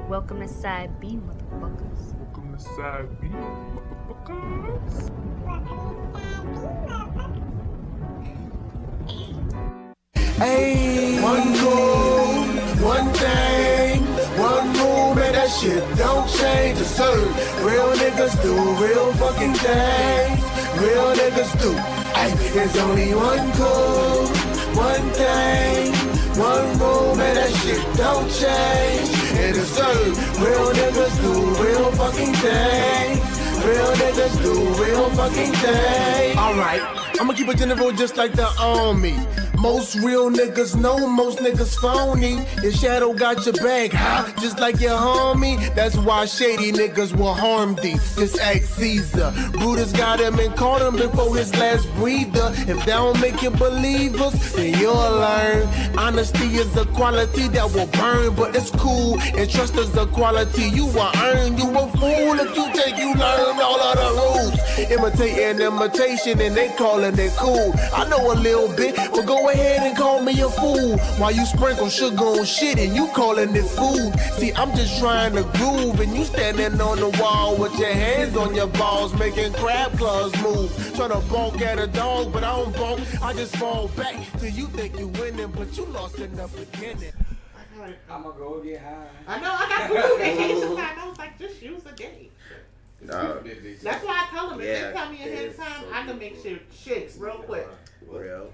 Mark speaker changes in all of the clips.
Speaker 1: Welcome to side B, motherfuckers.
Speaker 2: Welcome to sideB, motherfuckers.
Speaker 3: Hey, one goal, one thing, one rule, man, that shit don't change. It's certain real niggas do real fucking things. Real niggas do. Ay, there's only one goal, one thing, one rule, man, that shit don't change. And it's certain real niggas do real fucking things. Real niggas do real fucking things. Alright, I'ma keep it general just like the army. Most real niggas know most niggas phony. Your shadow got your back, huh? Just like your homie. That's why shady niggas will harm thee. Just ask Caesar. Brutus got him and caught him before his last breather. If that don't make you believers, then you'll learn. Honesty is a quality that will burn, but it's cool. And trust is a quality you will earn. You a fool if you think you learn all of the rules. Imitating imitation and they calling it cool. I know a little bit, but go ahead and call me a fool. While you sprinkle sugar on shit and you calling it food. See, I'm just trying to groove and you standing on the wall with your hands on your balls, making crab claws move. Trying to bonk at a dog, but I don't bonk. I just fall back till you think you winning, but you lost in the beginning.
Speaker 4: I'm gonna go get high.
Speaker 5: I know, I got food vacation time. I was like, just use a day. That's why I tell them, if they tell me ahead of time, I can make sure shit real quick.
Speaker 6: Real.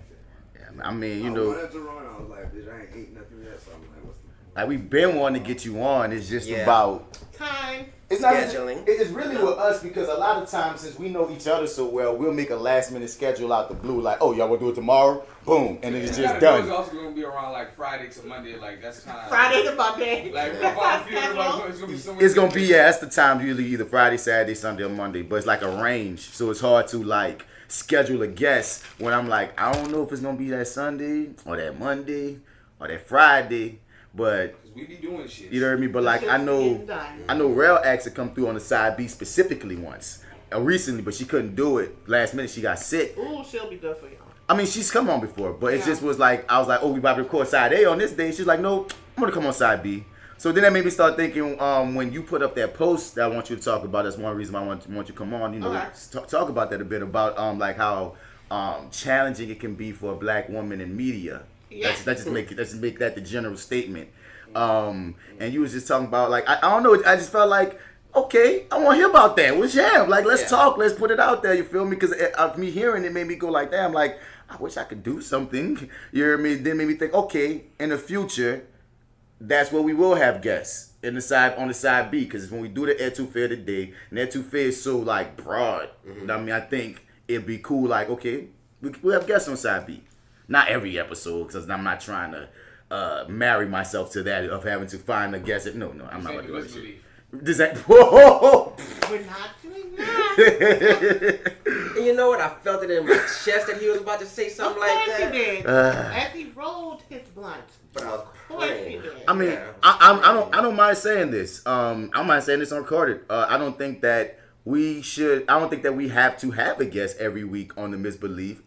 Speaker 7: I mean, you
Speaker 6: I
Speaker 7: know,
Speaker 6: wanted to run. I was like, bitch, I ain't ate nothing yet. So I'm like, what's the...
Speaker 7: like we've been wanting to get you on. It's just
Speaker 4: Yeah.
Speaker 7: about
Speaker 5: Time.
Speaker 7: it's not
Speaker 4: Scheduling.
Speaker 7: It's really with us because a lot of times since we know each other so well, we'll make a last minute schedule out the blue. Like, oh, y'all wanna do it tomorrow? Boom, and then it's just
Speaker 4: It's
Speaker 7: done.
Speaker 4: also gonna be around like Friday to Monday. Like that's kind of
Speaker 5: Friday to Monday.
Speaker 4: Like
Speaker 5: That's
Speaker 4: if
Speaker 5: our
Speaker 4: I feel
Speaker 5: schedule.
Speaker 4: like it's gonna be so many
Speaker 7: It's gonna be
Speaker 4: days.
Speaker 7: that's the time usually either Friday, Saturday, Sunday, or Monday. But it's like a range, so it's hard to like schedule a guest when I'm like, I don't know if it's gonna be that Sunday or that Monday or that Friday, but.
Speaker 4: We be doing shit.
Speaker 7: You know what I mean? But like I know Rel asked to come through on the side B specifically once, recently, but she couldn't do it. Last minute she got sick.
Speaker 5: Ooh, she'll be good for y'all.
Speaker 7: I mean she's come on before, but it
Speaker 5: Yeah.
Speaker 7: just was like I was like, oh, we about to record side A on this day. She's like, no, I'm gonna come on side B. So then that made me start thinking, when you put up that post that I want you to talk about, that's one reason why I want you to come on. You know,
Speaker 5: Okay.
Speaker 7: talk about that a bit about like how challenging it can be for a black woman in media.
Speaker 5: Yeah.
Speaker 7: Let's just make that the general statement. And you was just talking about like I don't know. I just felt like okay, I want to hear about that. What's jam? Like let's talk. Let's put it out there. You feel me? Because me hearing it made me go like that. I'm like I wish I could do something. You hear me? Then made me think okay, in the future, that's where we will have guests on the side B. Because when we do the ETOUFEE today, and ETOUFEE is so like broad. I mean I think it'd be cool. Like okay, we'll have guests on side B. Not every episode because I'm not trying to. Marry myself to that of having to find a guest. No, I'm not gonna do that shit. Does that? Whoa!
Speaker 5: We're not doing that.
Speaker 4: And you know what? I felt it in my chest that he was about to say something like
Speaker 5: Of course
Speaker 4: that.
Speaker 5: he did. As he rolled his blunt.
Speaker 4: But I was
Speaker 5: Of course he
Speaker 4: crying.
Speaker 5: did.
Speaker 7: I mean,
Speaker 4: Yeah.
Speaker 7: I don't mind saying this. I don't mind saying this on recorded. I don't think that we should. I don't think that we have to have a guest every week on the Misbelief.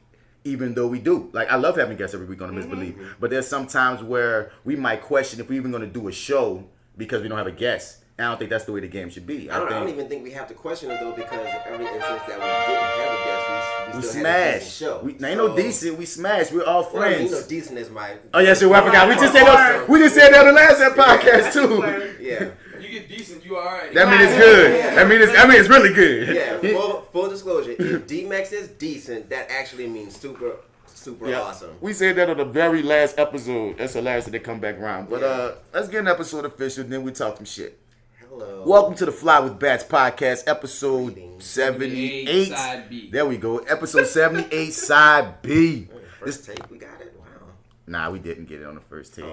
Speaker 7: Even though we do. Like, I love having guests every week on the Misbelief. But there's some times where we might question if we're even going to do a show because we don't have a guest. And I don't think that's the way the game should be.
Speaker 8: I don't even think we have to question it, though, because every instance that we didn't have a guest, we still had a decent
Speaker 7: smash.
Speaker 8: show.
Speaker 7: Ain't no decent. We smash. We're all
Speaker 8: Well, I mean,
Speaker 7: friends.
Speaker 8: you know, decent is my...
Speaker 7: Oh, yeah, sure. I forgot. We just said that. We just said that on the last podcast, too.
Speaker 8: Yeah.
Speaker 4: You get decent, you alright.
Speaker 7: That means it's good.
Speaker 8: Yeah.
Speaker 7: That means it's really good.
Speaker 8: Yeah, full disclosure. If D-Max is decent, that actually means super awesome.
Speaker 7: We said that on the very last episode. That's the last that they come back around. But let's get an episode official, then we talk some shit.
Speaker 8: Hello.
Speaker 7: Welcome to the Fly with Bats podcast, episode 78.
Speaker 4: Side B.
Speaker 7: There we go. Episode 78, side B.
Speaker 8: First take, we got it? Wow.
Speaker 7: Nah, we didn't get it on the first take.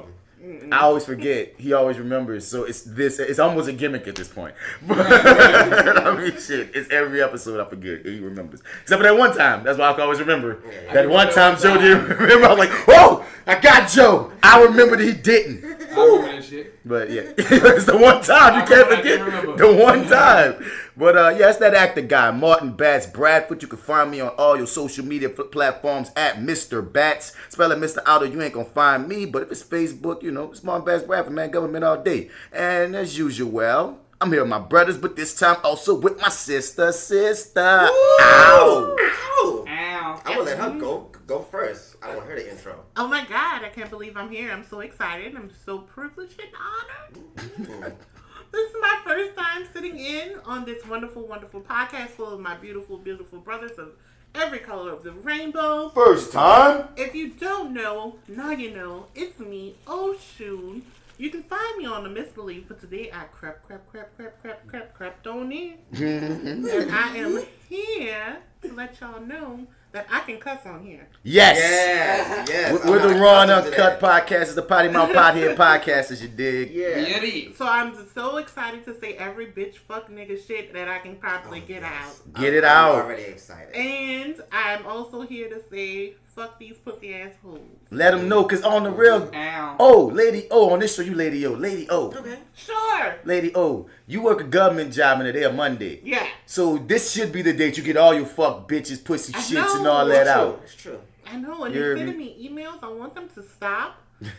Speaker 7: I always forget. He always remembers. So it's almost a gimmick at this point. But I mean, shit. It's every episode I forget. He remembers. Except for that one time. That's why I can always remember.
Speaker 8: Yeah.
Speaker 7: That one time Joe didn't remember. I was like, whoa, I got Joe. I remember that he didn't.
Speaker 4: I remember that shit.
Speaker 7: But yeah, it's the one time. You can't forget the one time. But yeah, it's that actor guy, Martin Bats Bradford. You can find me on all your social media platforms at Mr. Bats. Spell it Mr. Outer, you ain't gonna find me. But if it's Facebook, you know, it's Martin Bats Bradford, man. Government all day. And as usual, I'm here with my brothers, but this time also with my sister. Ow!
Speaker 5: Ow!
Speaker 8: I will let her go first. I don't want her to intro.
Speaker 5: Oh my God, I can't believe I'm here. I'm so excited. I'm so privileged and honored. This is my first time sitting in on this wonderful, wonderful podcast full of my beautiful, beautiful brothers of every color of the rainbow.
Speaker 7: First time?
Speaker 5: If you don't know, now you know. It's me, Oshun. You can find me on the Misbelief, but today I crept on in. And I am here to let y'all know that I can cuss on here.
Speaker 7: Yes.
Speaker 8: Yes.
Speaker 7: We're the Raw and Uncut Podcasters, the Potty Mouth Pothead Podcasters, you dig?
Speaker 8: Yeah.
Speaker 5: So I'm so excited to say every bitch, fuck, nigga shit that I can probably get out.
Speaker 7: Get it out.
Speaker 8: I'm already excited.
Speaker 5: And I'm also here to say, fuck these pussy ass hoes.
Speaker 7: Let them know, because on the real... Oh, Lady O, on this show, you Lady O. Lady O.
Speaker 5: Okay. Sure.
Speaker 7: Lady O, you work a government job in a day, a Monday.
Speaker 5: Yeah.
Speaker 7: So this should be the date you get all your fuck bitches, pussy shits, and all that out.
Speaker 8: It's true.
Speaker 5: I know, and they're sending me emails. I want them to stop.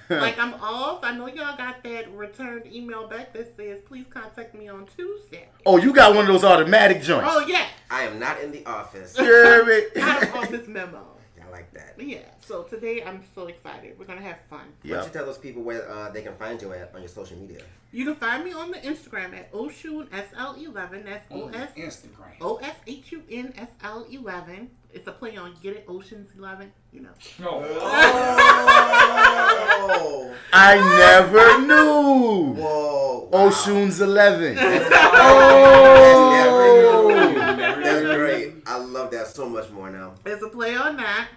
Speaker 5: Like, I'm off. I know y'all got that returned email back that says, please contact me on Tuesday.
Speaker 7: Oh, you got one of those automatic joints.
Speaker 5: Oh, yeah.
Speaker 8: I am not in the office.
Speaker 7: You hear me?
Speaker 5: Out of office memo.
Speaker 8: I like that.
Speaker 5: Yeah, so today I'm so excited. We're going to have fun.
Speaker 8: Why don't you tell those people where they can find you at on your social media?
Speaker 5: You can find me on the Instagram at Oshun SL11. That's
Speaker 9: Instagram.
Speaker 5: OSHUNSL11. It's a play on Get It Ocean's 11. You know.
Speaker 8: Oh.
Speaker 7: I never knew.
Speaker 8: Whoa.
Speaker 7: Wow. Ocean's 11.
Speaker 8: That's great. I love that so much more now.
Speaker 5: It's a play on that.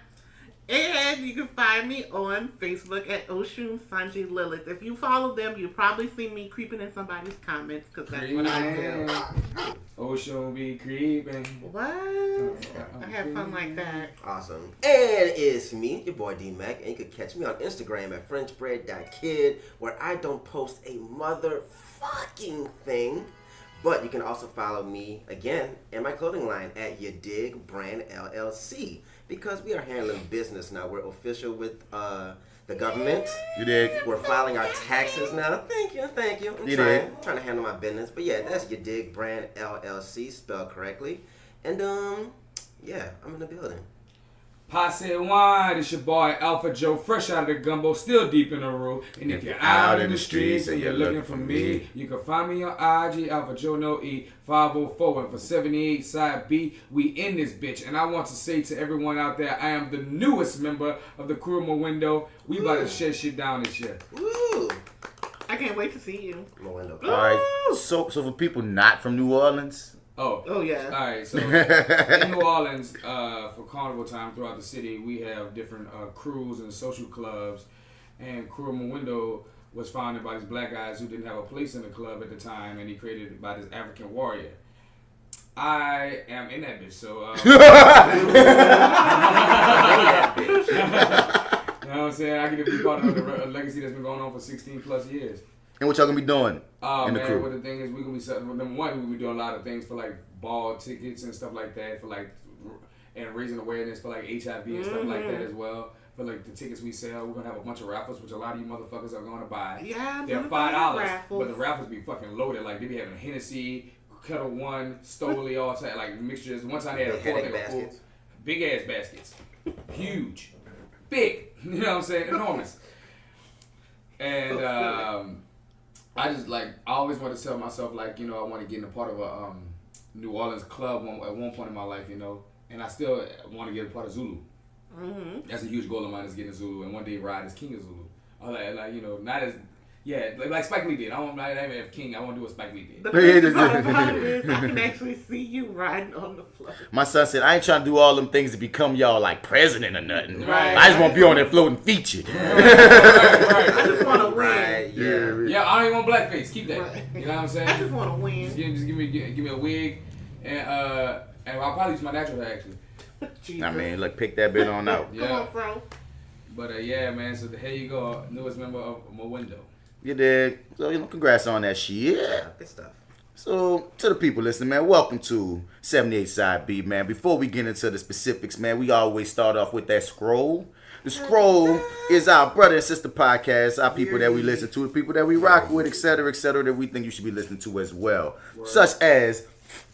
Speaker 5: And you can find me on Facebook at Oshun Sanjay Lilith. If you follow them, you'll probably see me creeping in somebody's comments because that's what I do.
Speaker 9: Oshun be creeping.
Speaker 5: What? I have fun like that.
Speaker 8: Awesome. And it's me, your boy D-Mac, and you can catch me on Instagram at FrenchBread.kid, where I don't post a motherfucking thing. But you can also follow me, again, in my clothing line at Your Dig Brand LLC. Because we are handling business now. We're official with the government.
Speaker 7: You dig?
Speaker 8: We're filing our taxes now. Thank you. I'm trying to handle my business. But yeah, that's Your Dig Brand LLC, spelled correctly. And yeah, I'm in the building.
Speaker 9: Passe wine, it's your boy AlphaJo, fresh out of the gumbo, still deep in the room. And if you're out in the streets and you're looking for me, you can find me on IG, AlphaJo No E 504. And for 78 side B, we in this bitch. And I want to say to everyone out there, I am the newest member of the crew Window. We about to shut shit down this year.
Speaker 8: Woo!
Speaker 5: I can't wait to see you.
Speaker 8: Window.
Speaker 7: All right. So for people not from New Orleans.
Speaker 5: Oh yeah.
Speaker 9: All right, so in New Orleans, for carnival time throughout the city, we have different crews and social clubs. And Crew Window was founded by these black guys who didn't have a place in the club at the time, and he created it by this African warrior. I am in that bitch, so. You know what I'm saying? I get to be part of a legacy that's been going on for 16 plus years.
Speaker 7: And what y'all gonna be doing in the crew?
Speaker 9: Well, the thing is, we're gonna be selling. Number one, we're gonna be doing a lot of things for like ball tickets and stuff like that, for like and raising awareness for like HIV and stuff like that as well. For like the tickets we sell, we're gonna have a bunch of raffles, which a lot of you motherfuckers are gonna buy.
Speaker 5: Yeah,
Speaker 9: they're $5, but the raffles be fucking loaded. Like they be having Hennessy, Kettle One, Stoli, all type like mixtures. One time they had a full big ass baskets, huge, big. You know what I'm saying? Enormous. And I just like I always want to tell myself like, you know, I want to get in a part of a New Orleans club at one point in my life, you know, and I still want to get a part of Zulu. Mm-hmm. That's a huge goal of mine, is getting a Zulu, and one day ride as King of Zulu. Like you know, not as like Spike Lee did. I don't have King. I want to do what Spike Lee did.
Speaker 5: The best part about it is I can actually see you riding on the floor.
Speaker 7: My son said, I ain't trying to do all them things to become y'all like president or nothing.
Speaker 5: Right.
Speaker 7: I just want to be on that floating feature.
Speaker 5: Right. I just want to win.
Speaker 8: Right,
Speaker 9: yeah. I don't even want blackface. Keep that.
Speaker 5: Right.
Speaker 9: You know what I'm saying?
Speaker 5: I just want to win.
Speaker 9: Just give me a wig, and I'll probably use my natural hair actually.
Speaker 5: Jesus.
Speaker 7: I mean, look, pick that bit on out.
Speaker 5: Come on, bro.
Speaker 9: But yeah, man. So here you go, newest member of my window.
Speaker 7: You dig? So, you know, congrats on that shit.
Speaker 8: Yeah, good stuff.
Speaker 7: So, to the people listening, man, welcome to 78 sideB, man. Before we get into the specifics, man, we always start off with that scroll. The scroll is our brother and sister podcast, our people that we listen to, the people that we rock with, etc., that we think you should be listening to as well. Such as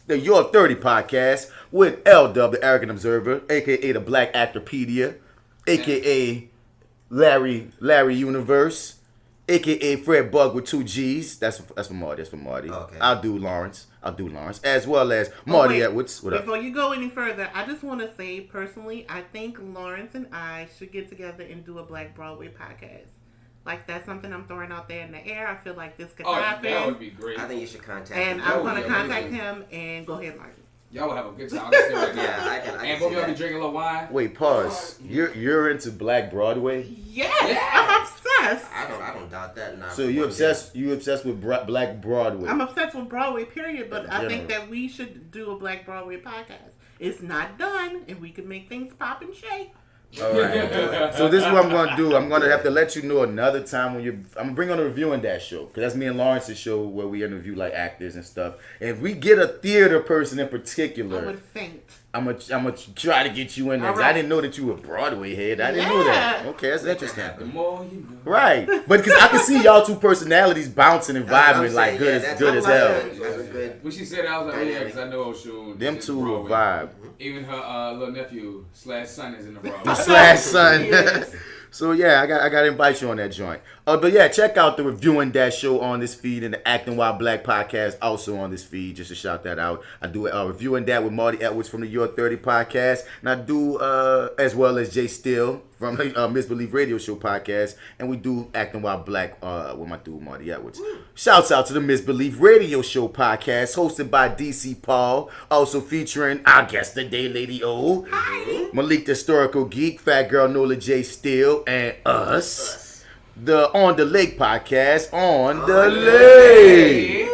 Speaker 7: the Your 30 podcast with L-Dub, the Arrogant Observer, a.k.a. the Black Actorpedia, a.k.a. Larry Universe, a.k.a. Fred Bug with 2 G's. That's for Marty. Okay. I'll do Lawrence. As well as Marty Edwards. What up?
Speaker 5: Before you go any further, I just want to say, personally, I think Lawrence and I should get together and do a Black Broadway podcast. Like, that's something I'm throwing out there in the air. I feel like this could happen.
Speaker 9: That would be great.
Speaker 8: I think you should contact
Speaker 5: him. And
Speaker 8: him.
Speaker 5: I'm going to contact him and go ahead, Marty.
Speaker 9: Y'all will have a good time. Right
Speaker 8: yeah, I can
Speaker 9: and both of y'all be drinking a little wine.
Speaker 7: Wait, pause. You're into Black Broadway?
Speaker 5: Yes, I'm obsessed.
Speaker 8: I don't doubt that. Not
Speaker 7: so you obsessed with Black Broadway?
Speaker 5: I'm obsessed with Broadway, period. But I think that we should do a Black Broadway podcast. It's not done, and we can make things pop and shake.
Speaker 7: All right. So this is what I'm going to do. I'm going to have to let you know another time when I'm going to bring on a Reviewing That show. Because that's me and Lawrence's show where we interview like actors and stuff. And if we get a theater person in particular,
Speaker 5: I would faint.
Speaker 7: I'm gonna try to get you in there.
Speaker 5: Right.
Speaker 7: I didn't know that you were a Broadway head. I didn't know that. Okay, that's interesting.
Speaker 9: The more you know.
Speaker 7: Right. But because I can see y'all two personalities bouncing and vibing like good as hell.
Speaker 9: When she said that, I was like, yeah, because I know Oshun.
Speaker 7: Them two will vibe.
Speaker 9: Even her little nephew / son is in the Broadway.
Speaker 7: The / son. Yes. So yeah, I got to invite you on that joint. But yeah, check out the Reviewing That show on this feed and the Acting While Black podcast also on this feed. Just to shout that out. I do Reviewing That with Marty Edwards from the Your 30 podcast, and I do as well as Jay Steele from the Misbelief Radio Show podcast, and we do Acting While Black with my dude Marty Edwards. Shouts out to the Misbelief Radio Show podcast hosted by DC Paul, also featuring our guest today, Lady O.
Speaker 5: Hi.
Speaker 7: Malik the Historical Geek, Fat Girl Nola J Steele, and us. The On the Lake podcast, On the Lake.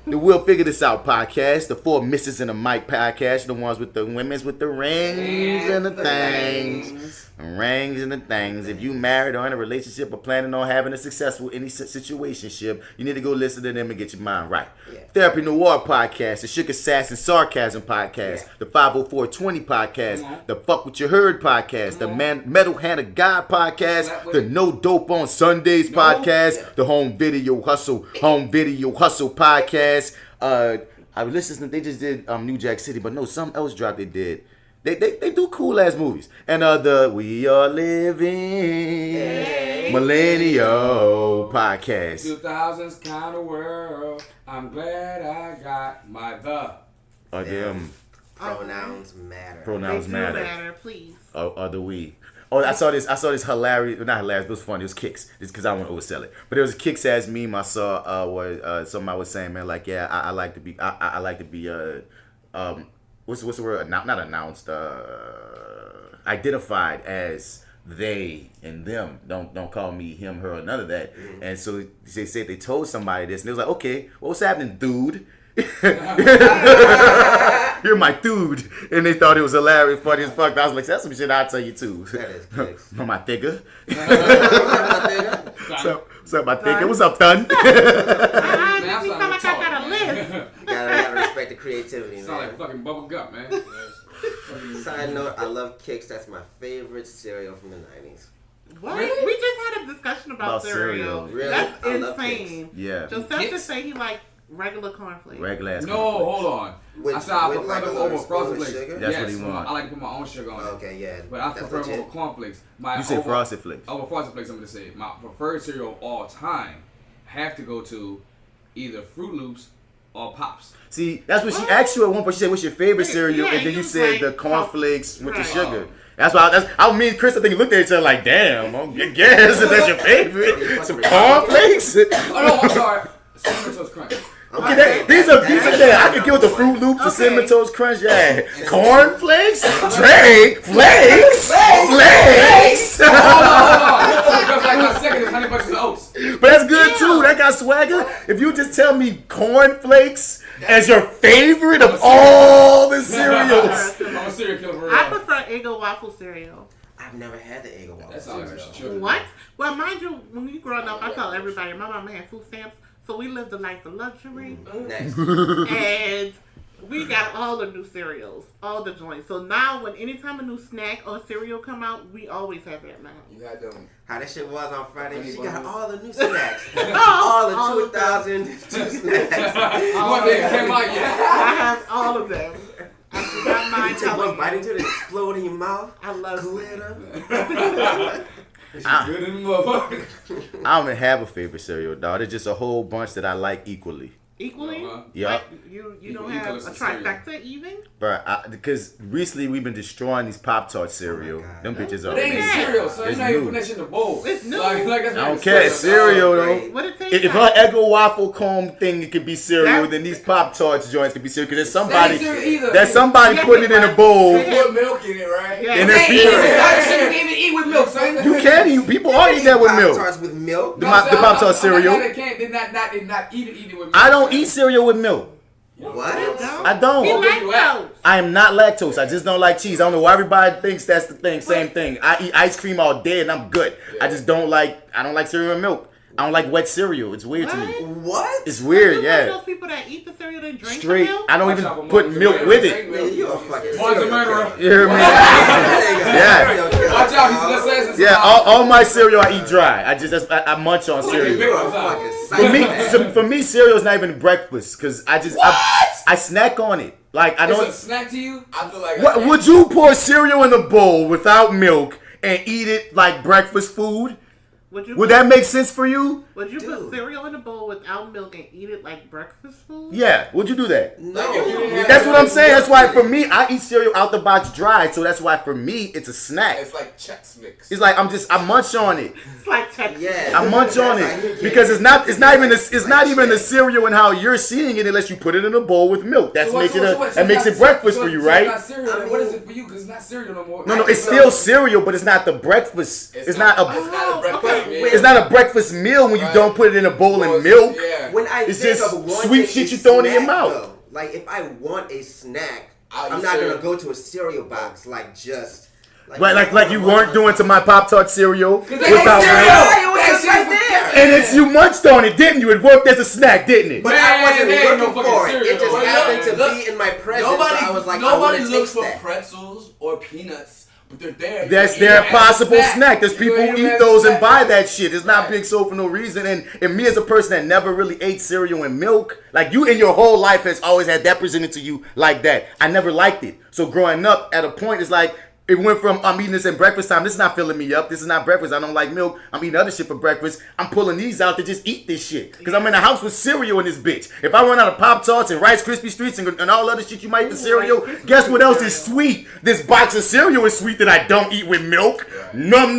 Speaker 7: The We'll Figure This Out podcast, the 4 Misses in the Mic podcast, the ones with the women's with the rings and the things. Rings and the things. If you married or in a relationship or planning on having a successful any situationship, you need to go listen to them and get your mind right. Yeah. Therapy Noir podcast, the Sugar Sass and Sarcasm podcast, the 50420 podcast, the Fuck What You Heard podcast, the Metal Hand of God podcast, the No Dope on Sundays podcast, the Home Video Hustle podcast. I listened. They just did New Jack City, but no, something else dropped. They did. They do cool ass movies. And the We Are Living Millennial podcast.
Speaker 9: 2000s kind of world. I'm glad I got my the.
Speaker 7: Them
Speaker 8: pronouns matter.
Speaker 7: Pronouns matter.
Speaker 5: Please.
Speaker 7: The we. Oh, I saw this hilarious, not hilarious, but it was funny. It was Kicks. It's because I want to oversell it. But there was a Kicks ass meme I saw where somebody was saying, man, like, yeah, I like to be, what's the word? Not announced, identified as they and them. Don't call me him, her, or none of that. Mm-hmm. And so they said they told somebody this, and they was like, okay, what's happening, dude? You're my dude. And they thought it was hilarious, funny as fuck. I was like, that's some shit I'll tell you too. That is Kicks. My thigger. What's up, my thigger? What's up, son?
Speaker 5: I got a list.
Speaker 8: You gotta respect the creativity, man.
Speaker 9: Sound like fucking bubble gut, man.
Speaker 8: Side note, I love Kicks. That's my favorite cereal from the 90s.
Speaker 5: What? Really? We just had a discussion about cereal.
Speaker 8: Really?
Speaker 5: That's insane.
Speaker 7: Yeah.
Speaker 5: Joseph just say he like regular cornflakes.
Speaker 7: Regular ass
Speaker 9: cornflakes. Hold on. I said I prefer them over frosted flakes.
Speaker 7: That's what he wants.
Speaker 9: I like to put my own sugar on it.
Speaker 8: Okay, yeah.
Speaker 9: But I prefer them over cornflakes.
Speaker 7: You said frosted flakes.
Speaker 9: Over frosted flakes, I'm going to say. My preferred cereal of all time have to go to either Fruit Loops or Pops.
Speaker 7: See, that's what she asked you at one point. She said, what's your favorite cereal? And then you said the cornflakes with the sugar. That's why me and Chris, I think looked at each other like, damn, I guess if that's your favorite. Some cornflakes?
Speaker 9: Oh, no, I'm sorry. Cinnamon Toast Crunch.
Speaker 7: Okay, these are I can get with the Fruit Loops, the Cinnamon Toast Crunch, yeah. Cornflakes, Drake, flakes. But that's good too. That got swagger. If you just tell me cornflakes as your favorite of all the cereals,
Speaker 9: I'm a cereal killer.
Speaker 5: I prefer Eggo waffle cereal.
Speaker 8: I've never had the Eggo waffle
Speaker 9: cereal.
Speaker 5: What? Well, mind you, when you growing up, I tell everybody, my mama had food stamps. So we lived a life of luxury.
Speaker 8: Next.
Speaker 5: And we got all the new cereals, all the joints. So now, anytime a new snack or cereal come out, we always have that now.
Speaker 6: You got them.
Speaker 8: How that shit was on Friday. She got all the new snacks.
Speaker 5: all
Speaker 8: all the 2002 snacks.
Speaker 9: One day came out yet.
Speaker 5: I have all of them. I do not mind
Speaker 8: You take one
Speaker 5: telling
Speaker 8: bite
Speaker 5: you.
Speaker 8: into it and explode in your mouth.
Speaker 5: I love
Speaker 8: Glitter.
Speaker 9: It's good in the motherfucker.
Speaker 7: I don't even have a favorite cereal, dog. There's just a whole bunch that I like equally.
Speaker 5: Equally?
Speaker 7: Yeah.
Speaker 5: Like, you don't have a trifecta even?
Speaker 7: Bruh, because recently we've been destroying these Pop-Tart cereal. Them bitches are
Speaker 9: But they ain't
Speaker 7: amazing.
Speaker 9: cereal, so you're
Speaker 7: It's
Speaker 9: not even
Speaker 7: new.
Speaker 9: putting that shit in the bowl.
Speaker 5: It's new.
Speaker 9: Like, that's
Speaker 7: I don't
Speaker 9: not
Speaker 7: care. It's cereal, though.
Speaker 5: What it tastes
Speaker 7: If her
Speaker 5: like?
Speaker 7: Eggo waffle comb thing it could be cereal,
Speaker 5: That-
Speaker 7: then these Pop Tarts joints could be cereal. Because there's
Speaker 9: That ain't
Speaker 7: somebody,
Speaker 9: cereal either.
Speaker 7: there's somebody
Speaker 5: Yes,
Speaker 7: putting it in a bowl.
Speaker 5: Yeah.
Speaker 6: Put milk in it, right?
Speaker 5: Yeah.
Speaker 7: And
Speaker 9: Hey,
Speaker 7: it's
Speaker 9: you
Speaker 7: cereal.
Speaker 9: can't even eat with milk, son.
Speaker 7: You can eat. People are eating that with milk.
Speaker 8: Pop-Tarts with milk.
Speaker 7: The Pop-Tart cereal.
Speaker 9: They can't. They're not even eat it with milk.
Speaker 7: I don't eat cereal with milk.
Speaker 8: What?
Speaker 7: I don't.
Speaker 5: He
Speaker 9: Okay,
Speaker 5: like
Speaker 9: you at?
Speaker 5: those.
Speaker 7: I am not lactose. I just don't like cheese. I don't know why everybody thinks that's the thing. Same thing. I eat ice cream all day and I'm good. I just don't like. I don't like cereal with milk. I don't like wet cereal. It's weird to me.
Speaker 8: What?
Speaker 7: It's weird.
Speaker 5: You one of
Speaker 7: Yeah.
Speaker 5: those people that eat the cereal and drink
Speaker 7: Straight.
Speaker 5: the milk?
Speaker 7: I don't even put milk with it.
Speaker 8: Man, you a fucking
Speaker 9: One's a murderer.
Speaker 7: You hear me? Yeah.
Speaker 9: Watch out, he's the assassins.
Speaker 7: Yeah. All my cereal I eat dry. I munch on cereal.
Speaker 8: You a fucking
Speaker 7: For me, cereal is not even breakfast because I snack on it. Like I
Speaker 9: It's a
Speaker 7: don't.
Speaker 9: snack to you?
Speaker 6: I feel like
Speaker 7: What would you pour cereal in a bowl without milk and eat it like breakfast food? Would that make sense for you?
Speaker 5: Would you put cereal in a bowl without milk and eat it like breakfast food?
Speaker 7: Yeah. Would you do that?
Speaker 8: No.
Speaker 7: That's what I'm saying. That's why for me, I eat cereal out the box dry. So that's why for me, it's a snack.
Speaker 6: it's like Chex Mix.
Speaker 7: It's like I munch on it.
Speaker 5: It's like Texas.
Speaker 8: Yeah.
Speaker 7: I munch on it because it's not even the cereal and how you're seeing it unless you put it in a bowl with milk. That makes it breakfast for you, right?
Speaker 9: It's not cereal. Then what is it for you? Because it's not cereal no more.
Speaker 7: No, it's still cereal, but it's not the breakfast. It's not a
Speaker 6: breakfast.
Speaker 7: It's not a breakfast meal when you don't put it in a bowl and milk.
Speaker 6: Yeah.
Speaker 8: When I
Speaker 7: It's
Speaker 8: think
Speaker 7: just
Speaker 8: of wanting
Speaker 7: sweet
Speaker 8: a
Speaker 7: shit you throwing in your
Speaker 8: snack,
Speaker 7: mouth.
Speaker 8: though, like if I want a snack,
Speaker 6: I'll
Speaker 8: I'm
Speaker 6: eat
Speaker 8: not
Speaker 6: cereal.
Speaker 8: gonna go to a cereal box like just.
Speaker 7: Right, like you weren't doing to my Pop-Tart cereal without
Speaker 8: Hey,
Speaker 7: milk.
Speaker 8: it was just right there.
Speaker 7: And it's you munched on it, didn't you? It worked as a snack, didn't it?
Speaker 8: But I wasn't
Speaker 9: there ain't no
Speaker 8: looking
Speaker 9: fucking
Speaker 8: for it.
Speaker 9: cereal,
Speaker 8: It just
Speaker 9: though.
Speaker 8: happened to
Speaker 6: Look,
Speaker 8: be in my presence.
Speaker 6: Nobody,
Speaker 8: so I was like, I
Speaker 6: nobody
Speaker 8: want to
Speaker 6: looks
Speaker 8: taste
Speaker 6: for
Speaker 8: that.
Speaker 6: pretzels or peanuts, but they're there.
Speaker 7: That's
Speaker 6: You
Speaker 7: their
Speaker 6: eat it as a
Speaker 7: possible snack. There's people
Speaker 6: You
Speaker 7: who
Speaker 6: eat it
Speaker 7: eat
Speaker 6: as a
Speaker 7: those and
Speaker 6: snack.
Speaker 7: buy that shit. It's not
Speaker 6: Right.
Speaker 7: being sold for no reason. And me as a person that never really ate cereal and milk, like you in your whole life has always had that presented to you like that. I never liked it. So growing up, at a point, it's like, it went from I'm eating this at breakfast time. This is not filling me up. This is not breakfast. I don't like milk. I'm eating other shit for breakfast. I'm pulling these out to just eat this shit. Because I'm in the house with cereal in this bitch. If I run out of Pop-Tarts and Rice Krispie Treats and all other shit you might eat for cereal, guess what else is sweet? This box of cereal is sweet that I don't eat with milk. Num,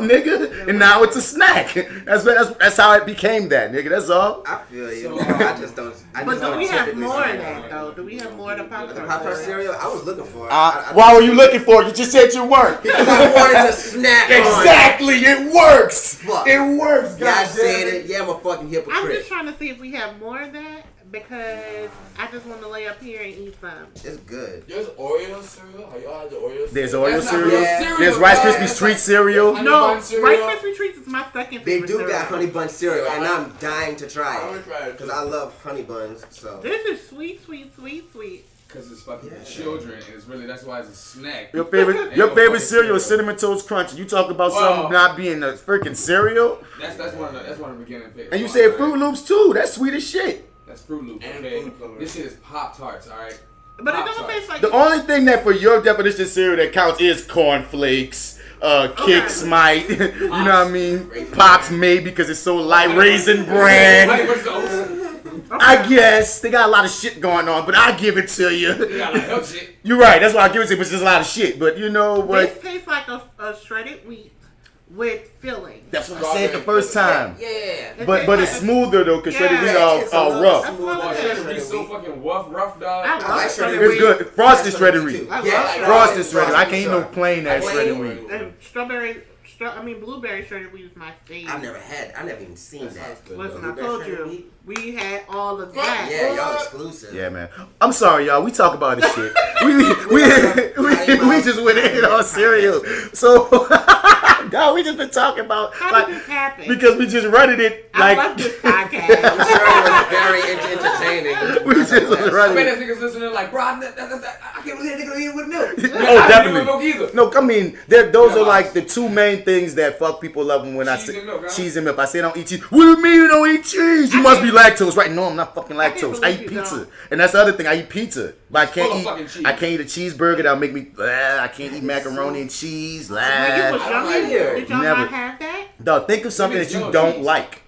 Speaker 7: nigga. And now it's a snack. That's how it became that, nigga. That's all.
Speaker 8: I feel you. I just don't.
Speaker 5: But do we have more of that though? Do we have more than Pop-Tart?
Speaker 8: Pop-Tart cereal? I was looking for it.
Speaker 7: Why were you looking for it? You just said you weren't.
Speaker 8: Because I wanted to snack on it.
Speaker 7: Exactly, it works.
Speaker 8: Fuck.
Speaker 7: It works,
Speaker 8: Yeah, I
Speaker 7: guys.
Speaker 8: said it. Yeah, I'm a fucking
Speaker 5: I'm
Speaker 8: hypocrite.
Speaker 5: just trying to see if we have more of that because I just want to lay up here and eat some.
Speaker 8: It's good.
Speaker 6: There's Oreo cereal. Have y'all had the Oreo cereal?
Speaker 7: There's Oreo
Speaker 9: That's not
Speaker 7: cereal.
Speaker 9: real
Speaker 8: Yeah.
Speaker 7: There's Rice Krispie Treat cereal.
Speaker 9: Honey
Speaker 5: No,
Speaker 9: bun
Speaker 5: Rice
Speaker 9: cereal.
Speaker 5: Krispie Treats is my second
Speaker 8: They
Speaker 5: favorite
Speaker 8: do
Speaker 5: cereal.
Speaker 8: got honey bun cereal, and I'm dying to
Speaker 6: I
Speaker 8: try
Speaker 6: wanna
Speaker 8: it.
Speaker 6: try it,
Speaker 8: Because
Speaker 6: too.
Speaker 8: I love honey buns, so.
Speaker 5: This is sweet.
Speaker 9: Because it's fucking for children. And it's really, that's why it's a snack.
Speaker 7: Your favorite cereal is Cinnamon Toast Crunch. And you talk about something not being a freaking cereal.
Speaker 9: That's one of the beginning favorites.
Speaker 7: And you said Fruit Loops too. That's sweet as shit.
Speaker 9: That's Fruit Loops.
Speaker 6: And
Speaker 9: Okay.
Speaker 6: food coloring.
Speaker 9: This shit is Pop-Tarts, alright?
Speaker 5: But it don't
Speaker 9: Pop-Tarts.
Speaker 5: taste like
Speaker 7: The only thing that for your definition of cereal that counts is cornflakes. Kicks might, you know what I mean? Pops maybe because it's so light. Raisin Bran.
Speaker 9: Honey Bunches of Oats.
Speaker 7: I guess they got a lot of shit going on, but I give it to you.
Speaker 9: You got like health shit.
Speaker 7: You're right. That's why I give it to you. But there's a lot of shit. But you know what?
Speaker 5: This tastes like a shredded wheat with filling.
Speaker 7: That's what I said the first time.
Speaker 8: Yeah.
Speaker 7: But it's smoother though, cause shredded wheat
Speaker 8: it's a
Speaker 7: all
Speaker 8: little
Speaker 7: rough.
Speaker 5: That's
Speaker 8: smooth.
Speaker 5: what
Speaker 9: Oh,
Speaker 5: it
Speaker 9: shredded
Speaker 5: is.
Speaker 9: wheat so fucking rough, dog.
Speaker 5: I love
Speaker 8: like
Speaker 5: shredded
Speaker 8: shredded
Speaker 7: It's
Speaker 5: wheat.
Speaker 7: good. Frosted shredded wheat.
Speaker 5: I
Speaker 8: Yeah,
Speaker 5: love
Speaker 8: like
Speaker 5: shredded
Speaker 7: Frosted
Speaker 8: wheat.
Speaker 7: shredded. I can't eat no plain ass
Speaker 8: Plain
Speaker 7: shredded
Speaker 8: wheat.
Speaker 7: wheat.
Speaker 5: And blueberry shredded wheat is my favorite.
Speaker 8: I never even seen that.
Speaker 5: Listen, I
Speaker 8: Blueberry
Speaker 5: told
Speaker 8: shredded
Speaker 5: you,
Speaker 8: wheat?
Speaker 5: we had all of that.
Speaker 8: Yeah, y'all exclusive.
Speaker 7: Yeah, man. I'm sorry, y'all. We talk about this shit. We just went in on cereal. So, Yo, we just been talking about
Speaker 5: How did this happen?
Speaker 7: because we just running it
Speaker 5: I
Speaker 7: like
Speaker 5: love this podcast.
Speaker 8: I'm sure it was very entertaining.
Speaker 7: we just
Speaker 9: I
Speaker 7: running
Speaker 9: bet
Speaker 7: it.
Speaker 9: that niggas listening like, bro, I can't believe that nigga eat with milk.
Speaker 7: Oh,
Speaker 9: I
Speaker 7: definitely.
Speaker 9: don't eat with milk either.
Speaker 7: No, I mean, those
Speaker 9: Yeah,
Speaker 7: are like the two main things that fuck people up when I
Speaker 9: Cheese
Speaker 7: say
Speaker 9: and milk, huh?
Speaker 7: cheese and milk. I say I don't eat cheese. What do you mean you don't eat cheese? You must be lactose, right? No, I'm not fucking lactose. I eat
Speaker 5: believe you
Speaker 7: pizza,
Speaker 5: don't.
Speaker 7: and that's the other thing. I eat pizza, but
Speaker 9: Full of fucking cheese.
Speaker 7: I can't eat a cheeseburger. That'll make me. I can't eat macaroni and cheese.
Speaker 5: When you was younger, did y'all
Speaker 7: Never.
Speaker 5: not have that?
Speaker 7: Dog, think of something that you
Speaker 9: Yellow
Speaker 7: don't
Speaker 9: cheese.
Speaker 7: like.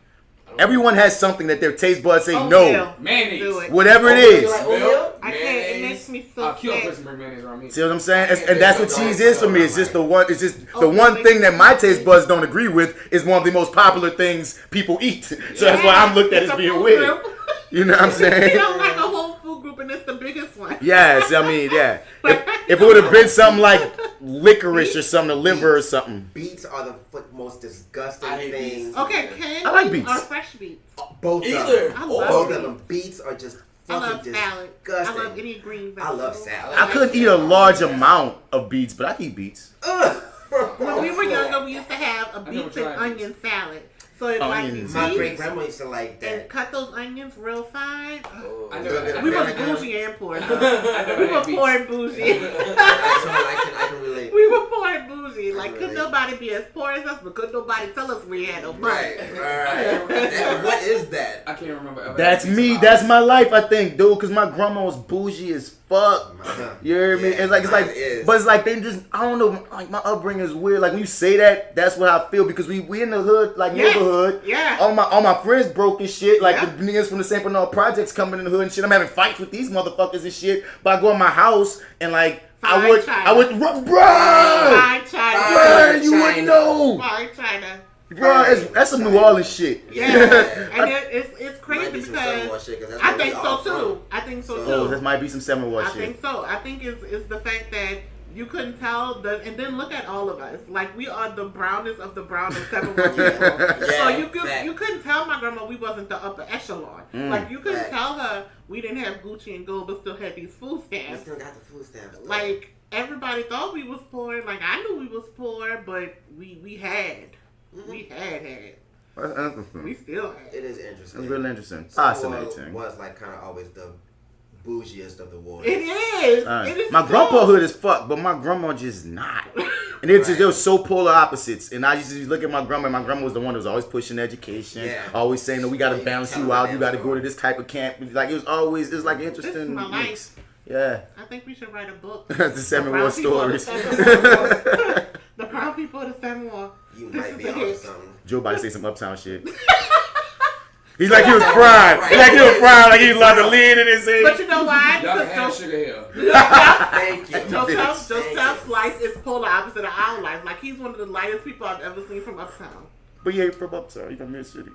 Speaker 7: Everyone has something that their taste buds say
Speaker 5: Oh,
Speaker 7: no.
Speaker 5: yeah.
Speaker 9: Mayonnaise.
Speaker 5: Do it.
Speaker 7: Whatever it
Speaker 8: You
Speaker 7: is.
Speaker 8: like oatmeal?
Speaker 5: I can't. It makes me so
Speaker 9: I'll kill a
Speaker 5: sick.
Speaker 9: person bring mayonnaise around me.
Speaker 7: See what I'm saying? And that's what cheese is for me. It's just the one. It's just the one thing that my taste buds don't agree with is one of the most popular things people eat. So that's why I'm looked at
Speaker 5: It's
Speaker 7: as
Speaker 5: a
Speaker 7: being
Speaker 5: food
Speaker 7: weird.
Speaker 5: group.
Speaker 7: You know what I'm
Speaker 5: You
Speaker 7: saying?
Speaker 5: don't like a whole food group, and it's the biggest one.
Speaker 7: Yes, I mean, yeah. If it would have been something like licorice or something, the liver or something.
Speaker 8: Beets are the most disgusting
Speaker 6: I hate
Speaker 8: things.
Speaker 6: beets.
Speaker 5: Okay, canned
Speaker 7: I like
Speaker 5: beets
Speaker 7: beets.
Speaker 5: or fresh beets.
Speaker 8: Both of
Speaker 6: Either.
Speaker 8: them.
Speaker 5: I
Speaker 8: Both
Speaker 5: love
Speaker 8: of them. Beets are just
Speaker 5: I love
Speaker 8: fucking
Speaker 5: salad.
Speaker 8: disgusting.
Speaker 5: I love any green
Speaker 8: I
Speaker 5: vegetable.
Speaker 8: love salad.
Speaker 7: I couldn't eat a large amount of beets, but I can eat beets.
Speaker 8: Ugh.
Speaker 5: When we were younger, we used to have a
Speaker 9: never
Speaker 5: beets and
Speaker 9: tried
Speaker 5: onion salad. So it's like
Speaker 7: Onions.
Speaker 8: My great
Speaker 5: beets
Speaker 8: grandma used to like
Speaker 5: and
Speaker 8: that.
Speaker 5: cut those onions real fine.
Speaker 8: Oh,
Speaker 9: I never had
Speaker 5: We
Speaker 9: that.
Speaker 5: were bougie and poor.
Speaker 9: I
Speaker 5: We
Speaker 9: never
Speaker 5: were
Speaker 9: had beets.
Speaker 5: poor and bougie.
Speaker 8: I can relate.
Speaker 5: We were poor and bougie. Like,
Speaker 8: Really?
Speaker 5: could nobody be as poor as us, but could nobody tell us we had no money?
Speaker 8: Right. What is that?
Speaker 9: I can't remember ever.
Speaker 7: That's
Speaker 9: having
Speaker 7: me.
Speaker 9: pizza.
Speaker 7: That's my life, I think, dude. Because my grandma was bougie as fuck. You hear me?
Speaker 8: Yeah,
Speaker 7: It's like,
Speaker 8: mine is.
Speaker 7: but it's like they just, I don't know. Like my upbringing is weird. Like when you say that, that's what I feel because we in the hood, like
Speaker 5: Yes.
Speaker 7: neighborhood.
Speaker 5: Yeah.
Speaker 7: All my friends broke and shit. Like
Speaker 5: Yeah.
Speaker 7: the niggas from the St. Bernard projects coming in the hood and shit. I'm having fights with these motherfuckers and shit. But I go in my house and like I
Speaker 5: Fine
Speaker 7: would,
Speaker 5: China.
Speaker 7: bro,
Speaker 5: Fine China.
Speaker 7: bro, you
Speaker 8: China.
Speaker 7: wouldn't know,
Speaker 5: Fine China.
Speaker 7: bro. That's some New Orleans shit.
Speaker 5: Yeah. And it's
Speaker 8: Might
Speaker 5: crazy
Speaker 8: be some
Speaker 5: because
Speaker 8: Stonewall shit, 'cause that's
Speaker 5: I
Speaker 8: where we
Speaker 5: think
Speaker 8: all
Speaker 5: so too.
Speaker 8: from.
Speaker 5: I think so
Speaker 8: So-
Speaker 7: Oh,
Speaker 5: too.
Speaker 7: that might be some Seven War
Speaker 5: I
Speaker 7: shit.
Speaker 5: think so. I think it's the fact that you couldn't tell and then look at all of us. Like we are the brownest of the brown of 7 people. So you couldn't tell my grandma we wasn't the upper echelon. Like you couldn't
Speaker 8: Fact.
Speaker 5: tell her we didn't have Gucci and gold but still had these food
Speaker 8: We
Speaker 5: stamps.
Speaker 8: still got the food stamps. though.
Speaker 5: Like everybody thought we was poor. Like I knew we was poor, but we had. We had.
Speaker 7: That's interesting.
Speaker 5: We still had.
Speaker 8: It is interesting.
Speaker 7: That's really interesting.
Speaker 8: Stonewall
Speaker 7: Fascinating.
Speaker 8: was like kind of always the bougiest of the wars.
Speaker 5: It is. It is.
Speaker 7: My
Speaker 5: so.
Speaker 7: grandpa hood is fucked, but my grandma just not. And it's just, they were so polar opposites. And I used to look at my grandma, and my grandma was the one that was always pushing education,
Speaker 8: Yeah.
Speaker 7: always saying, "No, we got to
Speaker 8: Yeah,
Speaker 7: balance
Speaker 8: tell
Speaker 7: you
Speaker 8: them
Speaker 7: out.
Speaker 8: that
Speaker 7: You got to go
Speaker 8: story.
Speaker 7: to this type of camp." Like it was always, it's like interesting.
Speaker 5: This is my
Speaker 7: mix.
Speaker 5: life.
Speaker 7: Yeah,
Speaker 5: I think we should write a book.
Speaker 7: the Seven
Speaker 5: brown
Speaker 7: War
Speaker 5: people of the
Speaker 7: stories.
Speaker 5: Seven War. The brown people of the Seven War.
Speaker 8: You
Speaker 5: This
Speaker 8: might
Speaker 5: is
Speaker 8: be
Speaker 5: a
Speaker 8: on
Speaker 5: hit.
Speaker 8: something.
Speaker 7: Joe about to say some uptown shit. He's like he was prime. He's like he was prime. Like he was like the lean in his head.
Speaker 5: But you know why?
Speaker 9: Y'all can
Speaker 5: Because
Speaker 9: have sugar here.
Speaker 8: Thank you.
Speaker 5: Joseph's life is polar opposite of our life. Like he's one of the lightest people I've ever seen from uptown.
Speaker 7: But he ain't from uptown. He from mid city.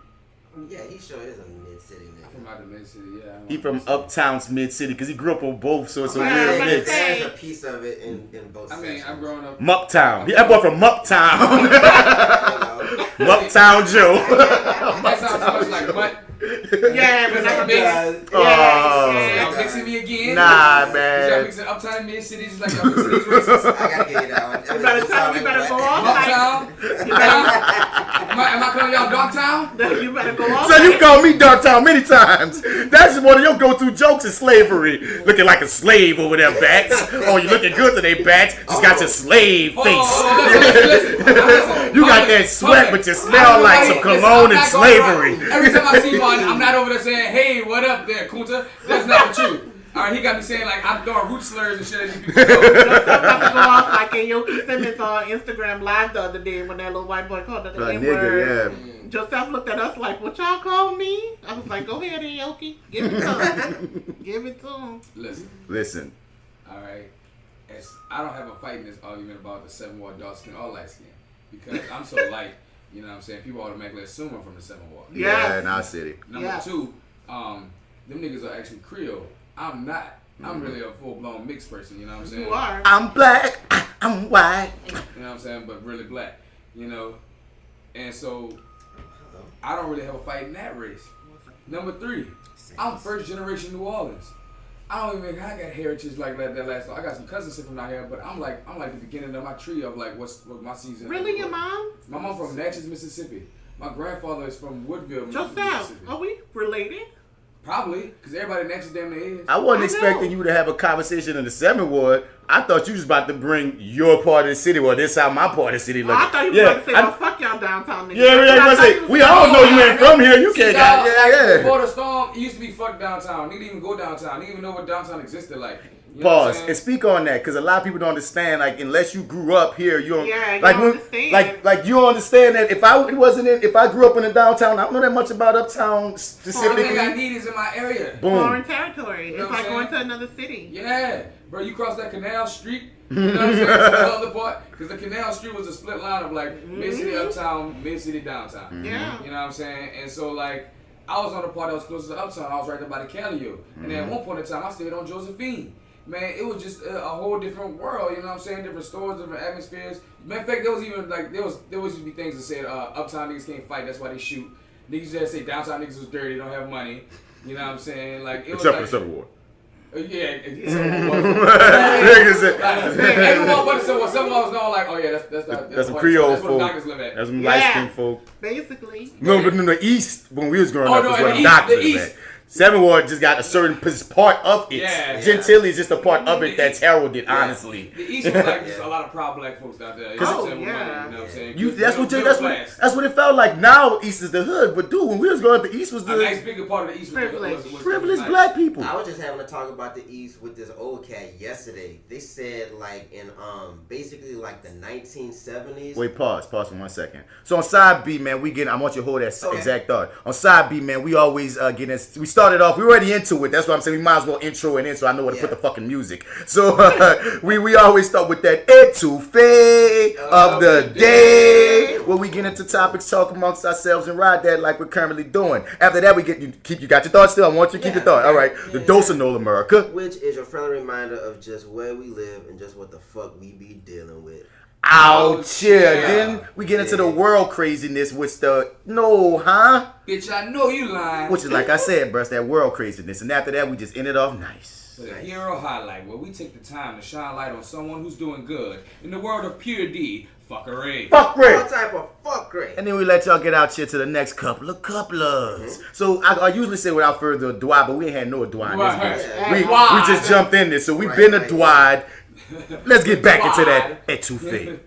Speaker 8: Yeah, he sure is a mid-city nigga.
Speaker 9: From out the mid city, yeah.
Speaker 7: He from uptown's mid city because he grew up on both, so it's a
Speaker 5: Yeah,
Speaker 7: weird
Speaker 5: but
Speaker 7: mix.
Speaker 5: say-
Speaker 8: There's a piece of it in both
Speaker 9: I mean,
Speaker 8: sections.
Speaker 9: I'm growing up.
Speaker 7: Muptown. That boy from Muptown.
Speaker 8: You know?
Speaker 7: Muptown Joe.
Speaker 9: That sounds so much like mutt.
Speaker 5: Yeah, but
Speaker 9: Like a
Speaker 5: like
Speaker 9: mix.
Speaker 7: Oh.
Speaker 9: Y'all mixing me again?
Speaker 7: Nah,
Speaker 9: Y'all
Speaker 7: man.
Speaker 9: mixing uptown mid cities like y'all mixing these races.
Speaker 8: I gotta give you that one.
Speaker 5: You better tell me, you better go off like
Speaker 9: Uptown?
Speaker 5: you better,
Speaker 9: Am I calling y'all Dogtown?
Speaker 5: you better go off.
Speaker 7: So you
Speaker 5: like-
Speaker 7: call me Darktown many times. That's one of your go-to jokes is slavery. Looking like a slave over their backs. Oh, you looking good to their backs. Just got your slave face.
Speaker 9: Listen.
Speaker 7: You got that sweat, but you smell like some cologne and slavery.
Speaker 9: Every time I see one, I'm not over there saying, "Hey, what up there, Kunta?" That's not the truth. All right, he got me saying like I'm throwing root slurs and shit at these people.
Speaker 5: I'm about to go off like Yoki Simmons on Instagram Live the other day when that little white boy called her the
Speaker 7: Like,
Speaker 5: N-word.
Speaker 7: nigga, yeah.
Speaker 5: Joseph looked at us like, what y'all call me? I was like, go ahead, Yoki. Give it to him. Give it to him.
Speaker 7: Listen.
Speaker 9: All right. I don't have a fight in this argument about the 7 War dark skin or light skin because I'm so light. You know what I'm saying? People automatically assume I'm from the 7 War.
Speaker 7: Yeah, in our city.
Speaker 9: Number
Speaker 5: Yes.
Speaker 9: 2, them niggas are actually Creole. I'm not. I'm really a full-blown mixed person. You know what I'm saying?
Speaker 5: You are.
Speaker 7: I'm black. I'm white.
Speaker 9: You know what I'm saying? But really black. You know? And so, I don't really have a fight in that race. Number 3, I'm first generation New Orleans. I don't even. I got heritage like that last. I got some cousins sitting out here, but I'm like the beginning of my tree of like what my season.
Speaker 5: Really, your mom?
Speaker 9: My mom from Natchez, Mississippi. My grandfather is from Woodville,
Speaker 5: Joseph,
Speaker 9: Mississippi.
Speaker 5: are we related?
Speaker 9: Probably, because everybody in Natchez damn near is.
Speaker 7: I wasn't expecting you to have a conversation in the 7th Ward. I thought you was about to bring your part of the city. Well, this how my part of the city looks.
Speaker 5: I thought you were about to say, well, fuck y'all downtown niggas.
Speaker 7: Yeah, we all know you ain't from here. You can't. Yeah.
Speaker 9: Before the storm, it used to be fuck downtown. Nigga didn't even go downtown. Nigga even know what downtown existed like. You know
Speaker 7: Pause and speak on that, because a lot of people don't understand. Like, unless you grew up here, you don't.
Speaker 5: Yeah,
Speaker 7: like,
Speaker 5: you understand.
Speaker 7: Like you don't understand that if I grew up in the downtown, I don't know that much about uptown specifically.
Speaker 9: Only thing I need is in my area.
Speaker 7: Boom.
Speaker 5: Foreign territory.
Speaker 9: You know
Speaker 5: It's like going to another city.
Speaker 9: Yeah, bro, you cross that Canal Street. You know what I'm saying? That's the other part, because the Canal Street was a split line of like mid city uptown, mid city downtown.
Speaker 5: Yeah.
Speaker 9: You know what I'm saying? And so like, I was on the part that was closest to uptown. I was right there by the Calio. And then at one point in time, I stayed on Josephine. Man, it was just a whole different world, you know what I'm saying? Different stores, different atmospheres. Matter of fact, there was even like there was be things that said uptown niggas can't fight, that's why they shoot. Niggas that say downtown niggas was dirty, don't have money. You know what I'm saying? Like it
Speaker 7: Except
Speaker 9: was
Speaker 7: for
Speaker 9: like,
Speaker 7: the Civil War.
Speaker 9: Everyone but the Civil War. Someone was going like, oh yeah, that's
Speaker 7: some Creole
Speaker 9: that's
Speaker 7: folk.
Speaker 9: where the doctors live at.
Speaker 7: That's some light skinned folk.
Speaker 5: Basically.
Speaker 7: No, but in the East, when we was growing up,
Speaker 9: no,
Speaker 7: is
Speaker 9: in
Speaker 7: where
Speaker 9: the
Speaker 7: the doctors
Speaker 9: East,
Speaker 7: live at. 7th Ward just got a certain part of it.
Speaker 9: Yeah.
Speaker 7: Gentilly is just a part of it that's heralded, honestly.
Speaker 9: The East was like just a lot of proud black folks out there. You know what I'm saying?
Speaker 7: That's what it felt like. Now East is the hood, but dude, when we was growing up, the East was the
Speaker 9: a nice bigger part of the East was
Speaker 7: privileged black people.
Speaker 8: I was just having to talk about the East with this old cat yesterday. They said like in basically like the 1970s.
Speaker 7: Wait, pause for 1 second. So on side B, man, I want you to hold that exact thought. On side B, man, we always get in. We started off. We were already into it. That's what I'm saying. We might as well intro it in, so I know where to put the fucking music. So we always start with that etouffee of the day, where we get into topics, talk amongst ourselves, and ride that like we're currently doing. After that, you got your thoughts still. I want you to keep your thought. All right, the dose of NoLA'MURICA,
Speaker 8: which is your friendly reminder of just where we live and just what the fuck we be dealing with.
Speaker 7: Ouch, yeah. Then we get into the world craziness with the
Speaker 9: Bitch, I know you lying.
Speaker 7: which is like I said, bro, it's that world craziness. And after that, we just end it off nice.
Speaker 9: The hero highlight, where we take the time to shine light on someone who's doing good in the world of pure D, fuckery.
Speaker 7: Fuckery.
Speaker 8: What type of fuckery?
Speaker 7: And then we let y'all get out here to the next couple of couplers. So I usually say without further ado, but we ain't had no ado in this bitch. We just jumped in there, so we've been a Let's get back into that etouffee.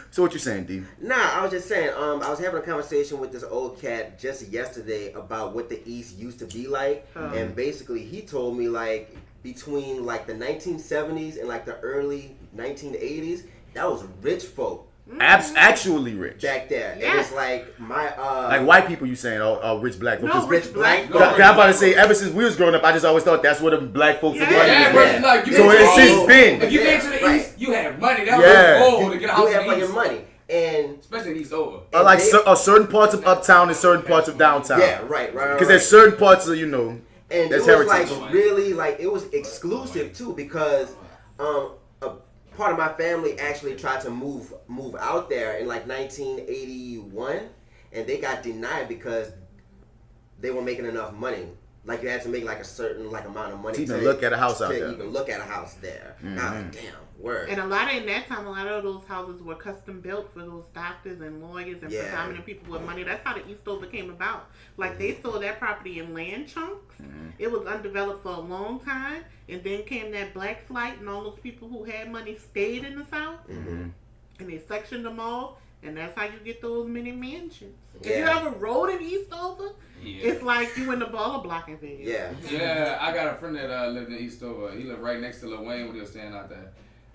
Speaker 7: So what you saying, D?
Speaker 8: Nah, I was just saying, I was having a conversation with this old cat just yesterday about what the East used to be like. And basically he told me like between like the 1970s and like the early 1980s, that was rich folk.
Speaker 7: Actually rich.
Speaker 8: Back there. Yeah. It was like my
Speaker 7: like white people you saying, rich black folks.
Speaker 5: No, rich black
Speaker 7: folks. I'm about to say, ever since we was growing up, I just always thought that's what the black folks were doing.
Speaker 9: Like,
Speaker 7: so it's since been.
Speaker 9: If you came to the East, you had money. That was the goal to get a house in the East.
Speaker 8: You had money. And
Speaker 9: especially in East over.
Speaker 7: Like certain parts of uptown and certain parts of downtown.
Speaker 8: Yeah, right.
Speaker 7: Because there's certain parts of,
Speaker 8: and
Speaker 7: that's
Speaker 8: it was
Speaker 7: heritage.
Speaker 8: like really like it was exclusive too, because part of my family actually tried to move out there in like 1981, and they got denied because they were making enough money. Like you had to make like a certain like amount of money
Speaker 7: to even look at a house out there.
Speaker 8: To even look at a house there. Mm-hmm. Now, like, damn, word.
Speaker 5: And in that time, a lot of those houses were custom built for those doctors and lawyers and prominent people with money. That's how the Eastover came about. Like they sold that property in land chunks. It was undeveloped for a long time, and then came that black flight, and all those people who had money stayed in the South, and they sectioned them off, and that's how you get those mini mansions. If you ever rode in Eastover, it's like you in the baller blocking thing.
Speaker 9: Yeah, I got a friend that lived in Eastover. He lived right next to Lil Wayne when he was staying out there.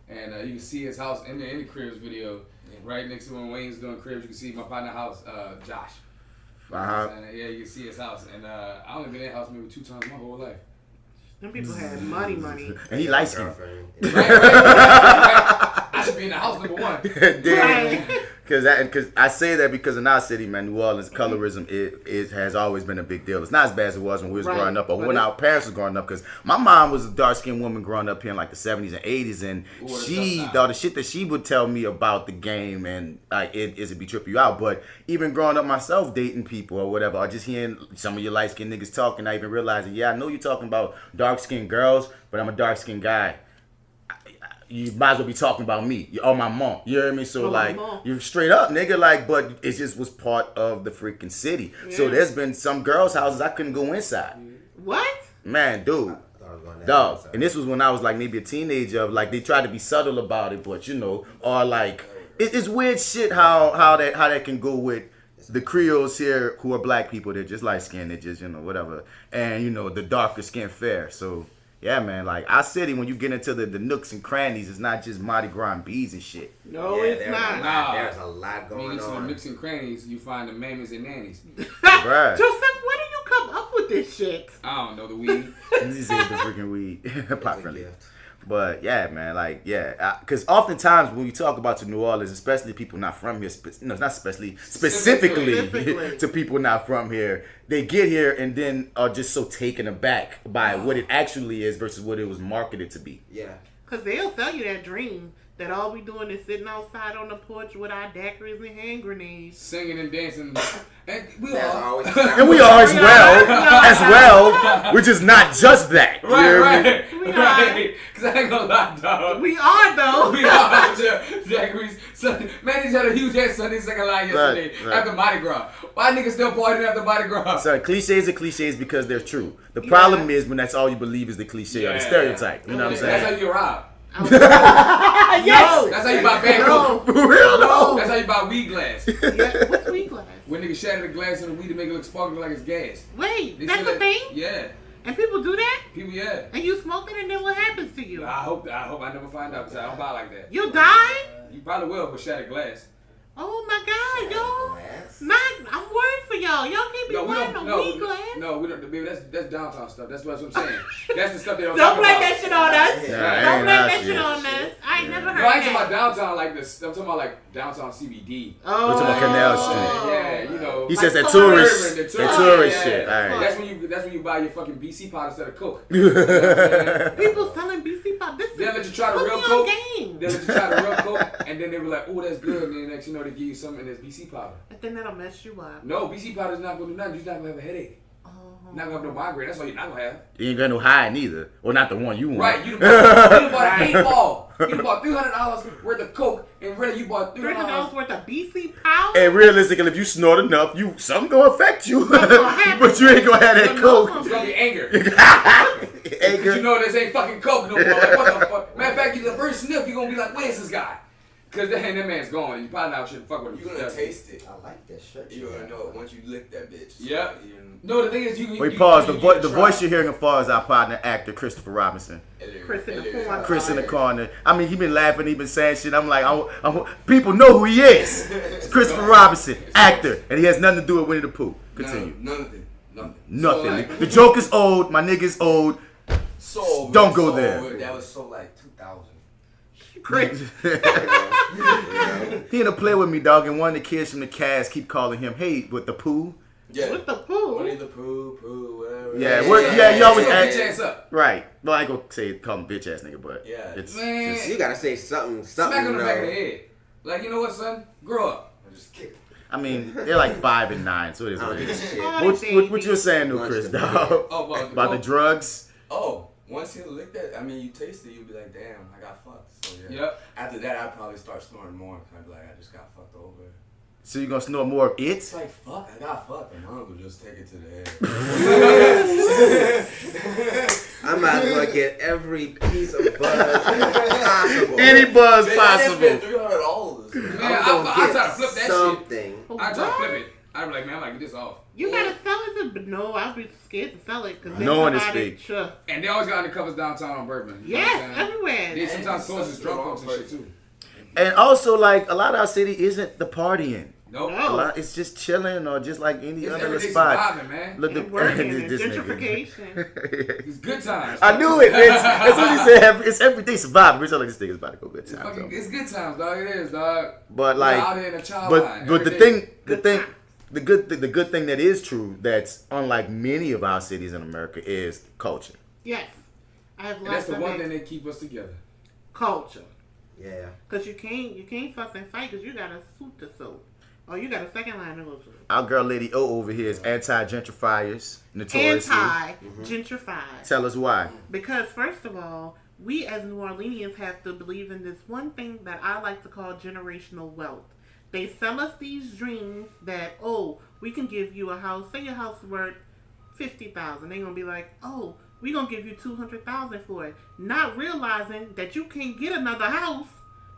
Speaker 9: And you can see his house in the Cribs video. Right next to when Wayne's doing Cribs, you can see my partner's house, Josh. Yeah, you can see his house. And I only been in that house maybe 2 times my whole life.
Speaker 5: Them people had money.
Speaker 7: And he likes him.
Speaker 9: Right. I should be in the house number 1.
Speaker 7: Damn. Because I say that because in our city, man, New Orleans, colorism has always been a big deal. It's not as bad as it was when we was growing up, or when our parents was growing up. Because my mom was a dark-skinned woman growing up here in like the 70s and 80s, and the shit that she would tell me about the game, and like it'd be tripping you out. But even growing up myself, dating people or whatever, or just hearing some of your light-skinned niggas talking, I even realizing, yeah, I know you're talking about dark-skinned girls, but I'm a dark-skinned guy. You might as well be talking about me or my mom. You know what I mean? So like, you're straight up, nigga. Like, but it just was part of the freaking city. Yeah. So there's been some girls' houses I couldn't go inside.
Speaker 5: What?
Speaker 7: Man, dude. Dog. And this was when I was like maybe a teenager. Like they tried to be subtle about it, but you know, or like it's weird shit how that can go with the Creoles here who are black people. They're just light skinned. They're just, you know, whatever. And you know, the darker skin fair. So. Yeah, man, like our city, when you get into the nooks and crannies, it's not just Mardi Gras and bees and shit.
Speaker 5: No, it's not.
Speaker 8: There's a lot going on.
Speaker 9: Into the nooks and crannies, you find the mammies and nannies.
Speaker 7: Right.
Speaker 5: Joseph, where do you come up with this shit?
Speaker 9: I don't know, the weed.
Speaker 7: This is the freaking weed. Pot friendly. But yeah, man, like, yeah. Because oftentimes when you talk about to New Orleans, especially people not from here, not especially, specifically to people not from here, they get here and then are just so taken aback by what it actually is versus what it was marketed to be.
Speaker 8: Yeah.
Speaker 5: Because they'll sell you that dream that all we doing is sitting outside on the porch with our daiquiris and hand grenades.
Speaker 9: Singing and dancing. And we
Speaker 7: are as well, which is not just that.
Speaker 9: Right. Because I ain't gonna lie, dog.
Speaker 5: We are, though.
Speaker 9: We are. Daiquiris. Man, he's had a huge ass Sunday second line yesterday after Mardi Gras. Why niggas still partying after Mardi Gras?
Speaker 7: So cliches are cliches because they're true. The problem is when that's all you believe is the cliche or the stereotype. You know what I'm saying?
Speaker 9: That's how you rob.
Speaker 5: Yes.
Speaker 9: No, that's how you buy bad coke.
Speaker 7: For real, no.
Speaker 9: That's how you buy weed glass.
Speaker 5: Yeah. What's weed glass?
Speaker 9: When niggas shatter the glass of the weed to make it look sparkling like it's gas.
Speaker 5: Wait, that's a thing?
Speaker 9: Yeah.
Speaker 5: And people do that?
Speaker 9: People, yeah.
Speaker 5: And you smoke it, and then what happens to you?
Speaker 9: I hope I never find out because I don't buy like that.
Speaker 5: You die?
Speaker 9: You probably will with shattered glass.
Speaker 5: Oh my God, y'all! I'm worried for y'all. Y'all can't be wearing no weed glass.
Speaker 9: No, we don't. Baby, that's downtown stuff. That's what I'm saying. That's the stuff they don't
Speaker 5: talk
Speaker 9: talk
Speaker 5: about.
Speaker 9: about.
Speaker 5: Don't play that shit on us.
Speaker 7: Yeah,
Speaker 5: don't play that shit on us. I ain't never heard
Speaker 9: I ain't
Speaker 5: that.
Speaker 9: talking about downtown like this. I'm talking about like downtown CBD.
Speaker 5: Oh.
Speaker 7: We're talking about Canal Street.
Speaker 9: Yeah, you know.
Speaker 7: He says
Speaker 5: like
Speaker 7: that tourist
Speaker 9: yeah.
Speaker 7: shit. All right.
Speaker 9: That's when you buy your fucking BC pot instead of Coke.
Speaker 5: People selling BC pop.
Speaker 9: They'll let you try the real Coke. They'll let you try the real Coke, and then they were like, "Oh, that's good." And then next, you know, they give you something in this BC powder.
Speaker 5: And then that'll mess you up.
Speaker 9: No, BC powder's not gonna do nothing. You're not gonna have a headache. Not gonna have no migraine. That's why you're not gonna have.
Speaker 7: You ain't got no high neither, or not the one you want.
Speaker 9: Right, you bought an 8 ball. You bought $300 worth of Coke, and really you bought
Speaker 5: $300 worth of BC powder.
Speaker 7: And realistically, if you snort enough, something gonna affect you. But you ain't gonna have that Coke.
Speaker 9: It's gonna be anger.
Speaker 7: Anger.
Speaker 9: You know this ain't fucking Coke no more. Like, what the fuck? Matter of fact, the first sniff, you're gonna be like, where's this guy? Because that man's gone. You probably not shouldn't fuck with him.
Speaker 6: You're gonna taste it.
Speaker 8: I like that shirt.
Speaker 6: You're gonna know it once you lick that bitch.
Speaker 9: Yeah. No, the thing is,
Speaker 7: Wait, pause. The voice you're hearing far as our partner actor Christopher Robinson.
Speaker 5: Chris in the corner.
Speaker 7: Chris in the corner. I mean, he been laughing, he been saying shit. I'm like, people know who he is. It's Christopher Robinson, actor, and he has nothing to do with Winnie the Pooh. Continue.
Speaker 6: Nothing.
Speaker 7: Nothing.
Speaker 6: So, like,
Speaker 7: the joke is old. My nigga's old. Don't go there.
Speaker 6: That was so like 2000.
Speaker 5: Chris.
Speaker 7: He in a play with me, dog, and one of the kids from the cast keep calling him, hey, with the Pooh.
Speaker 6: Yeah.
Speaker 5: With the Pooh?
Speaker 6: Winnie the Pooh, whatever.
Speaker 7: Yeah, you always
Speaker 9: bitch
Speaker 7: ask.
Speaker 9: ass up.
Speaker 7: Right. Well, I ain't gonna call him bitch ass nigga, but
Speaker 6: yeah,
Speaker 7: it's
Speaker 9: man.
Speaker 7: just,
Speaker 8: You gotta say something.
Speaker 9: Smack on the back of the head. Like, you know what, son? Grow up.
Speaker 6: Just kick him.
Speaker 7: I mean, they're like 5 and 9, so it is what it is.
Speaker 5: Oh,
Speaker 7: What you were saying, though, Chris, dog? About the drugs?
Speaker 6: Oh, once you lick that, I mean, you taste it, you'll be like, damn, I got fucked. So, yeah.
Speaker 9: Yep.
Speaker 6: After that, I'd probably start snoring more. I'd be like, I just got fucked over.
Speaker 7: So you gonna snort more of it?
Speaker 6: It's like, fuck, I got fucked. And mom would just take it to the head.
Speaker 8: I might as well get every piece of buzz possible.
Speaker 7: Any buzz
Speaker 6: Man,
Speaker 7: possible.
Speaker 6: I just spent $300.
Speaker 9: Man,
Speaker 8: I'm
Speaker 9: I
Speaker 8: gonna
Speaker 9: try to flip that
Speaker 8: something.
Speaker 9: shit. I try to flip it. I'd be like, man, I'm gonna get this off.
Speaker 5: You gotta sell it, but no, I'd be scared to sell it because
Speaker 7: No one is fake.
Speaker 5: Sure.
Speaker 9: And they always got undercovers downtown on Bourbon. You know
Speaker 5: Yes,
Speaker 9: what I'm saying?
Speaker 5: everywhere.
Speaker 9: They sometimes sources drunk folks and shit too.
Speaker 7: And also, like, a lot of our city isn't the partying.
Speaker 9: Nope.
Speaker 5: No.
Speaker 7: It's just chilling or just like any
Speaker 9: It's
Speaker 7: other
Speaker 9: everyday
Speaker 7: spot.
Speaker 9: surviving, man.
Speaker 7: Look,
Speaker 5: And working and
Speaker 7: this nigga.
Speaker 5: gentrification.
Speaker 9: It's good times.
Speaker 7: I knew it. That's what he said. It's everyday surviving. We're like, this nigga's about to go good times.
Speaker 9: It's good times, dog. It is, dog.
Speaker 7: But like,
Speaker 9: out there in a child
Speaker 7: but
Speaker 9: line
Speaker 7: the
Speaker 9: every
Speaker 7: thing,
Speaker 9: day.
Speaker 7: the good thing that is true that's unlike many of our cities in America is culture.
Speaker 5: Yes. I have
Speaker 9: And that's
Speaker 5: lots
Speaker 9: the
Speaker 5: of
Speaker 9: one
Speaker 5: it.
Speaker 9: thing that keep us together.
Speaker 5: Culture.
Speaker 8: Yeah.
Speaker 5: Because you can't fuss and fight because you got a suit to sew. Or you got a second line to go through.
Speaker 7: Our girl Lady O over here is anti-gentrifiers, notoriously.
Speaker 5: Anti-gentrified.
Speaker 7: Tell us why.
Speaker 5: Because first of all, we as New Orleanians have to believe in this one thing that I like to call generational wealth. They sell us these dreams that, oh, we can give you a house. Say your house is worth $50,000. They're gonna be like, oh, we're gonna give you $200,000 for it. Not realizing that you can't get another house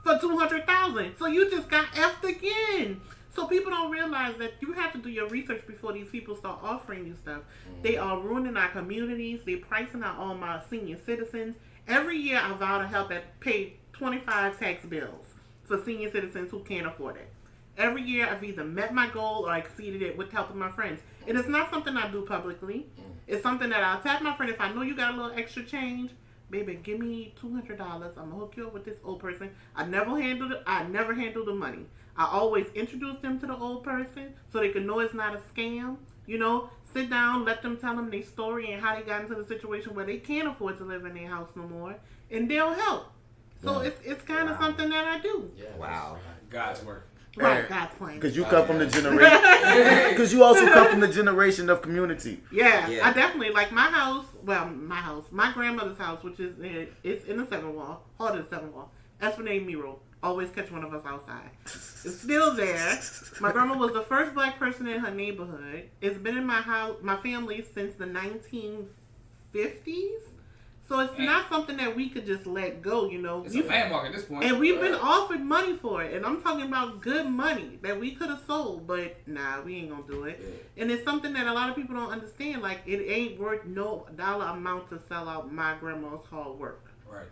Speaker 5: for $200,000. So you just got effed again. So people don't realize that you have to do your research before these people start offering you stuff. They are ruining our communities. They're pricing out all my senior citizens. Every year I vow to help pay 25 tax bills for senior citizens who can't afford it. Every year I've either met my goal or exceeded it with helping my friends. It is not something I do publicly. It's something that I'll tap my friend if I know you got a little extra change. Baby, give me $200. I'm gonna hook you up with this old person. I never handle the money. I always introduce them to the old person so they can know it's not a scam. You know, sit down, let them tell them their story and how they got into the situation where they can't afford to live in their house no more, and they'll help. So it's kind of something that I do.
Speaker 8: Yeah. Wow.
Speaker 9: God's work.
Speaker 5: Right, God's plan.
Speaker 7: Because you come from the generation. Because you also come from the generation of community.
Speaker 5: Yeah, I definitely like my house. Well, my grandmother's house, which is it's in the 7th wall, heart of the 7th wall. Esplanade Miro. Always catch one of us outside. It's still there. My grandma was the first black person in her neighborhood. It's been in my house, my family since the 1950s. So it's not something that we could just let go, you know.
Speaker 9: It's a landmark at this point.
Speaker 5: And we've been offered money for it. And I'm talking about good money that we could have sold. But, nah, we ain't going to do it. Yeah. And it's something that a lot of people don't understand. Like, it ain't worth no dollar amount to sell out my grandma's hard work.
Speaker 9: Right.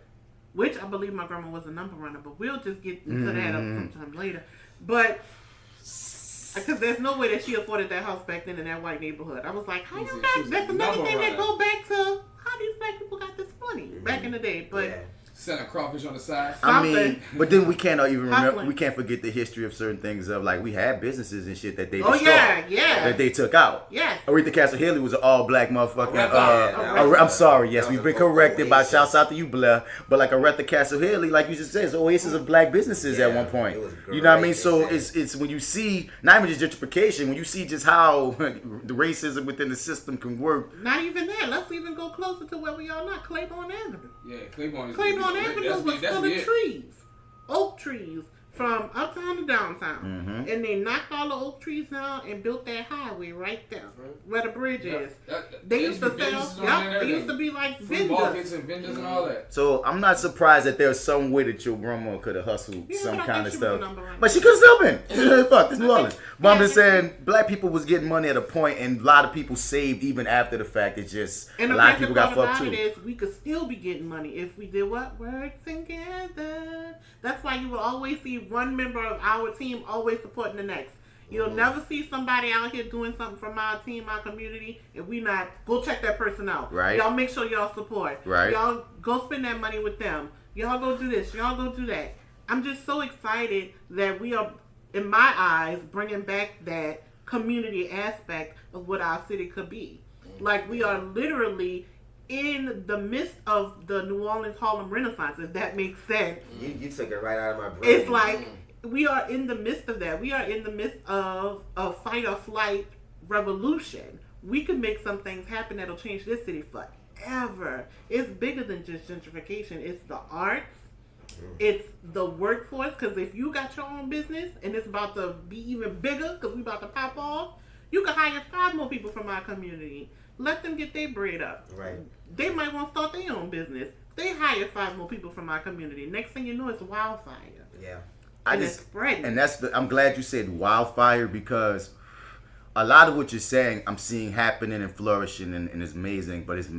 Speaker 5: Which I believe my grandma was a number runner. But we'll just get into that up sometime later. But, because there's no way that she afforded that house back then in that white neighborhood. I was like, how you got, that's another thing that go back to how these black people got this money back in the day. But
Speaker 9: selling crawfish on the side.
Speaker 7: I mean, but then we can't even remember. We can't forget the history of certain things. Of like we had businesses and shit that they destroyed, that they took out.
Speaker 5: Yes.
Speaker 7: Aretha Castle Haley was an all black motherfucker. I'm sorry. Yes, we've been corrected by shouts out to you, Blair. But like Aretha Castle Haley, like you just said, it's oasis of black businesses at one point. You know what I mean? So it's when you see not even just gentrification, when you see just how the racism within the system can work.
Speaker 5: Not even that. Let's even go closer to where we are now, Claiborne Avenue.
Speaker 9: Yeah, Claiborne
Speaker 5: Avenue was full of trees, oak trees, from uptown to downtown. And they knocked all the oak trees down and built that highway right there where the bridge is. They used to sell, they used to be like
Speaker 9: vendors and all that.
Speaker 7: So I'm not surprised that there's some way that your grandma could have hustled some kind of stuff.
Speaker 5: Right,
Speaker 7: but she could have still been. Fuck, this New Orleans. But I'm just saying, black people was getting money at a point, and a lot of people saved even after the fact. It's just
Speaker 5: and
Speaker 7: a lot of people got fucked too.
Speaker 5: Is we could still be getting money if we did what? Work together. That's why you will always see one member of our team always supporting the next. You'll never see somebody out here doing something from our team, our community, and we not go check that person out.
Speaker 7: Right.
Speaker 5: Y'all make sure y'all support.
Speaker 7: Right.
Speaker 5: Y'all go spend that money with them. Y'all go do this. Y'all go do that. I'm just so excited that we are, in my eyes, bringing back that community aspect of what our city could be. Like we are literally in the midst of the New Orleans Harlem Renaissance, if that makes sense.
Speaker 8: You took it right out of my brain.
Speaker 5: It's like we are in the midst of that. We are in the midst of a fight or flight revolution. We can make some things happen that'll change this city forever. It's bigger than just gentrification. It's the arts. It's the workforce. Because if you got your own business and it's about to be even bigger because we about to pop off, you can hire 5 more people from our community. Let them get their bread up.
Speaker 8: Right.
Speaker 5: They might want to start their own business. They hire 5 more people from our community. Next thing you know, it's wildfire.
Speaker 8: Yeah.
Speaker 5: It's spreading.
Speaker 7: And I'm glad you said wildfire because a lot of what you're saying, I'm seeing happening and flourishing and it's amazing, but it's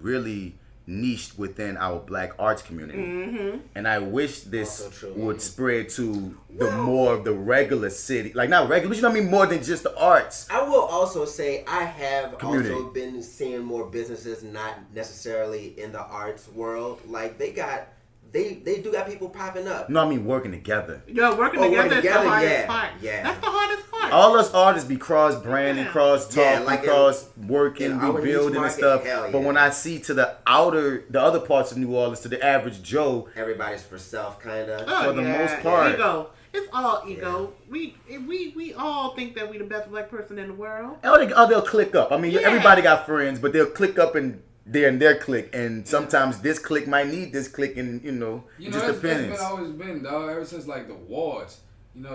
Speaker 7: really niched within our black arts community. And I wish this would spread to the more of the regular city, like not regular, but you know what I mean, more than just the arts.
Speaker 8: I will also say I have
Speaker 7: Community.
Speaker 8: also been seeing more businesses not necessarily in the arts world. Like they do got people popping up.
Speaker 7: No, I mean working together.
Speaker 5: Yo, working together is the hardest part.
Speaker 8: Yeah.
Speaker 5: That's the hardest part.
Speaker 7: All us artists be cross branding, cross talking,
Speaker 8: Yeah, like
Speaker 7: cross working,
Speaker 8: in our
Speaker 7: we
Speaker 8: niche
Speaker 7: building and
Speaker 8: market,
Speaker 7: stuff.
Speaker 8: hell
Speaker 7: But
Speaker 8: yeah.
Speaker 7: when I see to the other parts of New Orleans, to the average Joe,
Speaker 8: Everybody's for self, kind of.
Speaker 7: for the most part.
Speaker 5: Ego. It's all ego. We all think that we the best black person in the world.
Speaker 7: or they'll click up. I mean,
Speaker 5: Yeah.
Speaker 7: everybody got friends, but they'll click up and they're in their clique. And sometimes this clique might need this clique, and it just
Speaker 9: that's
Speaker 7: depends.
Speaker 9: always been, dog. Ever since like the wards,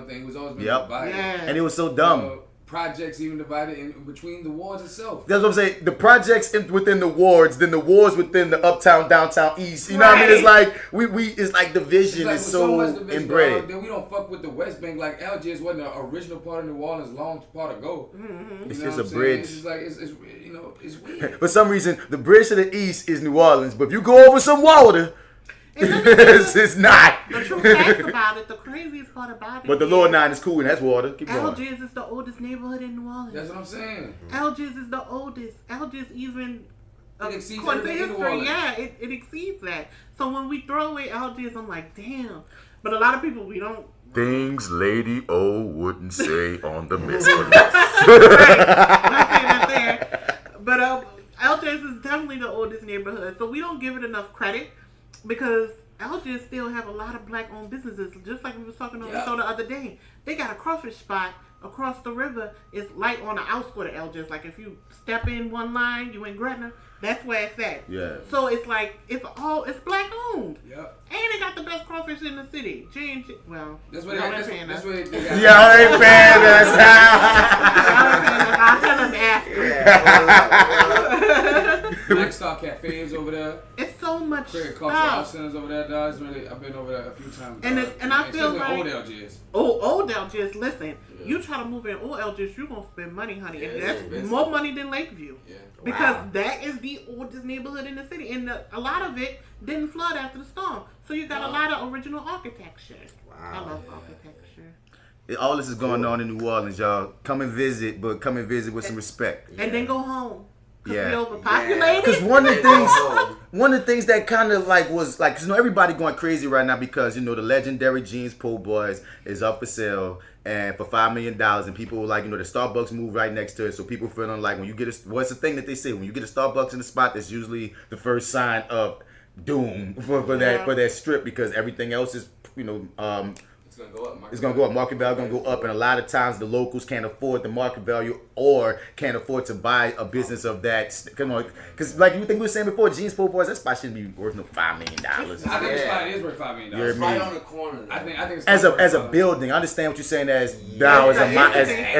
Speaker 9: thing was always been
Speaker 7: Yep.
Speaker 9: divided.
Speaker 5: Yeah.
Speaker 7: And it was so dumb.
Speaker 9: Projects even divided in between the wards itself.
Speaker 7: That's what I'm saying. The projects within the wards, then the wards within the uptown, downtown, east. You know what I mean? It's like it's like division is so
Speaker 9: much division,
Speaker 7: inbred.
Speaker 9: dog, then we don't fuck with the West Bank. Like Algiers wasn't the original part of New Orleans, long part ago.
Speaker 7: It's
Speaker 9: You
Speaker 7: just
Speaker 9: know what
Speaker 7: a
Speaker 9: I'm saying?
Speaker 7: bridge.
Speaker 9: It's just like it's weird.
Speaker 7: For some reason, the bridge to the east is New Orleans, but if you go over some water, it's not.
Speaker 5: The true facts about it, the craziest part about it.
Speaker 7: But the
Speaker 5: is
Speaker 7: lower nine is cool, and that's water. Keep going.
Speaker 5: Algiers is the oldest neighborhood in New Orleans.
Speaker 9: That's what I'm saying.
Speaker 5: Algiers is the oldest. Algiers even
Speaker 9: It exceeds
Speaker 5: according to
Speaker 9: everything in New
Speaker 5: history,
Speaker 9: Orleans.
Speaker 5: yeah, it exceeds that. So when we throw away Algiers, I'm like, damn. But a lot of people we don't.
Speaker 7: Things Lady O wouldn't say on the
Speaker 5: Right. Not saying that there. But Algiers is definitely the oldest neighborhood, so we don't give it enough credit because Algiers still have a lot of black-owned businesses. Just like we was talking on the show the other day, they got a crawfish spot across the river. It's like on the outskirts of Algiers. Like if you step in one line, you in Gretna. That's where it's at.
Speaker 7: Yeah.
Speaker 5: So it's like it's black owned.
Speaker 9: Yep.
Speaker 5: And they got the best crawfish in the city. J&J. Well,
Speaker 9: That's what
Speaker 5: y'all
Speaker 9: they
Speaker 5: ain't paying
Speaker 9: that's
Speaker 5: us.
Speaker 9: what they got.
Speaker 7: Y'all ain't paying us.
Speaker 5: Y'all ain't paying us. I'll tell them after.
Speaker 9: Black Star Cafe is over there.
Speaker 5: It's so much
Speaker 9: Creative Culture Art
Speaker 5: stuff.
Speaker 9: Center's over there, dog. It's really, I've been over there a few times.
Speaker 5: And
Speaker 9: dog.
Speaker 5: and I feel
Speaker 9: Especially
Speaker 5: like
Speaker 9: old Algiers.
Speaker 5: old Algiers. Listen, you try to move in old Algiers, you're gonna spend money, honey, and that's more money than Lakeview.
Speaker 6: Yeah.
Speaker 5: Because that is the oldest neighborhood in the city, and a lot of it didn't flood after the storm. So you got a lot of original architecture. I love architecture.
Speaker 7: All this is going on in New Orleans, y'all. Come and visit, but come and visit with some respect.
Speaker 5: And then go home. Cause
Speaker 7: Yeah.
Speaker 5: we overpopulated.
Speaker 7: Because one of the things that kind of like was like, cause everybody going crazy right now because the legendary Jeans Po' Boys is up for sale and for $5 million, and people were like, the Starbucks moved right next to it, so people feeling like when you get what's the thing that they say, when you get a Starbucks in the spot, that's usually the first sign of doom for that strip because everything else is
Speaker 6: It's gonna go up.
Speaker 7: it's gonna go up. Market value gonna go up, and a lot of times the locals can't afford the market value or can't afford to buy a business of that. Come on, because like you think we were saying before, Jeans Po' Boys, that spot shouldn't be worth no $5 million.
Speaker 9: I think the spot is worth $5 million.
Speaker 7: You're
Speaker 6: It's right on the corner. Though.
Speaker 9: I think it's
Speaker 7: as a
Speaker 9: worth $5
Speaker 7: building, I understand what you're saying as now as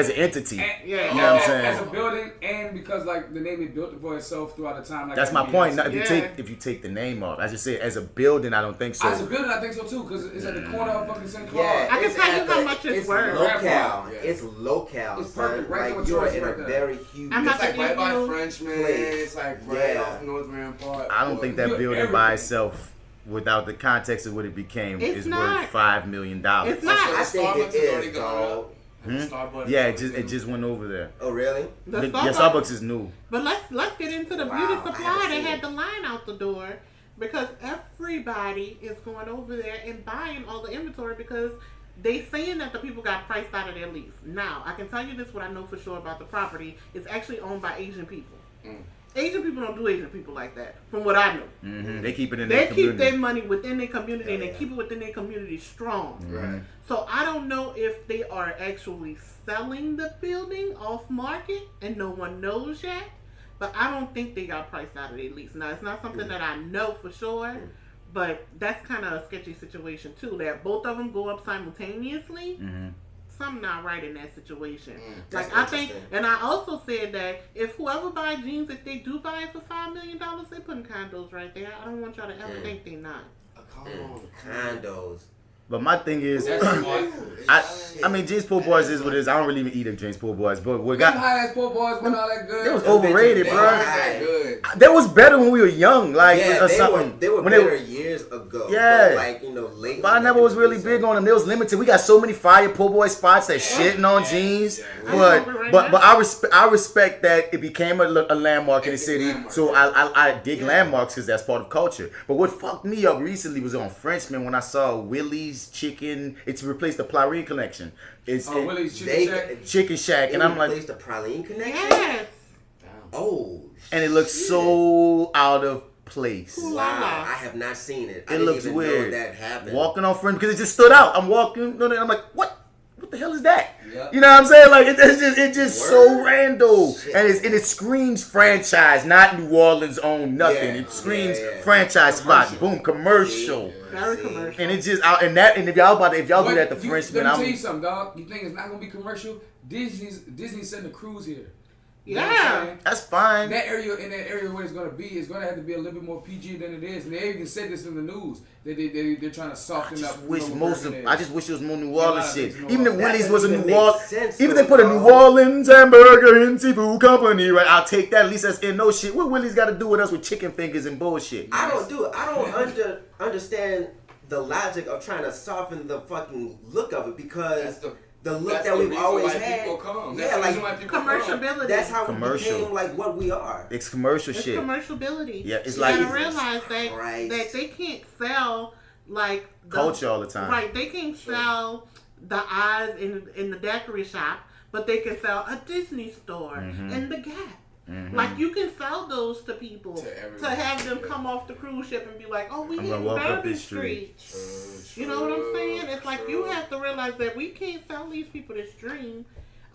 Speaker 7: an entity.
Speaker 9: And,
Speaker 7: You know what I'm saying?
Speaker 9: As a building, and because like the name it built it for itself throughout the time. Like
Speaker 7: That's my point. Now, if you take the name off, I just say as a building, I don't think so.
Speaker 9: As a building, I think so too, because it's at the corner of fucking St. Clair.
Speaker 8: Yeah,
Speaker 5: I can
Speaker 8: it's
Speaker 5: tell you
Speaker 8: at
Speaker 5: how much it's worth.
Speaker 8: Locale.
Speaker 6: Yeah.
Speaker 8: It's locale,
Speaker 9: It's
Speaker 8: son.
Speaker 9: perfect, right there
Speaker 8: Like
Speaker 9: with
Speaker 8: you are
Speaker 9: George
Speaker 8: in a
Speaker 9: right there.
Speaker 8: very huge.
Speaker 5: I'm
Speaker 6: It's
Speaker 5: about to
Speaker 6: like right
Speaker 5: give
Speaker 6: by
Speaker 5: you-
Speaker 6: Frenchman.
Speaker 8: Place.
Speaker 6: It's like right
Speaker 8: Yeah.
Speaker 6: off North Rampart.
Speaker 7: I don't think that
Speaker 9: You're
Speaker 7: building
Speaker 9: everything.
Speaker 7: by itself, without the context of what it became,
Speaker 5: It's
Speaker 7: is
Speaker 5: not.
Speaker 7: worth $5 million.
Speaker 5: It's not.
Speaker 8: I think
Speaker 6: Starbucks
Speaker 8: it
Speaker 6: is already
Speaker 8: is,
Speaker 6: gone
Speaker 8: dog.
Speaker 6: up. Starbucks
Speaker 7: Yeah,
Speaker 6: is
Speaker 7: it just went over there.
Speaker 8: Oh, really?
Speaker 5: The
Speaker 7: Yeah, Starbucks is new.
Speaker 5: But let's get into the
Speaker 8: Wow,
Speaker 5: beauty
Speaker 8: I
Speaker 5: supply.
Speaker 8: haven't
Speaker 5: They
Speaker 8: seen
Speaker 5: had
Speaker 8: it.
Speaker 5: the line out the door because everybody is going over there and buying all the inventory because they saying that the people got priced out of their lease. Now, I can tell you this, what I know for sure about the property. It's actually owned by Asian people. Asian people don't do Asian people like that, from what I know.
Speaker 7: Mm-hmm. They keep it in their
Speaker 5: They keep
Speaker 7: community.
Speaker 5: their money within their community and they keep it within their community strong.
Speaker 6: Right.
Speaker 5: So I don't know if they are actually selling the building off market and no one knows yet. But I don't think they got priced out of their lease. Now it's not something that I know for sure, but that's kind of a sketchy situation too. That both of them go up simultaneously. Something not right in that situation.
Speaker 8: That's
Speaker 5: Like I think,
Speaker 8: interesting.
Speaker 5: and I also said that if whoever buy jeans, if they do buy it for $5 million, they putting condos right there. I don't want y'all to ever think they not.
Speaker 6: A condo.
Speaker 8: Condos.
Speaker 7: But my thing is,
Speaker 9: That's smart.
Speaker 7: I mean, jeans po' boys is what it is. I don't really even eat jeans po' boys, but we
Speaker 9: Them
Speaker 7: got.
Speaker 9: high ass poor boys wasn't all that good.
Speaker 7: It was overrated,
Speaker 6: They
Speaker 7: bro.
Speaker 6: weren't that good.
Speaker 7: That was better when we were young, like
Speaker 8: Yeah,
Speaker 7: or
Speaker 8: they
Speaker 7: something.
Speaker 8: were
Speaker 7: When
Speaker 8: better years ago.
Speaker 7: Yeah.
Speaker 8: But like, late.
Speaker 7: But I never was really big on them. They was limited. We got so many fire po' boy spots that shitting on jeans. But I respect that it became a landmark in the city. So I dig landmarks because that's part of culture. But what fucked me up recently was on Frenchman when I saw Willie's Chicken. It's replaced the Praline Connection.
Speaker 9: Willie's Chicken Shack.
Speaker 7: Chicken Shack, and I'm like,
Speaker 8: replaced the Praline Connection.
Speaker 5: Yes.
Speaker 8: Oh.
Speaker 7: and it looks so out of place.
Speaker 8: Wow, I have not seen it. I
Speaker 7: It
Speaker 8: didn't
Speaker 7: looks
Speaker 8: even
Speaker 7: weird.
Speaker 8: know that happened.
Speaker 7: Walking on French because it just stood out. I'm walking, and I'm like, what? What the hell is that?
Speaker 6: Yep.
Speaker 7: You know what I'm saying? Like it's just so random, and it screams franchise, not New Orleans own nothing.
Speaker 8: Yeah.
Speaker 7: It screams
Speaker 8: Yeah.
Speaker 7: franchise spot, boom, commercial,
Speaker 5: Very commercial.
Speaker 7: and it just out and if y'all do that, the
Speaker 9: Let
Speaker 7: Frenchman,
Speaker 9: me tell you something, dog. You think it's not gonna be commercial? Disney's sending a cruise here. You know what I'm
Speaker 5: Yeah.
Speaker 9: saying?
Speaker 7: that's fine.
Speaker 9: In that area where it's gonna be, it's gonna have to be a little bit more PG than it is. And they even said this in the news that they're trying to soften up.
Speaker 7: I just wish it was more New Orleans shit.
Speaker 9: Yeah,
Speaker 7: Even if
Speaker 8: that
Speaker 7: Willie's was a
Speaker 8: doesn't
Speaker 7: New
Speaker 8: even
Speaker 7: Orleans,
Speaker 8: make sense,
Speaker 7: even if
Speaker 8: though,
Speaker 7: they put a
Speaker 8: dog.
Speaker 7: New Orleans hamburger and seafood company, right? I'll take that. At least that's no shit. What Willie's got to do with us with chicken fingers and bullshit?
Speaker 8: I don't understand the logic of trying to soften the fucking look of it because the look
Speaker 6: that's
Speaker 8: that
Speaker 6: the
Speaker 8: we've
Speaker 6: reason
Speaker 8: always
Speaker 6: why
Speaker 8: had.
Speaker 6: people come.
Speaker 8: Yeah,
Speaker 6: That's the reason
Speaker 8: like
Speaker 6: why people come.
Speaker 5: Commercialability.
Speaker 8: that's how
Speaker 7: Commercial.
Speaker 8: we became like what we are.
Speaker 7: It's commercial
Speaker 5: It's
Speaker 7: shit.
Speaker 5: commercialability.
Speaker 7: Yeah, it's
Speaker 5: you
Speaker 7: like-
Speaker 5: gotta realize that
Speaker 8: Christ.
Speaker 5: they can't sell like
Speaker 7: Culture all the time.
Speaker 5: Right, they can't sell the eyes in the daiquiri shop, but they can sell a Disney store and the Gap. Like you can sell those to people
Speaker 6: To everyone.
Speaker 5: to have them come off the cruise ship and be like, "Oh, we
Speaker 7: I'm
Speaker 5: in
Speaker 7: gonna walk up
Speaker 5: Bourbon
Speaker 7: this street."
Speaker 5: You know what I'm saying? It's like you have to realize that we can't sell these people this dream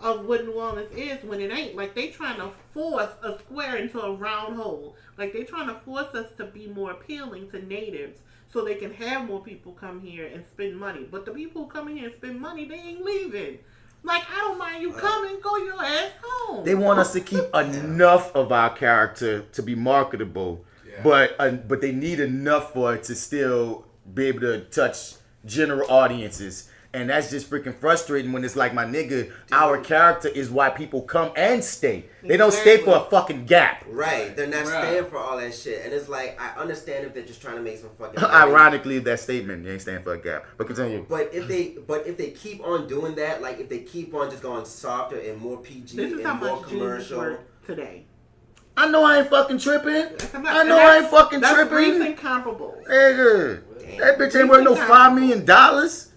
Speaker 5: of what New Orleans is when it ain't. Like they trying to force a square into a round hole. Like they trying to force us to be more appealing to natives so they can have more people come here and spend money. But the people who come in here and spend money, they ain't leaving. Like I don't mind you coming, go your ass home.
Speaker 7: They want us to keep enough of our character to be marketable, but they need enough for it to still be able to touch general audiences. And that's just freaking frustrating when it's like, my nigga, our character is why people come and stay. They don't stay for a fucking Gap.
Speaker 8: Right, they're not staying for all that shit, and it's like I understand if they're just trying to make some fucking money.
Speaker 7: Ironically, that statement, they ain't staying for a Gap. But continue.
Speaker 8: But if they keep on doing that, like if they keep on just going softer and more PG
Speaker 5: This is how
Speaker 8: and more
Speaker 5: much jeans
Speaker 8: commercial,
Speaker 5: worth today.
Speaker 7: I know I ain't fucking tripping.
Speaker 5: That's
Speaker 7: I know I ain't fucking
Speaker 5: that's
Speaker 7: tripping.
Speaker 5: recent comparables.
Speaker 7: Nigga, that bitch ain't worth no $5 million.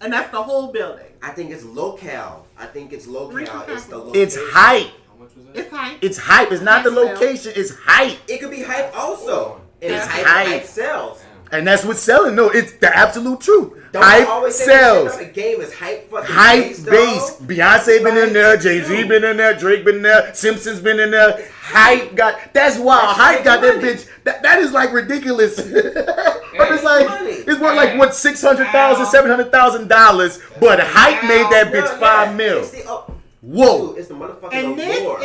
Speaker 5: And that's the whole building.
Speaker 8: I think it's locale. It's locale. It's the location.
Speaker 7: It's hype.
Speaker 6: How much was that?
Speaker 5: It's hype.
Speaker 7: It's hype. It's not the location. It's hype.
Speaker 8: It could be hype also. And
Speaker 7: It's
Speaker 8: it's hype.
Speaker 7: hype.
Speaker 8: Hype sells.
Speaker 7: And that's what's selling. No, it's the absolute truth.
Speaker 8: Don't
Speaker 7: Hype
Speaker 8: always say
Speaker 7: sells.
Speaker 8: that shit, the game is hype fucking
Speaker 7: Hype
Speaker 8: based,
Speaker 7: base.
Speaker 8: dog.
Speaker 7: Beyonce been in there. Jay-Z
Speaker 8: Dude.
Speaker 7: been in there. Drake been in there. Simpsons been in there. Hype got. That's why
Speaker 8: That's
Speaker 7: hype got that
Speaker 8: money.
Speaker 7: bitch. That is like ridiculous. But it's like
Speaker 8: money.
Speaker 7: it's worth like what $600,000, $700,000. But hype made that bitch $5 million.
Speaker 8: It's the,
Speaker 7: Whoa.
Speaker 8: Dude, it's the motherfucking
Speaker 5: And
Speaker 8: allure.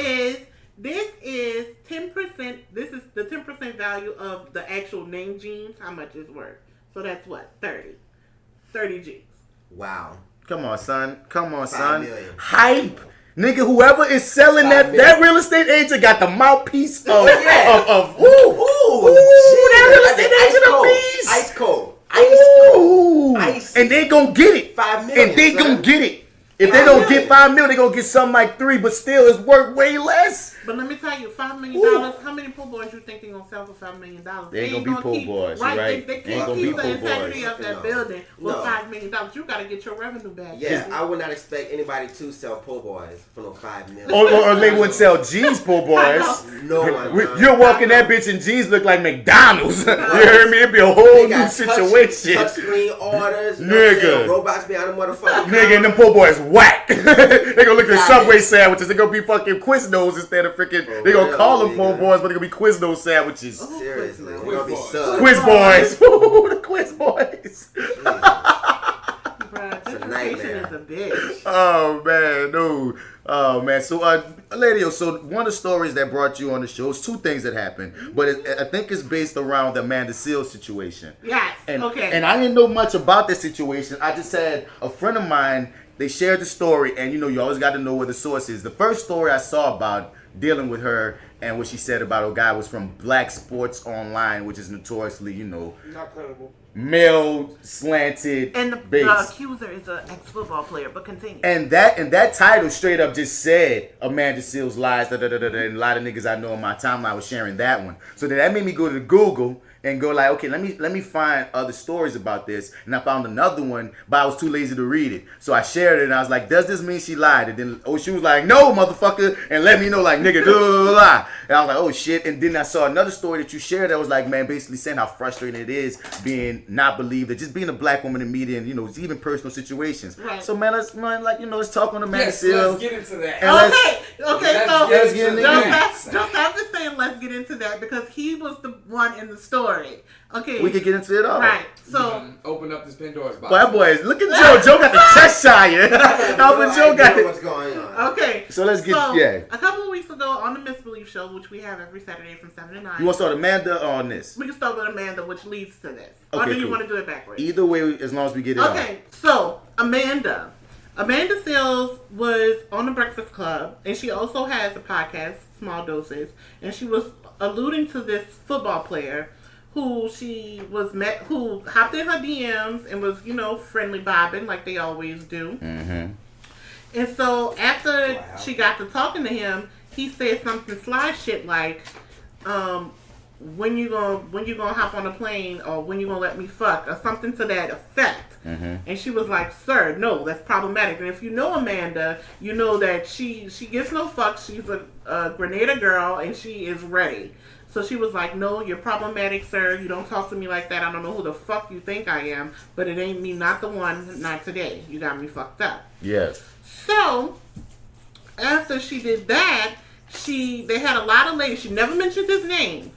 Speaker 5: this is 10%. This is the 10% value of the actual name jeans. How much it's worth? So that's what 30 G's.
Speaker 8: Wow.
Speaker 7: Come on, son. Come on,
Speaker 8: 5
Speaker 7: son.
Speaker 8: million.
Speaker 7: Hype. Nigga, whoever is selling
Speaker 8: 5
Speaker 7: that
Speaker 8: million.
Speaker 7: real estate agent got the mouthpiece of
Speaker 8: Yeah.
Speaker 7: of
Speaker 8: Ooh,
Speaker 7: that real
Speaker 8: shit.
Speaker 7: estate agent a beast.
Speaker 8: Ice cold. Ice cold.
Speaker 7: Ooh.
Speaker 8: Ice.
Speaker 7: And they gonna get it.
Speaker 8: 5 million,
Speaker 7: And they
Speaker 8: son.
Speaker 7: gonna get it. If they
Speaker 8: 5
Speaker 7: don't
Speaker 8: million.
Speaker 7: get 5 million, they gonna get something like 3, but still it's worth way less.
Speaker 5: But let me tell you, $5 million. How many po' boys you think they gonna sell for $5 million?
Speaker 7: They ain't gonna be po' boys,
Speaker 5: right?
Speaker 7: right?
Speaker 5: They
Speaker 7: Ain't
Speaker 5: can't
Speaker 7: gonna
Speaker 5: keep
Speaker 7: be
Speaker 5: the
Speaker 7: po'
Speaker 5: integrity
Speaker 7: boys.
Speaker 5: of that
Speaker 8: No.
Speaker 5: building with
Speaker 8: No.
Speaker 5: $5 million. You gotta get your revenue back.
Speaker 8: Yeah, I would not expect anybody to sell po' boys for no 5 million.
Speaker 7: Or they wouldn't sell jeans, po' boys.
Speaker 8: No one. man.
Speaker 7: You're walking that bitch in jeans look like McDonald's. You heard me? It'd be a whole
Speaker 8: They
Speaker 7: new
Speaker 8: got
Speaker 7: situation.
Speaker 8: touchscreen orders. You know what I'm
Speaker 7: Nigga.
Speaker 8: saying? Robots behind the motherfucker.
Speaker 7: Nigga, and them po' boys whack. They gonna look at
Speaker 8: Got
Speaker 7: Subway
Speaker 8: it.
Speaker 7: sandwiches. They gonna be fucking Quiznos instead of freaking. They gonna
Speaker 8: real,
Speaker 7: call them
Speaker 8: nigga.
Speaker 7: po' boys, but they gonna be Quiznos sandwiches.
Speaker 8: Seriously,
Speaker 5: Quiz
Speaker 8: we're gonna be
Speaker 9: boys.
Speaker 8: subbed.
Speaker 7: Quiz boys. The Quiz boys.
Speaker 5: Bruh,
Speaker 8: a
Speaker 5: gentrification
Speaker 8: nightmare.
Speaker 5: is a bitch.
Speaker 7: Oh man, no. Oh man. So Lady, so one of the stories that brought you on the show is two things that happened, but I think it's based around the Amanda Seales situation.
Speaker 5: Yes. Okay.
Speaker 7: And I didn't know much about this situation. I just had a friend of mine. They shared the story, and you always got to know where the source is. The first story I saw about dealing with her and what she said about a guy was from Black Sports Online, which is notoriously,
Speaker 2: Not credible.
Speaker 7: male slanted
Speaker 5: And the
Speaker 7: base.
Speaker 5: accuser is an ex-football player, but continue.
Speaker 7: And that title straight up just said Amanda Seales lies, and a lot of niggas I know on my timeline was sharing that one. So then that made me go to Google and go like, okay, let me find other stories about this. And I found another one, but I was too lazy to read it. So I shared it and I was like, does this mean she lied? And then she was like, no, motherfucker, and let me know like, nigga, lie. And I was like, oh shit. And then I saw another story that you shared that was like, man, basically saying how frustrating it is being not believed, that just being a black woman in media and even personal situations.
Speaker 5: Right.
Speaker 7: So man, let's talk on Amanda
Speaker 9: Yes,
Speaker 7: Seales.
Speaker 9: let's get into that.
Speaker 7: And
Speaker 5: Okay, so
Speaker 7: let's get into that.
Speaker 5: just after saying let's get into that because he was the one in the story. Okay.
Speaker 7: We could get into it all.
Speaker 5: Right. So
Speaker 9: open up this Pandora's box.
Speaker 7: Boy, boys, look at Joe. Joe got the Cheshire. Joe got
Speaker 8: what's
Speaker 7: it.
Speaker 8: going on.
Speaker 5: okay.
Speaker 7: So let's get
Speaker 5: A couple of weeks ago on the Misbelief Show, which we have every Saturday from 7 to 9.
Speaker 7: You want to start Amanda on this?
Speaker 5: We can start with Amanda, which leads to this. Or
Speaker 7: Okay,
Speaker 5: do you
Speaker 7: cool.
Speaker 5: want to do it backwards?
Speaker 7: Either way, as long as we get it
Speaker 5: Okay, so Amanda Seales was on the Breakfast Club, and she also has a podcast, Small Doses, and she was alluding to this football player who who hopped in her DMs and was, friendly bobbing like they always do.
Speaker 7: Mm-hmm.
Speaker 5: And so after she got to talking to him, he said something sly shit like, when you gonna hop on a plane, or when you gonna let me fuck, or something to that effect.
Speaker 7: Mm-hmm.
Speaker 5: And she was like, sir, no, that's problematic. And if you know Amanda, you know that she gets no fucks. She's a Grenada girl, and she is ready. So she was like, no, you're problematic, sir. You don't talk to me like that. I don't know who the fuck you think I am, but it ain't me, not the one, not today. You got me fucked up.
Speaker 7: Yes.
Speaker 5: So after she did that, they had a lot of ladies. She never mentioned his name.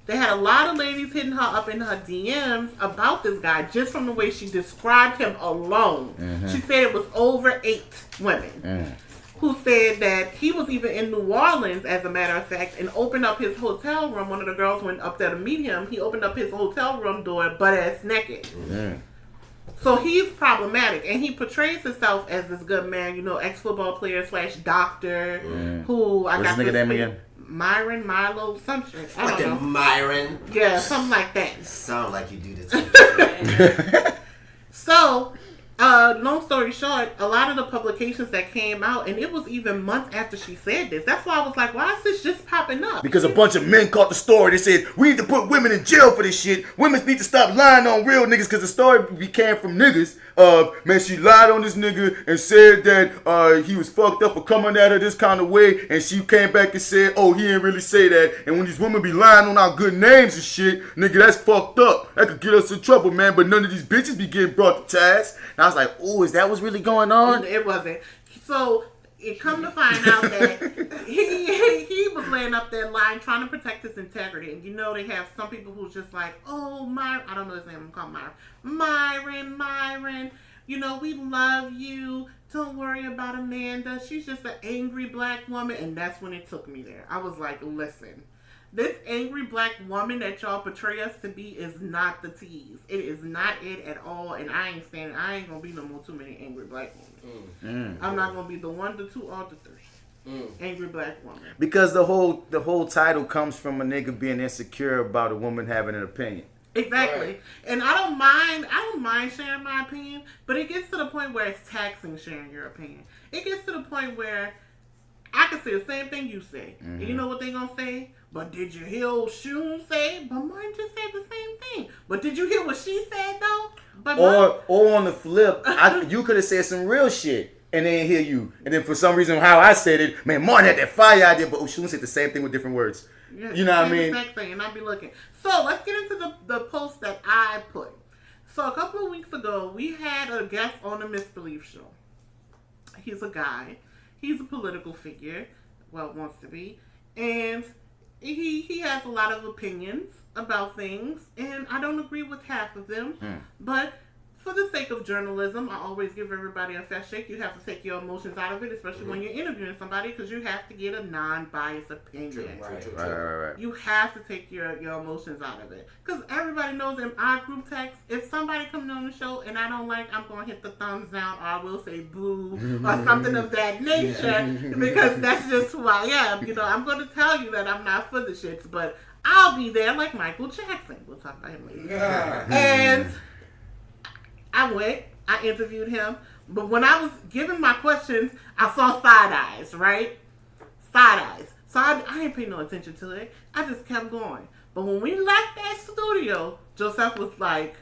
Speaker 5: They had a lot of ladies hitting her up in her DMs about this guy just from the way she described him alone.
Speaker 7: Mm-hmm.
Speaker 5: She said it was over 8 women who said that he was even in New Orleans, as a matter of fact, and opened up his hotel room. One of the girls went up there to meet him. He opened up his hotel room door butt-ass naked.
Speaker 7: Mm-hmm.
Speaker 5: So he's problematic, and he portrays himself as this good man, ex-football player / doctor, who I
Speaker 7: What's
Speaker 5: got
Speaker 7: his nigga name again?
Speaker 5: Milo, some shit. I don't know.
Speaker 8: Myron.
Speaker 5: Yeah, something like that.
Speaker 8: Sound like you do this.
Speaker 5: So, long story short, a lot of the publications that came out, and it was even months after she said this. That's why I was like, why is this just popping up?
Speaker 7: Because a bunch of men caught the story. They said, we need to put women in jail for this shit. Women need to stop lying on real niggas, because the story became from niggas. Man, she lied on this nigga and said that he was fucked up for coming at her this kind of way. And she came back and said, oh, he didn't really say that. And when these women be lying on our good names and shit, nigga, that's fucked up. That could get us in trouble, man. But none of these bitches be getting brought to task. And I was like, oh, is that what's really going on?
Speaker 5: It wasn't. So it come to find out that he was laying up there lying, trying to protect his integrity. And they have some people who's just like, oh, I don't know his name, I'm calling Myron. We love you. Don't worry about Amanda. She's just an angry black woman. And that's when it took me there. I was like, listen, this angry black woman that y'all portray us to be is not the tease. It is not it at all. And I ain't gonna be no more too many angry black women. I'm not gonna be the 1, the 2, or the 3. Angry black woman.
Speaker 7: Because the whole title comes from a nigga being insecure about a woman having an opinion.
Speaker 5: Exactly.
Speaker 9: Right.
Speaker 5: And I don't mind sharing my opinion, but it gets to the point where it's taxing sharing your opinion. It gets to the point where I can say the same thing you say. And you know what they gonna say? But did you hear old Shun say? But mine just said the same thing. But did you hear what she said though? But
Speaker 7: or on the flip, you could have said some real shit and they didn't hear you. And then for some reason how I said it, man, Martin had that fire idea, but Shun said the same thing with different words.
Speaker 5: Yeah,
Speaker 7: you know what I mean?
Speaker 5: Exact thing, and I'll be looking. So let's get into the post that I put. So a couple of weeks ago, we had a guest on the Misbelief Show. He's a guy. He's a political figure. Well, wants to be. And he has a lot of opinions about things, and I don't agree with half of them. But for the sake of journalism, I always give everybody a fair shake. You have to take your emotions out of it, especially when you're interviewing somebody, because you have to get a non-biased opinion.
Speaker 7: Right.
Speaker 5: You have to take your emotions out of it. Because everybody knows in our group text, if somebody comes on the show and I don't like, I'm going to hit the thumbs down, or I will say boo, or something of that nature, because that's just who I am. You know, I'm going to tell you that I'm not for the shits, but I'll be there like Michael Jackson. We'll talk about him later. And I went, I interviewed him, but when I was giving my questions, I saw side eyes, right? Side eyes. So I didn't pay no attention to it. I just kept going. But when we left that studio, Joseph was like,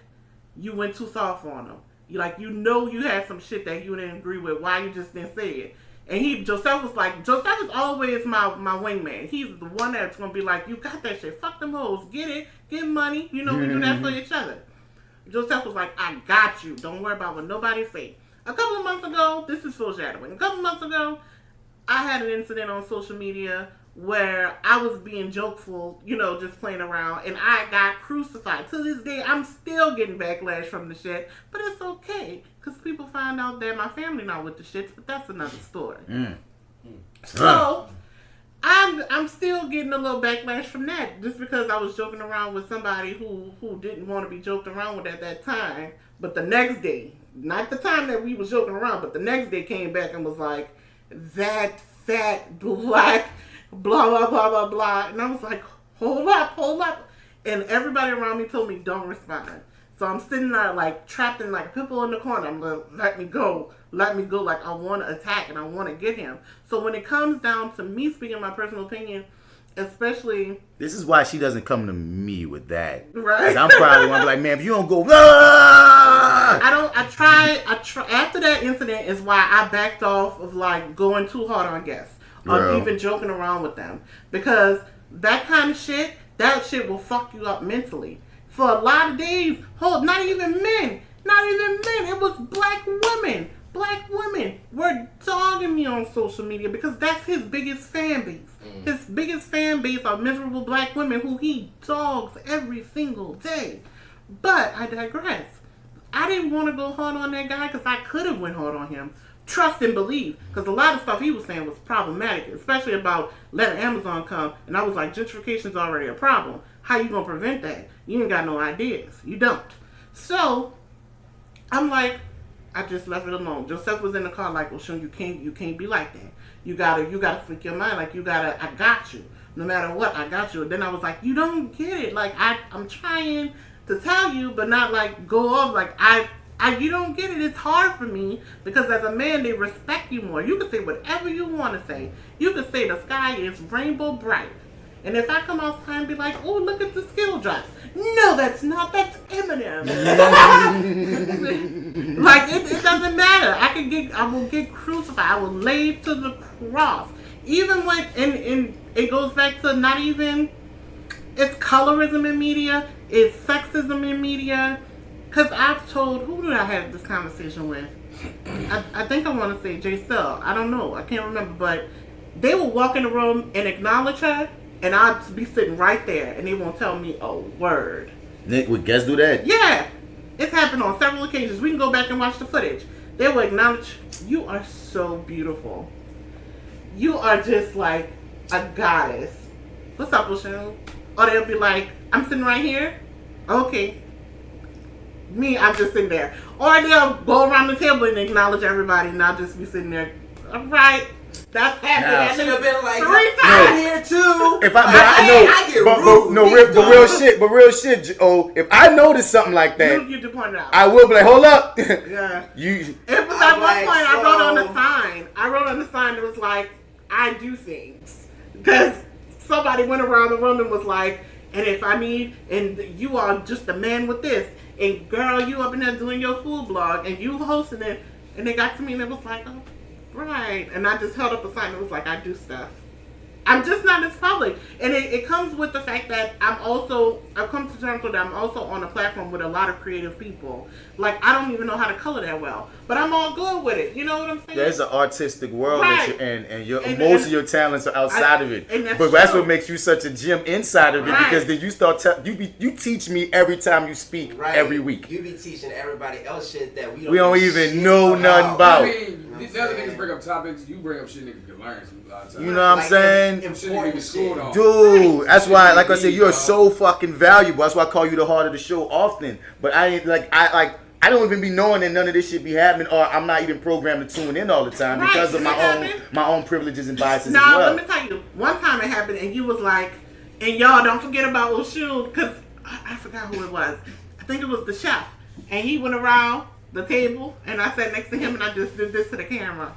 Speaker 5: you went too soft on him. You had some shit that you didn't agree with. Why you just didn't say it? And Joseph was like, Joseph is always my wingman. He's the one that's going to be like, you got that shit. Fuck them hoes. Get it. Get money. You know, we do that for each other. Joseph was like, I got you. Don't worry about what nobody say. A couple of months ago, this is foreshadowing. A couple of months ago, I had an incident on social media where I was being jokeful, you know, just playing around, and I got crucified. To this day, I'm still getting backlash from the shit, but it's okay, because people find out that my family not with the shits, but that's another story. So, I'm still getting a little backlash from that, just because I was joking around with somebody who didn't want to be joked around with at that time, but the next day, not the time that we was joking around, but the next day came back and was like, that fat black blah blah blah blah blah, and I was like, hold up, and everybody around me told me don't respond. So I'm sitting there like trapped in like people in the corner. I'm like, let me go, like I want to attack and I want to get him. So when it comes down to me speaking my personal opinion, especially,
Speaker 7: this is why she doesn't come to me with that,
Speaker 5: right?
Speaker 7: I'm probably one like, man, if you don't go, I
Speaker 5: try after that incident is why I backed off of like going too hard on guests. Or even joking around with them. Because that kind of shit, that shit will fuck you up mentally. For a lot of days, not even men. It was black women. Black women were dogging me on social media because that's his biggest fan base. His biggest fan base are miserable black women who he dogs every single day. But I digress. I didn't want to go hard on that guy because I could have went hard on him. Trust and believe, because a lot of stuff he was saying was problematic, especially about letting Amazon come, and I was like, gentrification is already a problem. How you gonna prevent that? You ain't got no ideas. You don't. So I'm like, I just left it alone. Joseph was in the car like, well, Shun, you can't be like that. You gotta freak your mind. Like, I got you. No matter what, I got you. And then I was like, you don't get it. Like, I'm trying to tell you, but not like go off. Like, you don't get it. It's hard for me because as a man, they respect you more. You can say whatever you want to say. You can say the sky is rainbow bright. And if I come outside and be like, oh, look at the Skittle drops. No, that's not. That's Eminem. Like, it doesn't matter. I will get crucified. I will lay to the cross. Even when, and it goes back to not even, it's colorism in media. It's sexism in media. Because I've told, who did I have this conversation with? I think I want to say J-Cell. I don't know. I can't remember. But they will walk in the room and acknowledge her, and I'll be sitting right there, and they won't tell me a word.
Speaker 7: Would guests do that?
Speaker 5: Yeah. It's happened on several occasions. We can go back and watch the footage. They will acknowledge, you are so beautiful. You are just like a goddess. What's up, Lashon? Or they'll be like, I'm sitting right here. Okay. Me, I'm just sitting there. Or they'll go around the table and acknowledge everybody, and I'll just be sitting there. All right. That's happened.
Speaker 8: I should have been like,
Speaker 5: 3 times.
Speaker 8: I'm here too.
Speaker 7: If I get rude. But real shit. Oh, if I notice something like that,
Speaker 5: you point it out.
Speaker 7: I will be like, hold up.
Speaker 5: Yeah.
Speaker 7: It
Speaker 5: was at one point I wrote on the sign. That was like, I do things. Because somebody went around the room and was like, and if I need, and you are just a man with this, and girl, you up in there doing your food blog, and you hosting it, and they got to me and it was like, oh, right. And I just held up a sign that was like, I do stuff. I'm just not as public. And it comes with the fact that I've come to terms with that I'm also on a platform with a lot of creative people. Like, I don't even know how to color that well. But I'm all good with it. You know what I'm saying?
Speaker 7: There's an artistic world that you're in, and most of your talents are outside of it.
Speaker 5: And
Speaker 7: that's what makes you such a gem inside of it, because then you start you teach me every time you speak every week.
Speaker 8: You be teaching everybody else shit that we
Speaker 7: don't even know nothing about.
Speaker 9: I mean, the other niggas bring up topics, you bring up shit niggas can learn some lot of times.
Speaker 7: You know what I'm saying?
Speaker 8: Important
Speaker 7: Dude, that's why, like I said, you're so fucking valuable. That's why I call you the heart of the show often. But I don't even be knowing that none of this shit be happening, or I'm not even programmed to tune in all the time because of my own privileges and biases as well.
Speaker 5: Let me tell you, one time it happened and you was like, and y'all don't forget about Oshun, because I forgot who it was. I think it was the chef. And he went around the table and I sat next to him and I just did this to the camera.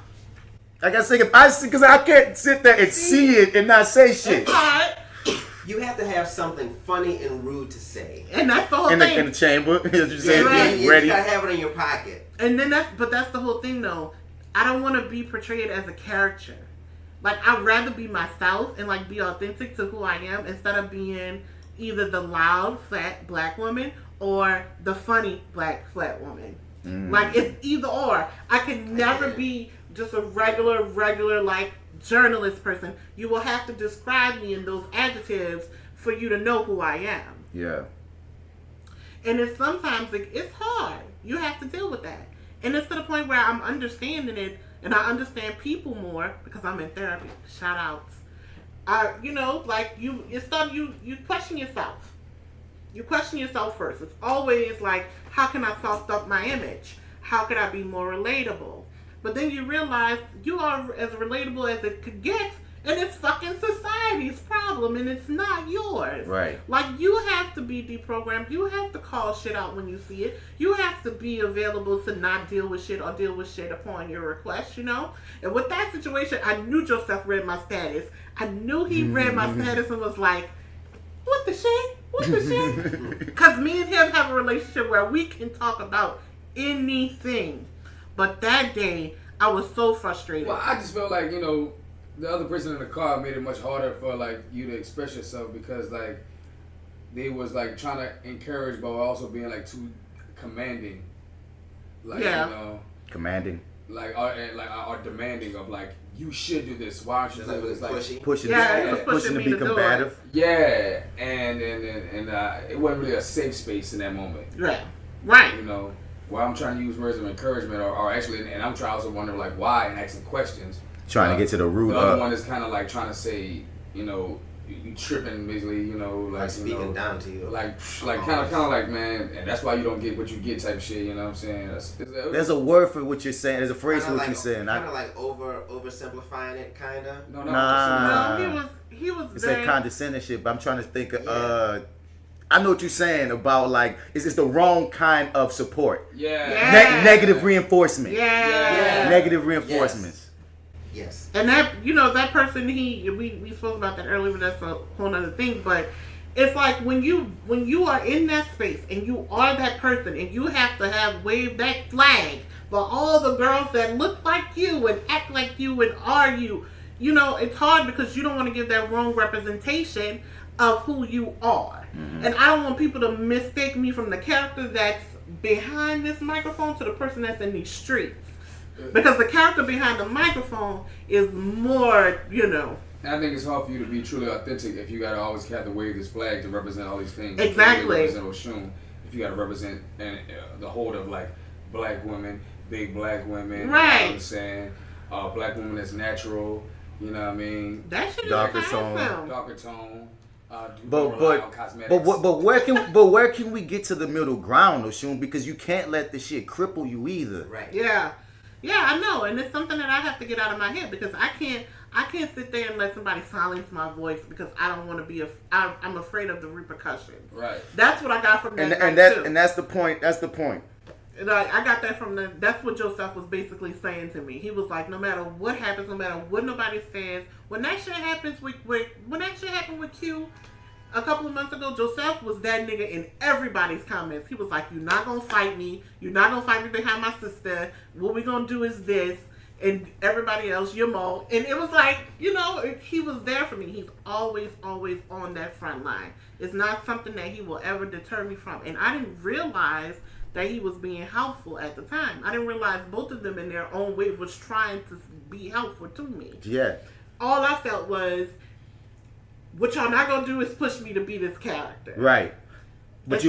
Speaker 7: Like I said, because I can't sit there and see it and not say shit.
Speaker 5: It's hard.
Speaker 8: You have to have something funny and rude to say.
Speaker 5: And that's the whole thing.
Speaker 7: In the chamber, as you say,
Speaker 8: ready. You gotta have it in your pocket.
Speaker 5: And then that's the whole thing though. I don't want to be portrayed as a character. Like, I'd rather be myself and like be authentic to who I am instead of being either the loud, fat black woman or the funny black flat woman. Like, it's either or. I can never be just a regular like journalist person. You will have to describe me in those adjectives for you to know who I am.
Speaker 7: Yeah.
Speaker 5: And it's sometimes it's hard. You have to deal with that. And it's to the point where I'm understanding it and I understand people more because I'm in therapy. Shout outs. You question yourself. You question yourself first. It's always like, how can I soften up my image? How could I be more relatable? But then you realize you are as relatable as it could get, and it's fucking society's problem, and it's not yours.
Speaker 7: Right.
Speaker 5: Like, you have to be deprogrammed. You have to call shit out when you see it. You have to be available to not deal with shit or deal with shit upon your request, you know? And with that situation, I knew Joseph read my status. I knew he read my status and was like, what the shit? What the shit? Because me and him have a relationship where we can talk about anything. But that day, I was so frustrated.
Speaker 9: Well, I just felt like, the other person in the car made it much harder for, like, you to express yourself because, like, they was, like, trying to encourage but also being, like, too commanding. Like,
Speaker 7: Commanding.
Speaker 9: Like, or demanding of, like, you should do this. Why aren't you doing this? Like,
Speaker 7: pushing to be combative.
Speaker 9: Yeah, and it wasn't really a safe space in that moment.
Speaker 5: Yeah, right.
Speaker 9: Where I'm trying to use words of encouragement, or actually, and I'm trying to also wonder like why and asking questions.
Speaker 7: Trying to get to the root.
Speaker 9: The other one is kind of like trying to say, you tripping basically, like
Speaker 8: speaking down to you,
Speaker 9: like kind of like, man, and that's why you don't get what you get type of shit. You know what I'm saying?
Speaker 7: There's a word for what you're saying. There's a phrase for what you're saying.
Speaker 8: Kind of like oversimplifying it, kind of.
Speaker 5: No, he was.
Speaker 7: It's like condescending shit, but I'm trying to think of. I know what you're saying about like it's the wrong kind of support.
Speaker 5: Yeah.
Speaker 7: Negative reinforcement.
Speaker 5: Yeah.
Speaker 7: Negative reinforcements.
Speaker 8: Yes.
Speaker 5: And that that person we spoke about that earlier, but that's a whole other thing. But it's like when you are in that space and you are that person and you have to wave that flag for all the girls that look like you and act like you and are you. It's hard because you don't want to give that wrong representation of who you are. Mm-hmm. And I don't want people to mistake me from the character that's behind this microphone to the person that's in these streets. Because the character behind the microphone is more,
Speaker 9: And I think it's hard for you to be truly authentic if you gotta always have to wave this flag to represent all these things.
Speaker 5: Exactly.
Speaker 9: If you represent Oshun, if you gotta represent the whole of like black women, big black women,
Speaker 5: right?
Speaker 9: You know what I'm saying? Black woman that's natural. You know what I mean?
Speaker 5: That shit is
Speaker 7: darker tone.
Speaker 9: Darker tone.
Speaker 7: But where can we get to the middle ground, Oshun? Because you can't let the shit cripple you either.
Speaker 8: Right.
Speaker 5: Yeah, I know, and it's something that I have to get out of my head because I can't sit there and let somebody silence my voice because I don't want to be I'm afraid of the repercussions.
Speaker 9: Right.
Speaker 5: That's what I got from that.
Speaker 7: And that's the point. That's the point.
Speaker 5: Like, I got that from that's what Joseph was basically saying to me. He was like, no matter what happens, no matter what nobody says, when that shit happens when that shit happened with Q a couple of months ago, Joseph was that nigga in everybody's comments. He was like, you're not gonna fight me. You're not gonna fight me behind my sister. What we gonna do is this. and everybody else, your mom. And it was like, you know, he was there for me. He's always on that front line. It's not something that he will ever deter me from. And I didn't realize that he was being helpful at the time. I didn't realize both of them in their own way was trying to be helpful to me.
Speaker 7: Yeah.
Speaker 5: All I felt was, what y'all not gonna do is push me to be this character.
Speaker 7: Right. But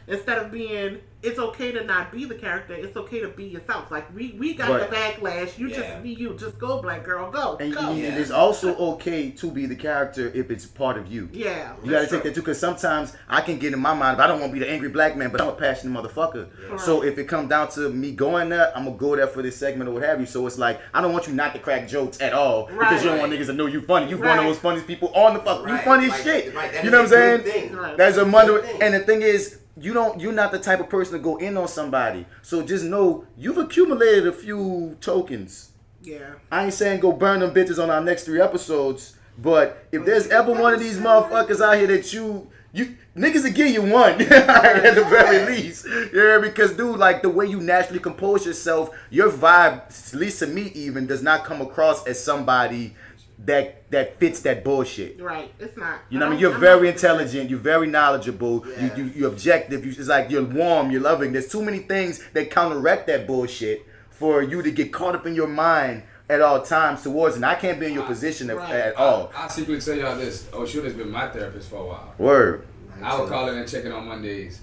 Speaker 5: instead of being, it's okay to not be the character. It's okay to be yourself. Like we got the backlash. You just be you. Just go, black girl. Go.
Speaker 7: And
Speaker 5: go.
Speaker 7: it's also okay to be the character if it's part of you.
Speaker 5: Yeah.
Speaker 7: You got to take that too, because sometimes I can get in my mind, I don't want to be the angry black man, but I'm a passionate motherfucker. Yeah. So if it comes down to me going there, I'm gonna go there for this segment or what have you. So it's like, I don't want you not to crack jokes at all because you don't want niggas to know you funny. You one of those funniest people on the fuck. You funny as shit. You know what I'm saying? That's a mother. And the thing is, you're not the type of person to go in on somebody. So just know you've accumulated a few tokens.
Speaker 5: Yeah.
Speaker 7: I ain't saying go burn them bitches on our next 3 episodes, but if there's ever one of these motherfuckers out here that you niggas will give you one at the very least. Yeah, because dude, like the way you naturally compose yourself, your vibe, at least to me even, does not come across as somebody that fits that bullshit.
Speaker 5: Right. It's not.
Speaker 7: You know what I mean? You're very intelligent. You're very knowledgeable. Yeah. You're objective. It's like you're warm. You're loving. There's too many things that counteract that bullshit for you to get caught up in your mind at all times towards. And I can't be in your position at all.
Speaker 9: I'll secretly tell y'all this. Shoot has been my therapist for a while.
Speaker 7: Word.
Speaker 9: I would call in and check in on Mondays.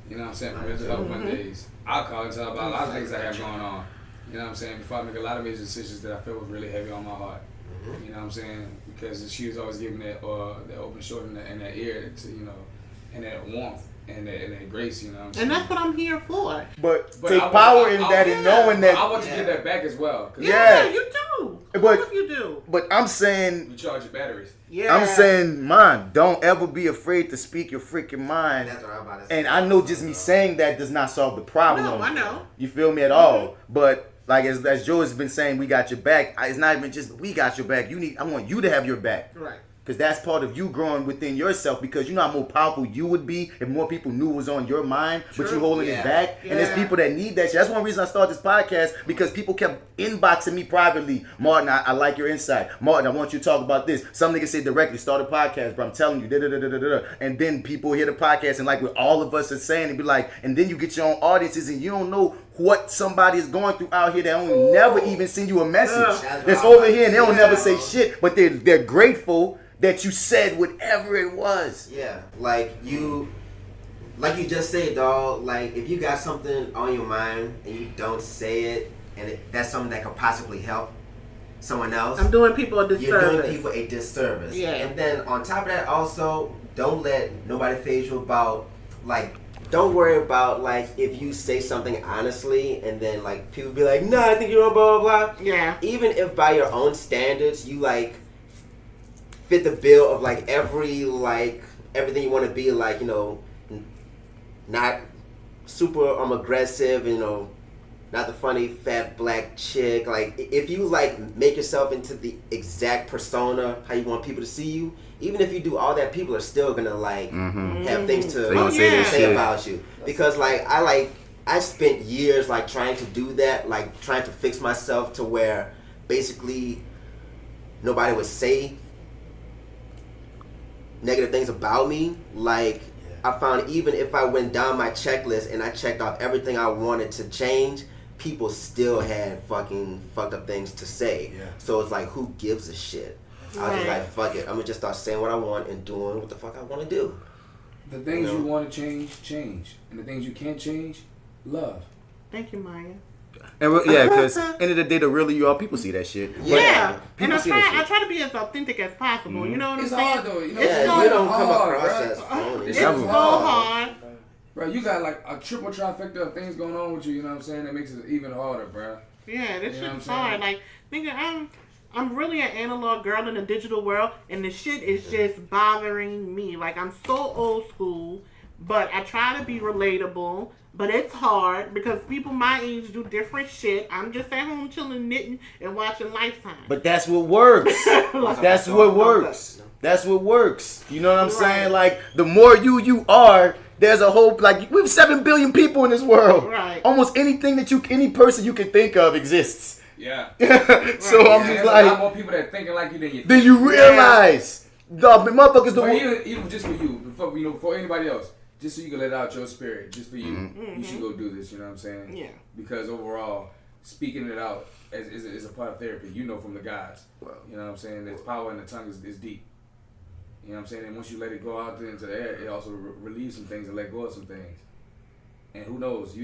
Speaker 9: You know what I'm saying? For mental health Mondays. I'll call and tell her about a lot of things I have going on. You know what I'm saying? Before I make a lot of major decisions that I feel was really heavy on my heart. You know what I'm saying? Because she was always giving that open shoulder and that ear to, you know, and that warmth and that grace, you know what I'm saying?
Speaker 5: And that's what I'm here for.
Speaker 7: But take power in that and knowing that.
Speaker 9: I want to get that back as well.
Speaker 5: Yeah, you do. But you do.
Speaker 7: But I'm saying,
Speaker 9: you charge your batteries.
Speaker 5: Yeah.
Speaker 7: I'm saying, man, don't ever be afraid to speak your freaking mind.
Speaker 8: That's what I'm about to say.
Speaker 7: And I know just me saying that does not solve the problem.
Speaker 5: No, I know.
Speaker 7: You feel me at all? But like as Joe has been saying, we got your back. It's not even just we got your back. I want you to have your back.
Speaker 5: Right.
Speaker 7: Because that's part of you growing within yourself. Because you know how more powerful you would be if more people knew what was on your mind, but you holding it back. Yeah. And there's people that need that shit. That's one reason I started this podcast, because people kept inboxing me privately. Martin, I like your insight. Martin, I want you to talk about this. Some niggas say directly, start a podcast, bro. I'm telling you, da-da-da-da-da-da. And then people hear the podcast and like what all of us are saying, and be like, and then you get your own audiences and you don't know what somebody is going through out here that only never even send you a message. That's over here and they don't never say shit, but they're grateful that you said whatever it was.
Speaker 8: Yeah, like you just said, dog. Like if you got something on your mind and you don't say it, and that's something that could possibly help someone else,
Speaker 5: I'm doing people a disservice.
Speaker 8: You're doing people a disservice.
Speaker 5: Yeah.
Speaker 8: And then on top of that, also don't let nobody phase you about like. Don't worry about like if you say something honestly and then like people be like, nah, I think you're blah blah blah.
Speaker 5: Yeah.
Speaker 8: Even if by your own standards you like fit the bill of like everything you want to be, like, you know, not super aggressive, you know, not the funny fat black chick. Like if you like make yourself into the exact persona how you want people to see you, even if you do all that, people are still gonna like have things to say about you. Because like I spent years like trying to do that, like trying to fix myself to where basically nobody would say negative things about me. Like I found even if I went down my checklist and I checked off everything I wanted to change, people still had fucking fucked up things to say. Yeah. So it's like, who gives a shit? I was just like, fuck it. I'm gonna just start saying what I want and doing what the fuck I want to do.
Speaker 9: The things you want to change. And the things you can't change, love.
Speaker 5: Thank you, Maya.
Speaker 7: And because end of the day, the really you are, people see that shit.
Speaker 5: Yeah, and I try to be as authentic as possible. You know what I'm saying?
Speaker 9: It's hard though. You know,
Speaker 8: you don't come across as phony.
Speaker 5: It's so hard.
Speaker 9: Bro, you got like a triple trifecta of things going on with you. You know what I'm saying? That makes it even harder, bro.
Speaker 5: Yeah, this shit is hard. Like, nigga, I'm really an analog girl in a digital world, and the shit is just bothering me. Like, I'm so old school, but I try to be relatable. But it's hard because people my age do different shit. I'm just at home chilling, knitting, and watching Lifetime.
Speaker 7: But that's what works. That's what works. That's what works. You know what I'm saying? Like, the more you are, there's a whole, like, we have 7 billion people in this world.
Speaker 5: Right.
Speaker 7: Almost anything that any person you can think of exists.
Speaker 9: Yeah.
Speaker 7: So I'm just
Speaker 9: There's a
Speaker 7: like,
Speaker 9: lot more people that thinking like you than you.
Speaker 7: then you realize the motherfuckers
Speaker 9: But
Speaker 7: don't.
Speaker 9: even just for you, for anybody else, just so you can let out your spirit, just for you, you should go do this. You know what I'm saying?
Speaker 5: Yeah.
Speaker 9: Because overall, speaking it out is a part of therapy. You know from the guys. You know what I'm saying? There's power in the tongue is deep. You know what I'm saying? And once you let it go out there into the air, it also relieves some things and let go of some things. And who knows?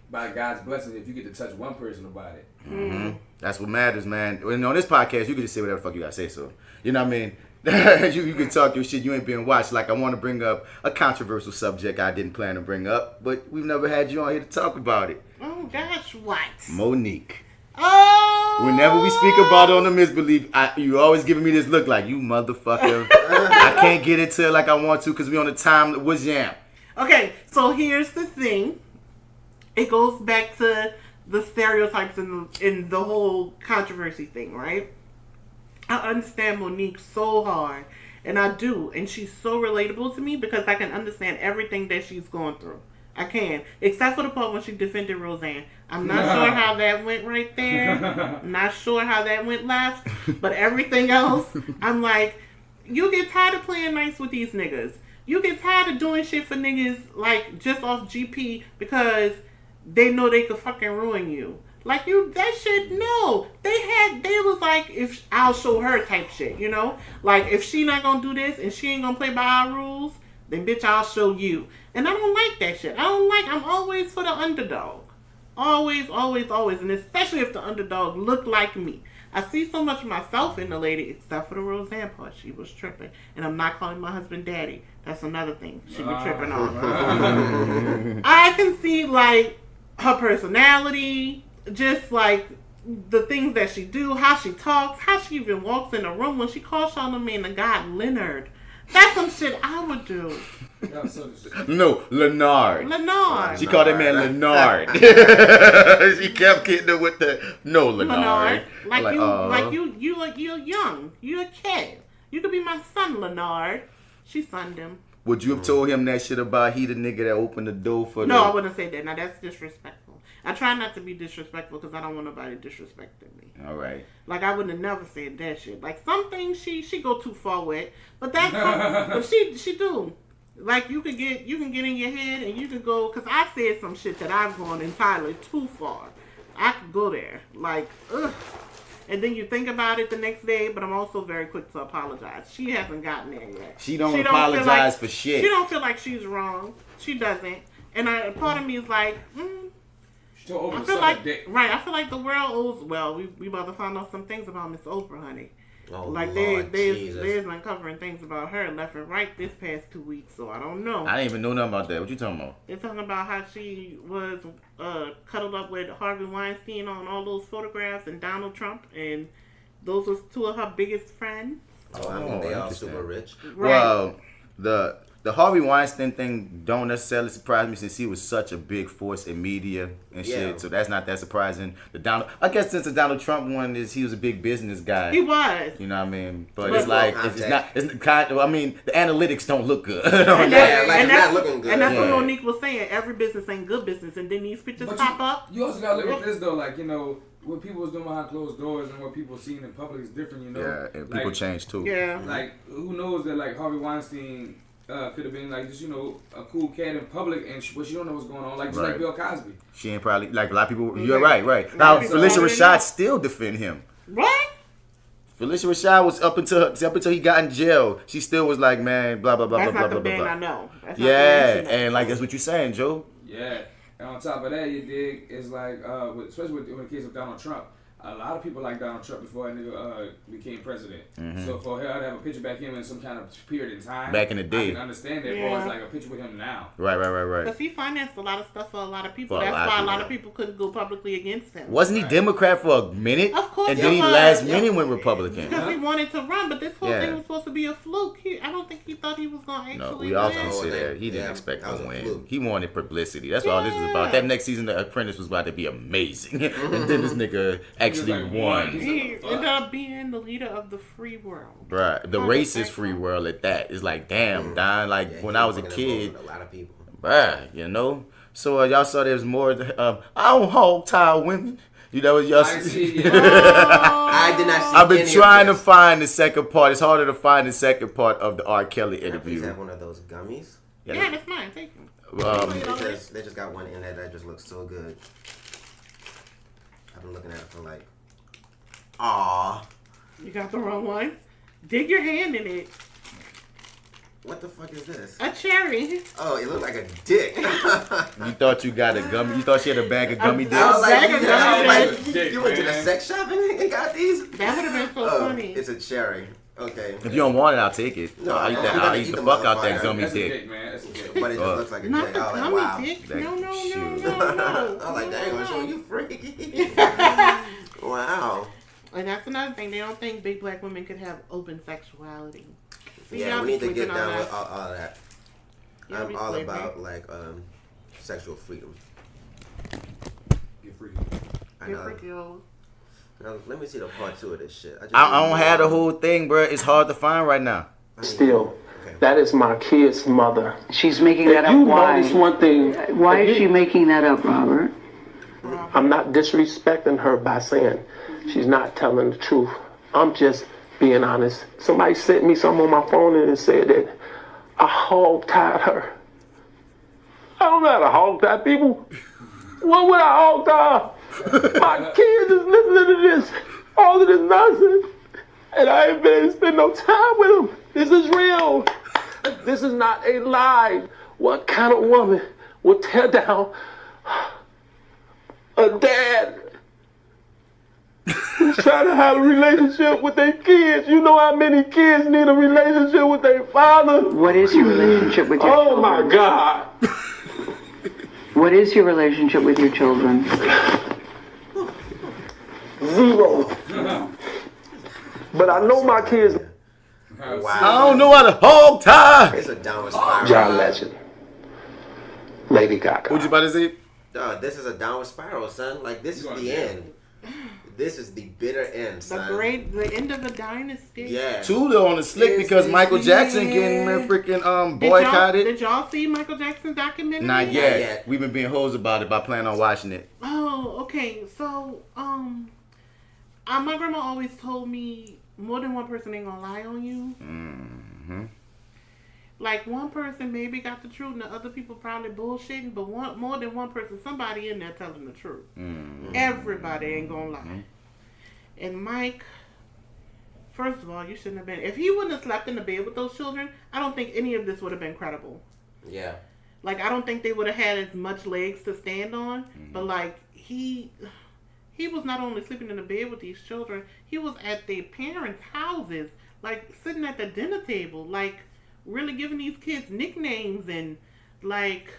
Speaker 9: By God's blessing, if you get to touch one person about it.
Speaker 7: Mm-hmm. That's what matters, man. And on this podcast, you can just say whatever the fuck you gotta say. So, you know what I mean? you can talk your shit. You ain't being watched. Like, I want to bring up a controversial subject I didn't plan to bring up, but we've never had you on here to talk about it.
Speaker 5: Oh gosh, what?
Speaker 7: Monique.
Speaker 5: Oh.
Speaker 7: Whenever we speak about On the Misbelief, you always giving me this look like, you motherfucker. I can't get into it like I want to because we on the time. What's jam?
Speaker 5: Okay, so here's the thing. It goes back to the stereotypes in the whole controversy thing, right? I understand Monique so hard, and I do, and she's so relatable to me because I can understand everything that she's going through. I can, except for the part when she defended Roseanne. I'm not sure how that went right there. I'm not sure how that went left, but everything else, I'm like, you get tired of playing nice with these niggas. You get tired of doing shit for niggas like just off GP because they know they could fucking ruin you. Like that shit, no. They was like, if I'll show her type shit, you know? Like if she not gonna do this and she ain't gonna play by our rules, then bitch, I'll show you. And I don't like that shit. I'm always for the underdog. Always, always, always. And especially if the underdog look like me. I see so much of myself in the lady, except for the Roseanne part. She was tripping. And I'm not calling my husband daddy. That's another thing she be tripping on. I can see, like, her personality, just, like, the things that she do, how she talks, how she even walks in the room when she calls Charlamagne the God Leonard. That's some shit I would do.
Speaker 7: No, Leonard.
Speaker 5: Leonard.
Speaker 7: She called that man Leonard. She kept getting her with the Leonard.
Speaker 5: You're young. You're a kid. You could be my son, Leonard. She sunned him.
Speaker 7: Would you have told him that shit about he the nigga that opened the door for
Speaker 5: No, I wouldn't say that. Now that's disrespectful. I try not to be disrespectful because I don't want nobody disrespecting me.
Speaker 7: All right.
Speaker 5: Like I would have never said that shit. Like some things she go too far with, but that's but she do. Like you can get in your head and you can go because I said some shit that I've gone entirely too far. I could go there like ugh. And then you think about it the next day, but I'm also very quick to apologize. She hasn't gotten there yet.
Speaker 7: She don't apologize for shit.
Speaker 5: She don't feel like she's wrong. She doesn't. And part of me is like, I feel like the world owes. Well, we about to find out some things about Miss Oprah, honey.
Speaker 8: Oh,
Speaker 5: like
Speaker 8: Lord,
Speaker 5: they's uncovering things about her left and right this past 2 weeks. So I don't know.
Speaker 7: I didn't even know nothing about that. What you talking about?
Speaker 5: They're talking about how she was cuddled up with Harvey Weinstein on all those photographs and Donald Trump, and those was two of her biggest friends.
Speaker 8: Oh, I mean, they all super rich.
Speaker 7: Right. Well, the Harvey Weinstein thing don't necessarily surprise me since he was such a big force in media and shit. So that's not that surprising. I guess since the Donald Trump one he was a big business guy.
Speaker 5: He was.
Speaker 7: You know what I mean? But it's like I mean, the analytics don't look good.
Speaker 5: And
Speaker 8: not looking good.
Speaker 5: And that's what Monique was saying. Every business ain't good business, and then these pictures pop up.
Speaker 9: You also gotta look at this though, like what people was doing behind closed doors and what people seen in public is different. You know?
Speaker 7: Yeah, and people change too.
Speaker 5: Yeah.
Speaker 9: Like who knows that like Harvey Weinstein. Could have been like just a cool cat in public, and but she don't know what's going on. Like just like Bill Cosby.
Speaker 7: She ain't probably like a lot of people. You're right. Now Felicia Rashad still defend him.
Speaker 5: What?
Speaker 7: Felicia Rashad was up until he got in jail. She still was like, man, blah blah blah
Speaker 5: that's
Speaker 7: blah
Speaker 5: not
Speaker 7: blah
Speaker 5: the
Speaker 7: blah
Speaker 5: band
Speaker 7: blah.
Speaker 5: I know. That's
Speaker 7: and like that's what you're saying, Joe.
Speaker 9: Yeah, and on top of that, you dig is like especially in the case of Donald Trump. A lot of people like Donald Trump before that nigga became president. Mm-hmm. So for her to have a picture back him in some kind of period in time,
Speaker 7: back in the day,
Speaker 9: I can understand that. Or it's like a picture with him now.
Speaker 7: Right.
Speaker 5: Because he financed a lot of stuff for a lot of people. That's why a lot of people couldn't go publicly against him.
Speaker 7: Wasn't he Democrat for a minute?
Speaker 5: Of course,
Speaker 7: and then he last minute went Republican.
Speaker 5: Because he wanted to run, but this whole thing was supposed to be a fluke. I don't think he thought he was going to actually win.
Speaker 7: No, we also can say that he didn't expect to win. He wanted publicity. That's all this was about. That next season, The Apprentice was about to be amazing, and then this nigga actually won.
Speaker 5: He ended up being the leader of the free world.
Speaker 7: Right. The racist free world at that. It's like, damn, Don, like when I was a kid.
Speaker 8: A lot of people.
Speaker 7: Bruh, you know? So y'all saw there's more, I don't hog tie women. You know what y'all
Speaker 9: I
Speaker 7: see?
Speaker 9: see. Yeah.
Speaker 8: I did not see.
Speaker 7: I've been
Speaker 8: any
Speaker 7: trying to
Speaker 8: of this.
Speaker 7: find the second part. It's harder to find the second part of the R. Kelly
Speaker 8: Can I please
Speaker 7: interview.
Speaker 8: have one of those gummies?
Speaker 5: Yeah, that's mine. Take them.
Speaker 8: They just got one in there that just looks so good. I've been looking at it for like, aw.
Speaker 5: You got the wrong one. Dig your hand in it.
Speaker 8: What the fuck is this?
Speaker 5: A cherry.
Speaker 8: Oh, it looked like a dick.
Speaker 7: You thought you got a gummy? You thought she had a bag of gummy
Speaker 8: I
Speaker 7: dicks?
Speaker 8: was like,
Speaker 9: Dick,
Speaker 8: you went to the
Speaker 9: man.
Speaker 8: sex shop and got these?
Speaker 5: That would have been so
Speaker 8: Oh,
Speaker 5: funny.
Speaker 8: it's a cherry. Okay.
Speaker 7: If you don't want it, I'll take it.
Speaker 8: No,
Speaker 7: I'll eat
Speaker 8: I'm
Speaker 7: that.
Speaker 8: gonna
Speaker 7: I'll
Speaker 8: eat
Speaker 7: eat
Speaker 8: the
Speaker 7: the fuck out that
Speaker 8: motherfucker.
Speaker 7: gummy
Speaker 9: That's a
Speaker 7: dick.
Speaker 9: dick, man. That's a dick.
Speaker 8: But it just looks like a
Speaker 5: Not
Speaker 8: dick.
Speaker 5: the
Speaker 8: I was like,
Speaker 5: gummy
Speaker 8: wow.
Speaker 5: dick.
Speaker 7: That
Speaker 5: No.
Speaker 7: shoot.
Speaker 8: I was like, dang, I'm showing you freaky. Wow.
Speaker 5: And that's another thing. They don't think big black women could have open sexuality. See,
Speaker 8: Yeah,
Speaker 5: y'all
Speaker 8: we
Speaker 5: be
Speaker 8: need to get
Speaker 5: sleeping on
Speaker 8: down
Speaker 5: us.
Speaker 8: with all that.
Speaker 5: Y'all be
Speaker 8: I'm all
Speaker 5: sleeping.
Speaker 8: about like sexual freedom.
Speaker 9: Get free.
Speaker 8: I
Speaker 5: Good
Speaker 8: know.
Speaker 5: for you.
Speaker 8: Now, let me see the part 2 of this shit.
Speaker 7: I don't have the whole thing, bro. It's hard to find right now.
Speaker 10: Still,
Speaker 8: Okay.
Speaker 10: that is my kid's mother.
Speaker 11: She's making
Speaker 10: If
Speaker 11: that up.
Speaker 10: you
Speaker 11: Why?
Speaker 10: notice one thing,
Speaker 11: Why is she making that up, Robert?
Speaker 10: I'm not disrespecting her by saying she's not telling the truth. I'm just being honest. Somebody sent me something on my phone and it said that I hog-tied her. I don't know how to hog-tie people. What would I hog-tie? My kids is listening to this, all of this nonsense, and I ain't been able to spend no time with them. This is real. This is not a lie. What kind of woman would tear down a dad who's trying to have a relationship with their kids? You know how many kids need a relationship with their father?
Speaker 11: What is your relationship with your
Speaker 10: Oh
Speaker 11: children?
Speaker 10: my God.
Speaker 11: What is your relationship with your children?
Speaker 10: 0. But I know my kids.
Speaker 8: Wow.
Speaker 7: I don't know how to hog tie.
Speaker 8: It's a downward spiral.
Speaker 10: John Legend. Lady Gaga.
Speaker 7: What you about to say?
Speaker 8: Dog, this is a downward spiral, son. Like, this is the end. This is the bitter end, son.
Speaker 5: The end of a dynasty.
Speaker 8: Yeah.
Speaker 7: Two on the slick because Michael Jackson getting freaking boycotted.
Speaker 5: Did y'all see Michael Jackson's documentary?
Speaker 7: Not yet. We've been being hoes about it, but I plan on watching it.
Speaker 5: Oh, okay. So, my grandma always told me more than one person ain't gonna lie on you.
Speaker 7: Mm-hmm.
Speaker 5: Like, one person maybe got the truth and the other people probably bullshitting, but more than one person, somebody in there telling the truth.
Speaker 7: Mm-hmm.
Speaker 5: Everybody ain't gonna lie. And Mike, first of all, you shouldn't have been. If he wouldn't have slept in the bed with those children, I don't think any of this would have been credible.
Speaker 8: Yeah.
Speaker 5: Like, I don't think they would have had as much legs to stand on. But, like, he was not only sleeping in the bed with these children, he was at their parents' houses, like, sitting at the dinner table, like, really giving these kids nicknames and, like,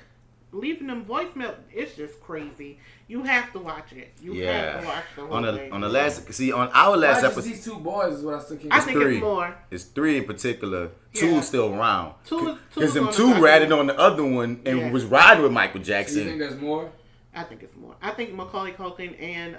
Speaker 5: leaving them voicemail. It's just crazy. You have to watch it. You have to watch the whole thing.
Speaker 7: On our last episode.
Speaker 9: These 2 boys is what I still can't.
Speaker 5: I think
Speaker 7: three.
Speaker 5: it's more.
Speaker 7: It's 3 in particular.
Speaker 5: Yeah.
Speaker 7: 2 still around.
Speaker 5: Two
Speaker 7: Because them
Speaker 5: on the
Speaker 7: 2
Speaker 5: document.
Speaker 7: ratted on the other one and was riding with Michael Jackson.
Speaker 9: You think there's more?
Speaker 5: I think it's more. I think Macaulay Culkin and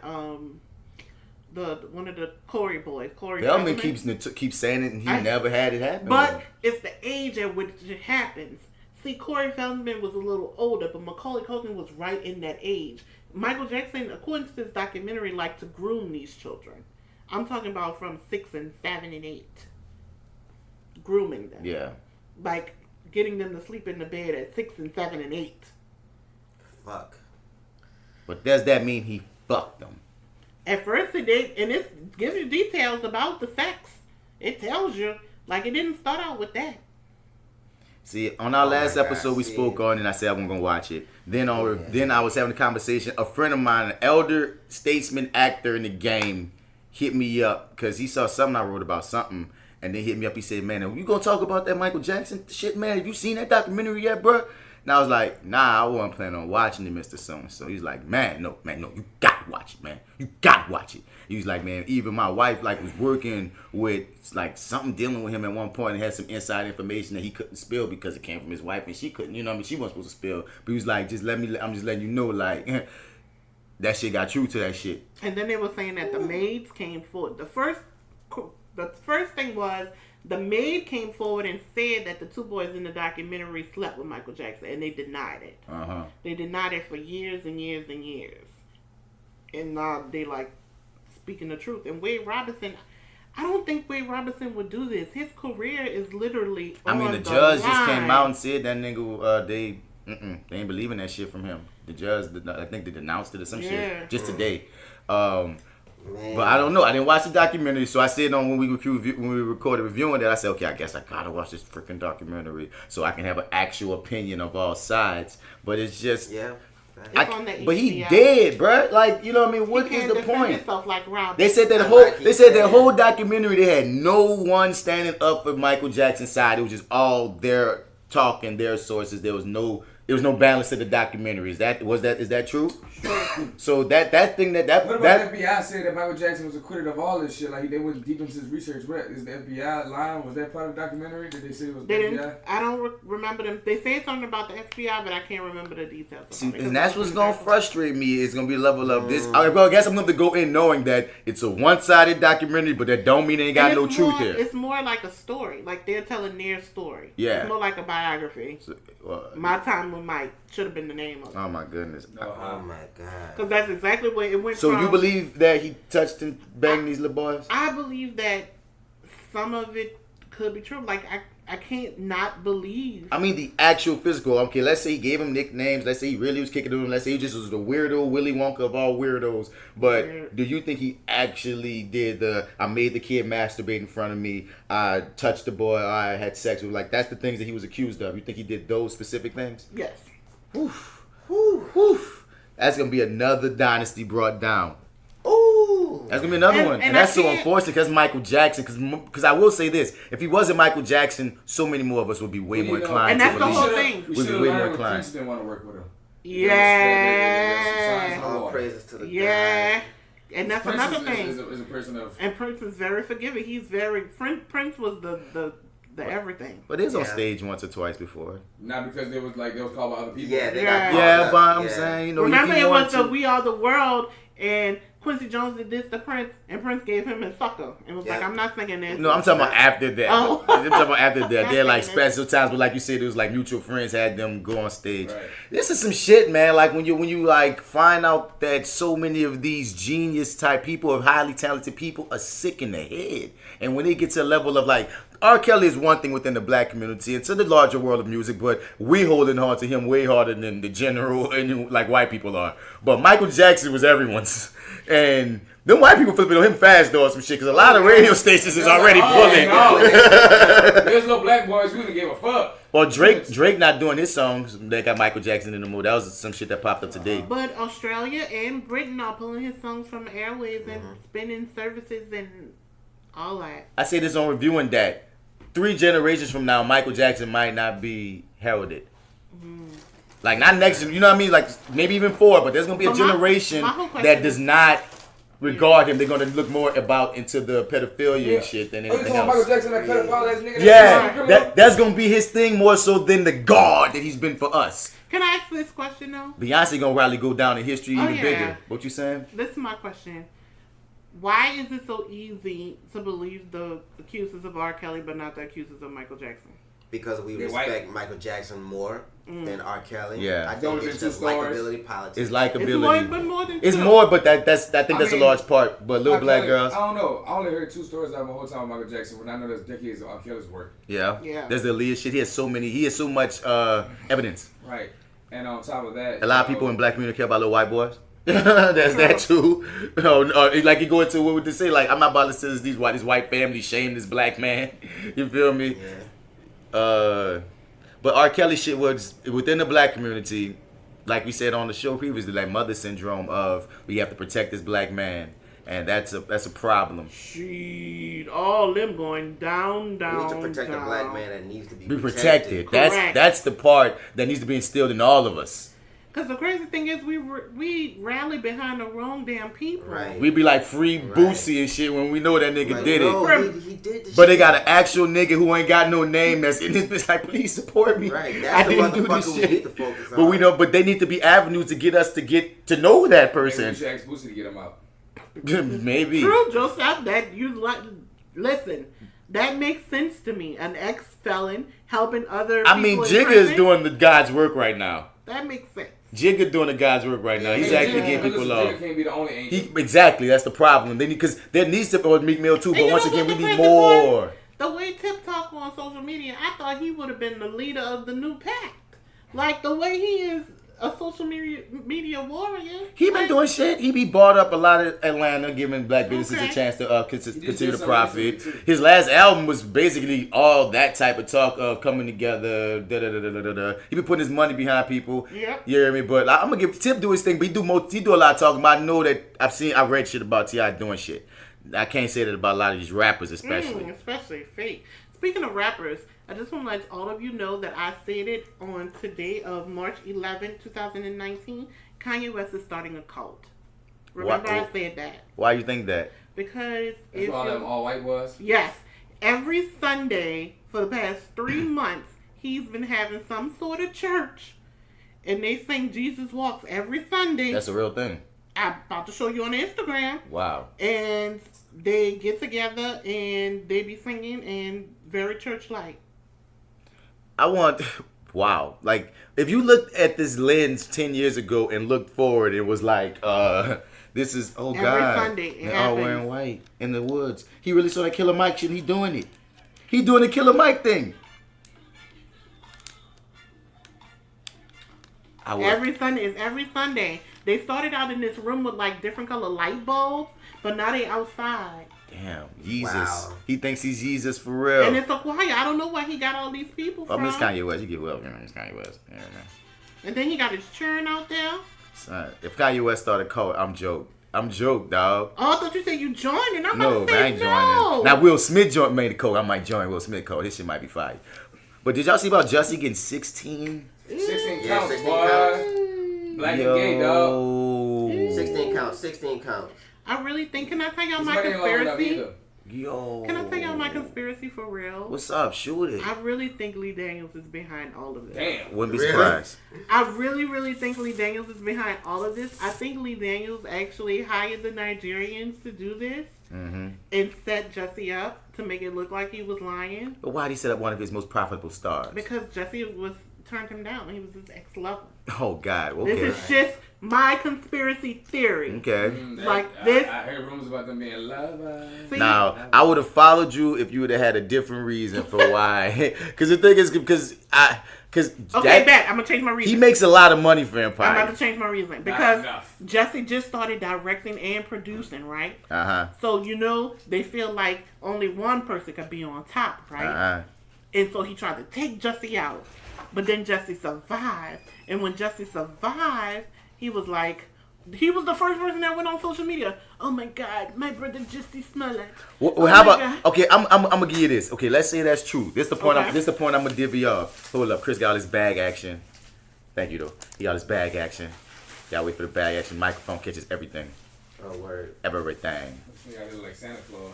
Speaker 5: one of the Corey boys, Corey
Speaker 7: Bellman
Speaker 5: Feldman.
Speaker 7: keeps saying it, and he never had it happen.
Speaker 5: But it's the age at which it happens. See, Corey Feldman was a little older, but Macaulay Culkin was right in that age. Michael Jackson, according to this documentary, liked to groom these children. I'm talking about from 6 and 7 and 8. Grooming them.
Speaker 7: Yeah.
Speaker 5: Like, getting them to sleep in the bed at 6 and 7 and 8.
Speaker 8: Fuck.
Speaker 7: But does that mean he fucked them?
Speaker 5: At first it did, and it gives you details about the sex. It tells you, like, it didn't start out with that.
Speaker 7: See, on our last
Speaker 8: my God,
Speaker 7: episode, we
Speaker 8: see.
Speaker 7: spoke on, and I said I wasn't gonna watch it. Then I was having a conversation. A friend of mine, an elder statesman actor in the game, hit me up because he saw something I wrote about something, and then hit me up. He said, "Man, are you gonna talk about that Michael Jackson shit, man? Have you seen that documentary yet, bro?" And I was like, "Nah, I wasn't planning on watching it, Mr. So-and-so." He's like, no, you gotta watch it, man. You gotta watch it. He was like, "Man, even my wife like was working with like something dealing with him at one point and had some inside information that he couldn't spill because it came from his wife and she couldn't, you know what I mean? She wasn't supposed to spill." But he was like, I'm just letting you know, like, that shit got true to that shit."
Speaker 5: And then they were saying that the maids came forward. The first thing was, the maid came forward and said that the 2 boys in the documentary slept with Michael Jackson, and they denied it.
Speaker 7: Uh-huh.
Speaker 5: They denied it for years and years and years. and they like speaking the truth. And Wade Robinson, I don't think Wade Robinson would do this. His career is literally
Speaker 7: I mean, the judge just came out and said that nigga, they ain't believing that shit from him. The judge, I think they denounced it or some shit just today. But I don't know. I didn't watch the documentary, so I said when we recorded reviewing it, I said, okay, I guess I gotta watch this freaking documentary so I can have an actual opinion of all sides. But it's just, but he dead, bruh. Like, you know what I mean? What is the point?
Speaker 5: Like
Speaker 7: they said that whole documentary, they had no one standing up for Michael Jackson's side. It was just all their talk and their sources. There was no balance to the documentary. Is that true? So that thing
Speaker 9: what about the FBI said that Michael Jackson was acquitted of all this shit? Like they went deep into his research. What is the FBI lying? Was that part of the documentary? Did they say it was the FBI?
Speaker 5: I don't remember them. They said something about the FBI, but I can't remember the details.
Speaker 7: See, and that's what's gonna frustrate me. It's gonna be a level of this. I guess I'm gonna go in knowing that it's a one-sided documentary, but that don't mean it ain't got no truth here.
Speaker 5: It's more like a story. Like they're telling their story.
Speaker 7: Yeah.
Speaker 5: It's more like a biography.
Speaker 7: So,
Speaker 5: My Time with Mike should have been the name of it.
Speaker 7: Oh my goodness.
Speaker 8: Oh my God.
Speaker 5: Because that's exactly what it went
Speaker 7: from.
Speaker 5: So
Speaker 7: you believe that he touched and banged these little boys?
Speaker 5: I believe that some of it could be true. Like, I can't not believe.
Speaker 7: I mean, the actual physical. Okay, let's say he gave him nicknames. Let's say he really was kicking him. Let's say he just was the weirdo, Willy Wonka of all weirdos. But do you think he actually did I made the kid masturbate in front of me, I touched the boy, I had sex with, like, that's the things that he was accused of. You think he did those specific things?
Speaker 5: Yes.
Speaker 7: Oof. Oof. Oof. That's going to be another dynasty brought down.
Speaker 8: Ooh.
Speaker 7: That's going to be another one. And that's so unfortunate because Michael Jackson. Because I will say this. If he wasn't Michael Jackson, so many more of us would be way more inclined.
Speaker 5: And that's the whole thing.
Speaker 9: We should have learned when Prince didn't want to work with him.
Speaker 5: Yeah.
Speaker 8: All praises to the
Speaker 5: God. And that's
Speaker 9: Prince
Speaker 5: another thing.
Speaker 9: Is a person of...
Speaker 5: And Prince is very forgiving. He's very... Prince was the everything.
Speaker 7: But it was on stage once or twice before.
Speaker 9: Not because they was called by other people.
Speaker 7: But I'm saying, you know,
Speaker 5: remember it was the We Are the World, and Quincy Jones did this to Prince, and Prince gave him his sucker and was like, I'm not singing this.
Speaker 7: No, I'm talking about after that.
Speaker 5: Oh.
Speaker 7: I'm talking about after that. They're like special times, but like you said, it was like mutual friends had them go on stage. Right. This is some shit, man. Like when you like find out that so many of these genius type people, or highly talented people, are sick in the head, and when they get to a level of like, R. Kelly is one thing within the black community and to the larger world of music, but we holding on to him way harder than the general and like white people are. But Michael Jackson was everyone's, and them white people flipping on him fast though or some shit because a lot of radio stations is already pulling.
Speaker 9: There's no black boys who didn't give a fuck.
Speaker 7: Well, Drake not doing his songs. They got Michael Jackson in the mood. That was some shit that popped up today.
Speaker 5: But Australia and Britain are pulling his songs from the airwaves and spinning services and all that.
Speaker 7: I say this on reviewing that 3 generations from now, Michael Jackson might not be heralded. Like, not next, you know what I mean? Like, maybe even 4, but there's going to be a generation that does not regard him. They're going to look more into the pedophilia and shit than anything else.
Speaker 9: Michael Jackson, that pedophile ass nigga?
Speaker 7: Yeah, that's going to be his thing more so than the God that he's been for us.
Speaker 5: Can I ask this question, though?
Speaker 7: Beyonce going to probably go down in history even bigger. What you saying?
Speaker 5: This is my question. Why is it so easy to believe the accusers of R. Kelly but not the accusers of Michael Jackson?
Speaker 8: Because we respect Michael Jackson more than R. Kelly.
Speaker 7: Yeah.
Speaker 8: I think it's just likability politics.
Speaker 7: It's likability.
Speaker 5: It's
Speaker 7: more, but I think that's a large part. But little black girls.
Speaker 9: I don't know. I only heard 2 stories out of my whole time with Michael Jackson when I know there's decades of R. Kelly's work.
Speaker 7: Yeah. There's the Aaliyah shit. He has so much evidence.
Speaker 9: Right. And on top of that,
Speaker 7: a lot of people in black community care about little white boys. That's that too. Like you go into what would they say? Like I'm not about to say this white family shame this black man. You feel me? Yeah. But R. Kelly shit was within the black community, like we said on the show previously, like mother syndrome of we have to protect this black man, and that's a problem.
Speaker 5: Shit, all them going down.
Speaker 8: We need to protect the black man that needs to be
Speaker 7: protected. That's the part that needs to be instilled in all of us.
Speaker 5: Because the crazy thing is, we rally behind the wrong damn people.
Speaker 8: Right.
Speaker 7: We be like free Boosie and shit when we know that nigga did it.
Speaker 8: He did this
Speaker 7: but they got an actual nigga who ain't got no name that's in this bitch like, please support me.
Speaker 8: Right. That's the motherfucker we need to focus on.
Speaker 7: But we know, but they need to be avenues to get us to get to know that person.
Speaker 9: Maybe we should ask Boosie to get him out.
Speaker 7: Maybe.
Speaker 5: True, Joseph. Listen. That makes sense to me. An ex-felon helping other people.
Speaker 7: I mean, Jigga is doing the God's work right now.
Speaker 5: That makes sense.
Speaker 7: Jigga doing the God's work right now. He's actually getting people off.
Speaker 9: Jigga can't be the only angel.
Speaker 7: Exactly, that's the problem. Because there needs to be Meek Mill too, but once again, we need more.
Speaker 5: The way Tip talk on social media, I thought he would have been the leader of the new pack. Like the way he is a social media warrior.
Speaker 7: He been doing shit. He be bought up a lot of Atlanta, giving black businesses a chance to continue to profit. His last album was basically all that type of talk of coming together. He been putting his money behind people.
Speaker 5: Yep.
Speaker 7: You hear me? But I'm gonna give Tip do his thing. But he do a lot of talking. But I know that I've read shit about T.I. doing shit. I can't say that about a lot of these rappers, especially.
Speaker 5: Especially fake. Speaking of rappers, I just want to let all of you know that I said it on today of March 11, 2019. Kanye West is starting a cult. Remember I said that.
Speaker 7: Why you think that?
Speaker 5: Because
Speaker 9: that's all them all white was?
Speaker 5: Yes. Every Sunday for the past 3 months, he's been having some sort of church. And they sing Jesus Walks every Sunday.
Speaker 7: That's a real thing.
Speaker 5: I'm about to show you on Instagram.
Speaker 7: Wow.
Speaker 5: And they get together and they be singing and very church-like.
Speaker 7: Wow. Like, if you looked at this lens 10 years ago and looked forward, it was like, this is, oh
Speaker 5: every
Speaker 7: God.
Speaker 5: Sunday.
Speaker 7: They're all wearing white in the woods. He really saw that Killer Mike shit. He doing it. He doing the Killer Mike thing.
Speaker 5: Every Sunday. They started out in this room with like different color light bulbs, but now they outside.
Speaker 7: Damn, Jesus.
Speaker 8: Wow.
Speaker 7: He thinks he's Jesus for real.
Speaker 5: And it's a choir. I don't know where he got all these people from.
Speaker 7: Miss Kanye West. You get well, Miss Kanye West. Yeah, man.
Speaker 5: And then he got his churn out there.
Speaker 7: Son, if Kanye West started cult, I'm joke, dog.
Speaker 5: Oh, I thought you said you joined, and I'm
Speaker 7: no,
Speaker 5: about to say
Speaker 7: I ain't joining. Now Will Smith made the code. I might join Will Smith code. This shit might be fire. But did y'all see about Jussie getting 16?
Speaker 9: 16 counts, boy. Black and gay, dog.
Speaker 8: 16 counts.
Speaker 5: I really think, can I tell y'all my conspiracy? Can I tell y'all my conspiracy for real?
Speaker 7: What's up? Shoot it.
Speaker 5: I really think Lee Daniels is behind all of this.
Speaker 9: Damn.
Speaker 7: Wouldn't be surprised.
Speaker 5: I really think Lee Daniels is behind all of this. I think Lee Daniels actually hired the Nigerians to do this and set Jussie up to make it look like he was lying.
Speaker 7: But why did he set up one of his most profitable stars?
Speaker 5: Because Jussie turned him down. He was his ex-lover.
Speaker 7: Oh, God. Okay.
Speaker 5: This is just my conspiracy theory.
Speaker 7: Okay.
Speaker 9: I heard rumors about them being lovers.
Speaker 7: Now, I would have followed you if you would have had a different reason for why. Because the thing is,
Speaker 5: Okay, bet. I'm going to change my reason.
Speaker 7: He makes a lot of money for Empire.
Speaker 5: I'm about to change my reason. Because Jussie just started directing and producing, right? So, they feel like only one person could be on top, right? And so he tried to take Jussie out. But then Jussie survived. And when Jussie survived, he was like, he was the first person that went on social media. Oh my God, my brother Jussie Smollet.
Speaker 7: Well, how about, okay, I'm gonna give you this. Okay, let's say that's true. This is the point. This is the point I'm gonna divvy up. Hold up, Chris got all his bag action. Thank you though. He got his bag action. Y'all wait for the bag action. Microphone catches everything.
Speaker 8: Oh word.
Speaker 7: Everything.
Speaker 9: You gotta look like Santa Claus.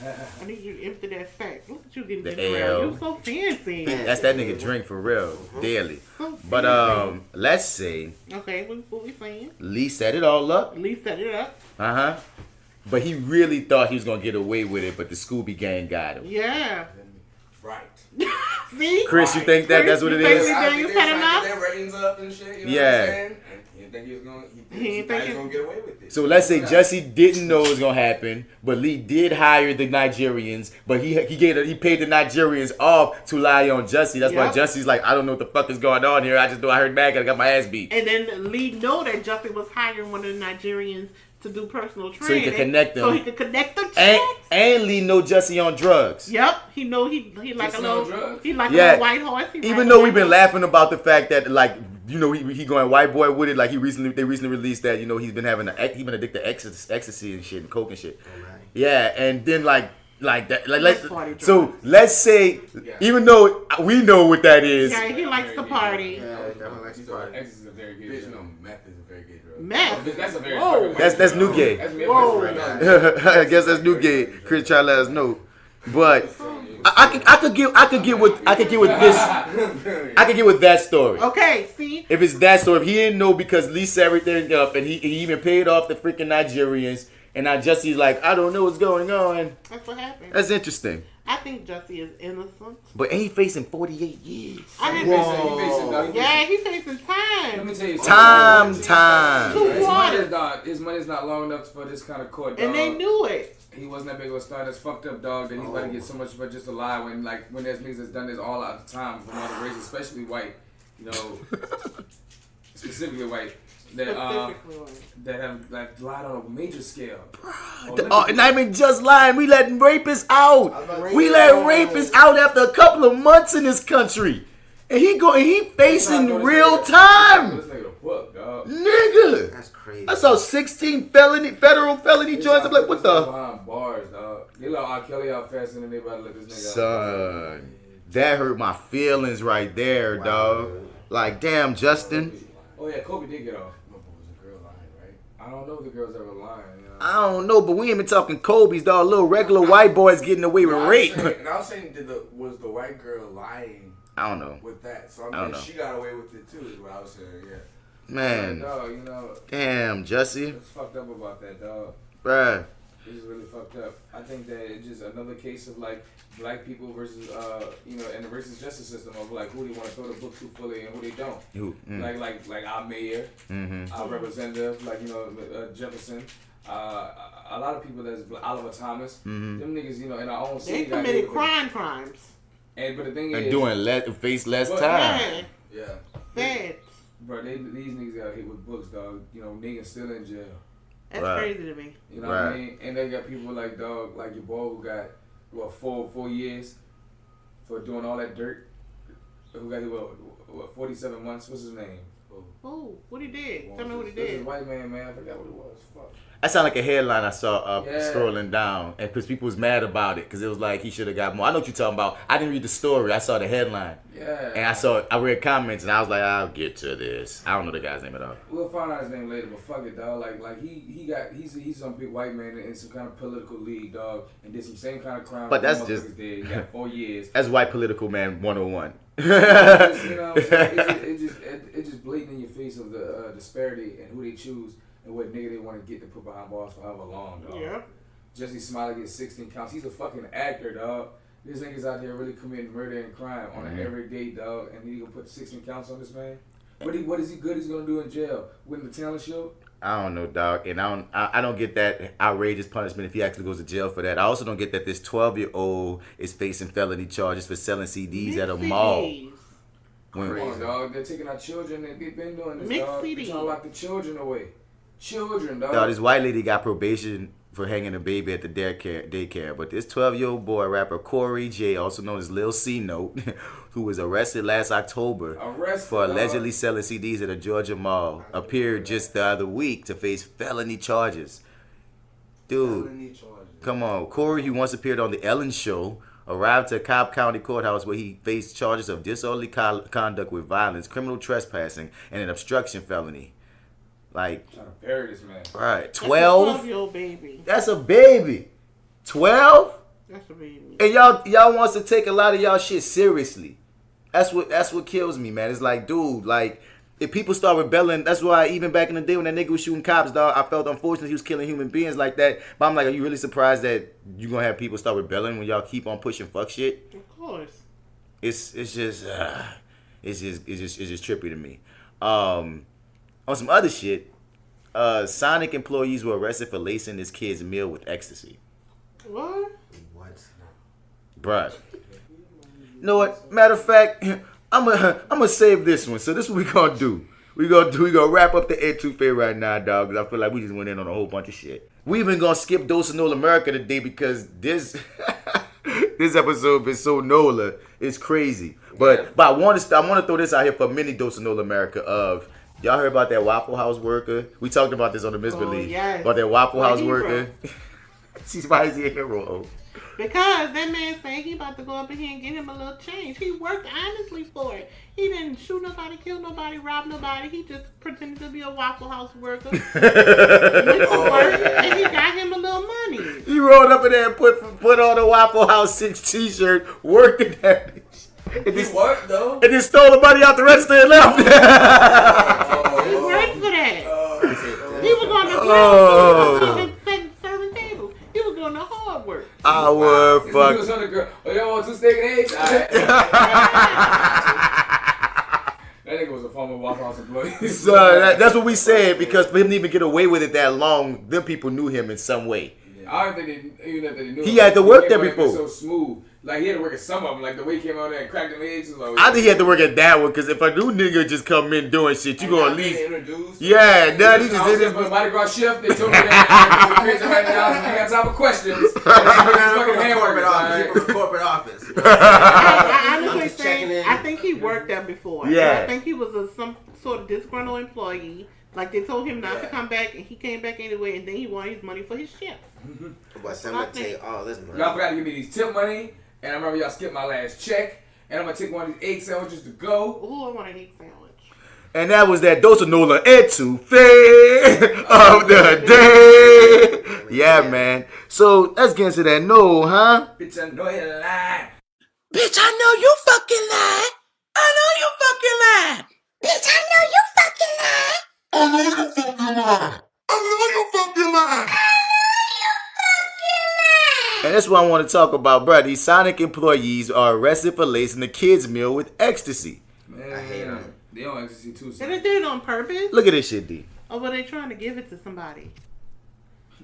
Speaker 5: I need you to empty that sack. Look at you getting
Speaker 7: The
Speaker 5: different.
Speaker 7: L.
Speaker 5: You're so fancy.
Speaker 7: That's that nigga drink for real, daily. But let's say.
Speaker 5: Okay, what we saying?
Speaker 7: Lee set it all up.
Speaker 5: Lee set it up.
Speaker 7: But he really thought he was gonna get away with it, but the Scooby Gang got him.
Speaker 5: Yeah.
Speaker 6: Right.
Speaker 5: See?
Speaker 7: Chris, you think that's what it is?
Speaker 5: You set him up?
Speaker 6: Their ratings up and shit. You know
Speaker 7: Yeah.
Speaker 6: what I'm saying? He didn't think he was gonna. He thought he was gonna get away with it.
Speaker 7: So let's say Jussie didn't know it was gonna happen, but Lee did hire the Nigerians, but he paid the Nigerians off to lie on Jussie. That's why Jussie's like, I don't know what the fuck is going on here. I just know I heard back and I got my ass beat.
Speaker 5: And then Lee know that Jussie was hiring one of the Nigerians to do personal training.
Speaker 7: So he could connect them.
Speaker 5: So he could connect the checks.
Speaker 7: And Lee know Jussie on drugs.
Speaker 5: Yep. He know he like
Speaker 9: Jussie
Speaker 5: a little
Speaker 9: drugs?
Speaker 5: he like a little white horse.
Speaker 7: Even though we've been laughing about the fact that he going white boy with it. Like they recently released that he's been addicted to ecstasy and shit and coke and shit. Oh, yeah, and then like that. So let's say even though we know what that is.
Speaker 5: Yeah, he likes to party.
Speaker 8: Yeah, he definitely likes to party.
Speaker 9: Ecstasy is a very good drug.
Speaker 6: Meth is a very good drug.
Speaker 5: Meth?
Speaker 9: That's a very
Speaker 5: Whoa.
Speaker 7: That's new gay. I guess that's new gay. Chris try to let us know, but I could get with that story.
Speaker 5: Okay, see?
Speaker 7: If it's that story, if he didn't know because Lee set everything up and he even paid off the freaking Nigerians, and now Jussie's like, I don't know what's going on.
Speaker 5: That's what happened.
Speaker 7: That's interesting.
Speaker 5: I think Jussie is innocent.
Speaker 7: But ain't he facing 48 years?
Speaker 5: He's facing time.
Speaker 9: Let me tell you
Speaker 7: something. Time.
Speaker 9: His money's not long enough for this kind of court, dog.
Speaker 5: And they knew it.
Speaker 9: He wasn't that big of a star. That's fucked up, dog. That he's about to get so much for just a lie when there's niggas that's done this all out the time from other races, especially white. You know, specifically white. That have lied on a major scale.
Speaker 7: And I mean just lying. We letting rapists out. We let rapists out after a couple of months in this country, and he facing real time. Nigga,
Speaker 8: that's crazy.
Speaker 7: I saw 16 federal felony charges. I'm like, what the?
Speaker 9: Behind bars, dog. They let R. Kelly out faster than they about to let this nigga out.
Speaker 7: Son, that hurt my feelings right there, dog. Like, damn, Justin.
Speaker 9: Oh yeah, Kobe did get off. I don't know if the girls ever lying. You know?
Speaker 7: I don't know, but we ain't been talking Kobe's, dog. Little regular white boys getting away with rape.
Speaker 2: And I was saying, was the white girl lying?
Speaker 7: I don't know.
Speaker 2: With that, so I mean, she got away with it too. Is what I was saying. Yeah.
Speaker 7: Man.
Speaker 9: Dog, you know.
Speaker 7: Damn, Jussie.
Speaker 9: What's fucked up about that, dog?
Speaker 7: Bruh.
Speaker 9: It's just really fucked up. I think that it's just another case of like black people versus and the racist justice system of like who they want to throw the book to fully and who they don't. Like our mayor, our representative, Jefferson. A lot of people that's Oliver Thomas. Them niggas, in our own city.
Speaker 5: They committed crimes.
Speaker 9: But the thing
Speaker 7: and
Speaker 9: is,
Speaker 7: doing face less time.
Speaker 5: Yeah. Feds.
Speaker 9: Bro, these niggas got hit with books, dog. Niggas still in jail.
Speaker 5: That's crazy to me.
Speaker 9: You know what I mean? And they got people like, dog, like your boy who got, 4 years for doing all that dirt. Who got, 47 months? What's his name?
Speaker 5: Oh, what he did? Tell me what he
Speaker 9: This
Speaker 5: did.
Speaker 9: is white man, I forgot what it was. Fuck.
Speaker 7: That sounded like a headline I saw scrolling down, and because people was mad about it, because it was like he should have got more. I know what you're talking about. I didn't read the story. I saw the headline.
Speaker 9: Yeah.
Speaker 7: And I read comments, and I was like, I'll get to this. I don't know the guy's name at all.
Speaker 9: We'll find out his name later, but fuck it, dog. He's some big white man in some kind of political league, dog, and did some same kind of crime.
Speaker 7: But that's just
Speaker 9: did. He got 4 years.
Speaker 7: That's white political man 101.
Speaker 9: It just blatant in your face of the disparity and who they choose. And what nigga they want to get to put behind bars for however long, dog. Yeah. Jussie Smollet gets 16 counts. He's a fucking actor, dog. This nigga's out here really committing murder and crime on an everyday, dog. And then he gonna put 16 counts on this man? What is he good he's gonna do in jail? Win the talent show?
Speaker 7: I don't know, dog. And I don't get that outrageous punishment if he actually goes to jail for that. I also don't get that this 12-year-old is facing felony charges for selling CDs at a mall.
Speaker 9: Come on, dog. They're taking our children. They've been doing this, dog. They're trying to lock the children away. Children, dog.
Speaker 7: This white lady got probation for hanging a baby at the daycare. But this 12-year-old rapper Corey J, also known as Lil C Note, who was arrested last October for allegedly selling CDs at a Georgia mall, appeared just the other week to face felony charges. Dude, come on. Corey, who once appeared on The Ellen Show, arrived to Cobb County Courthouse where he faced charges of disorderly conduct with violence, criminal trespassing, and an obstruction felony. Like,
Speaker 9: trying to bury this man.
Speaker 7: Right. 12?
Speaker 5: That's a 12-year-old baby.
Speaker 7: That's a baby. 12?
Speaker 5: That's a baby.
Speaker 7: And y'all wants to take a lot of y'all shit seriously. That's what kills me, man. It's like, dude, like, if people start rebelling, that's why even back in the day when that nigga was shooting cops, dog, I felt unfortunate he was killing human beings like that. But I'm like, are you really surprised that you gonna have people start rebelling when y'all keep on pushing fuck shit?
Speaker 5: Of course.
Speaker 7: It's just trippy to me. On some other shit, Sonic employees were arrested for lacing this kid's meal with ecstasy.
Speaker 5: What?
Speaker 7: Bruh. You know what? Matter of fact, I'm gonna save this one. So this is what we gonna do. We gonna wrap up the ETOUFEE right now, dog. Because I feel like we just went in on a whole bunch of shit. We even gonna skip Dose of NoLA'MURICA today because this episode been so NOLA. It's crazy. But I want to throw this out here for a mini Dose of NoLA'MURICA of. Y'all heard about that WaffleHouse worker? We talked about this on the Misbelief.
Speaker 5: Oh, yes.
Speaker 7: About that WaffleHouse worker. Why is he a hero?
Speaker 5: Because that man saying he about to go up in here and get him a little change. He worked honestly for it. He didn't shoot nobody, kill nobody, rob nobody. He just pretended to be a Waffle House worker. Went to work and he got him a little money.
Speaker 7: He rolled up in there and put on a Waffle House 6 t-shirt, worked in that bitch.
Speaker 6: He worked though.
Speaker 7: And then stole the money out the register and left.
Speaker 5: He worked for that. He was on the ground serving tables. He was doing the hard work.
Speaker 7: I would fuck.
Speaker 9: Oh, y'all want 2 steak and eggs? All right. That nigga was a former WaffleHouse employee.
Speaker 7: So that's what we said, because for him to even get away with it that long, them people knew him in some way.
Speaker 9: I don't think they knew
Speaker 7: He
Speaker 9: him.
Speaker 7: had to work there before.
Speaker 9: So smooth. Like, he had to work at some of them. Like, the way he came out there and cracked them eggs. Was like,
Speaker 7: I think he had to work at that one, because if a new nigga just come in doing shit, you gonna at least...
Speaker 2: introduced.
Speaker 7: Yeah, nah, he just did his...
Speaker 9: Mardi Gras chef, they told me that I'm going crazy right now, so we got time for questions.
Speaker 8: Corporate office.
Speaker 5: I honestly think, I think he worked there before.
Speaker 7: Yeah.
Speaker 5: I think he was some sort of disgruntled employee. Like, they told him not to come back, and he came back anyway, and then he wanted his money for his shifts.
Speaker 8: But somebody take all this money.
Speaker 9: Y'all forgot to give me these tip money, and I remember y'all skipped my last check, and I'm going to take one of these egg sandwiches to go.
Speaker 5: Ooh, I want an egg sandwich.
Speaker 7: And that was that dose of NOLA ETOUFEE of the day. Yeah, man. So, let's get into that NOOO, huh?
Speaker 9: Bitch, I know you lying.
Speaker 3: Bitch, I know you fucking lying. I know you fucking lying. Bitch, I know you fucking lying. I know you fucking lying. I know you fucking lying.
Speaker 7: And that's what I want to talk about, bro. These Sonic employees are arrested for lacing the kids' meal with ecstasy.
Speaker 9: Man, I hate them. They on ecstasy too.
Speaker 5: Did they do it on purpose?
Speaker 7: Look at this shit, D.
Speaker 5: Or were they trying to give it to somebody?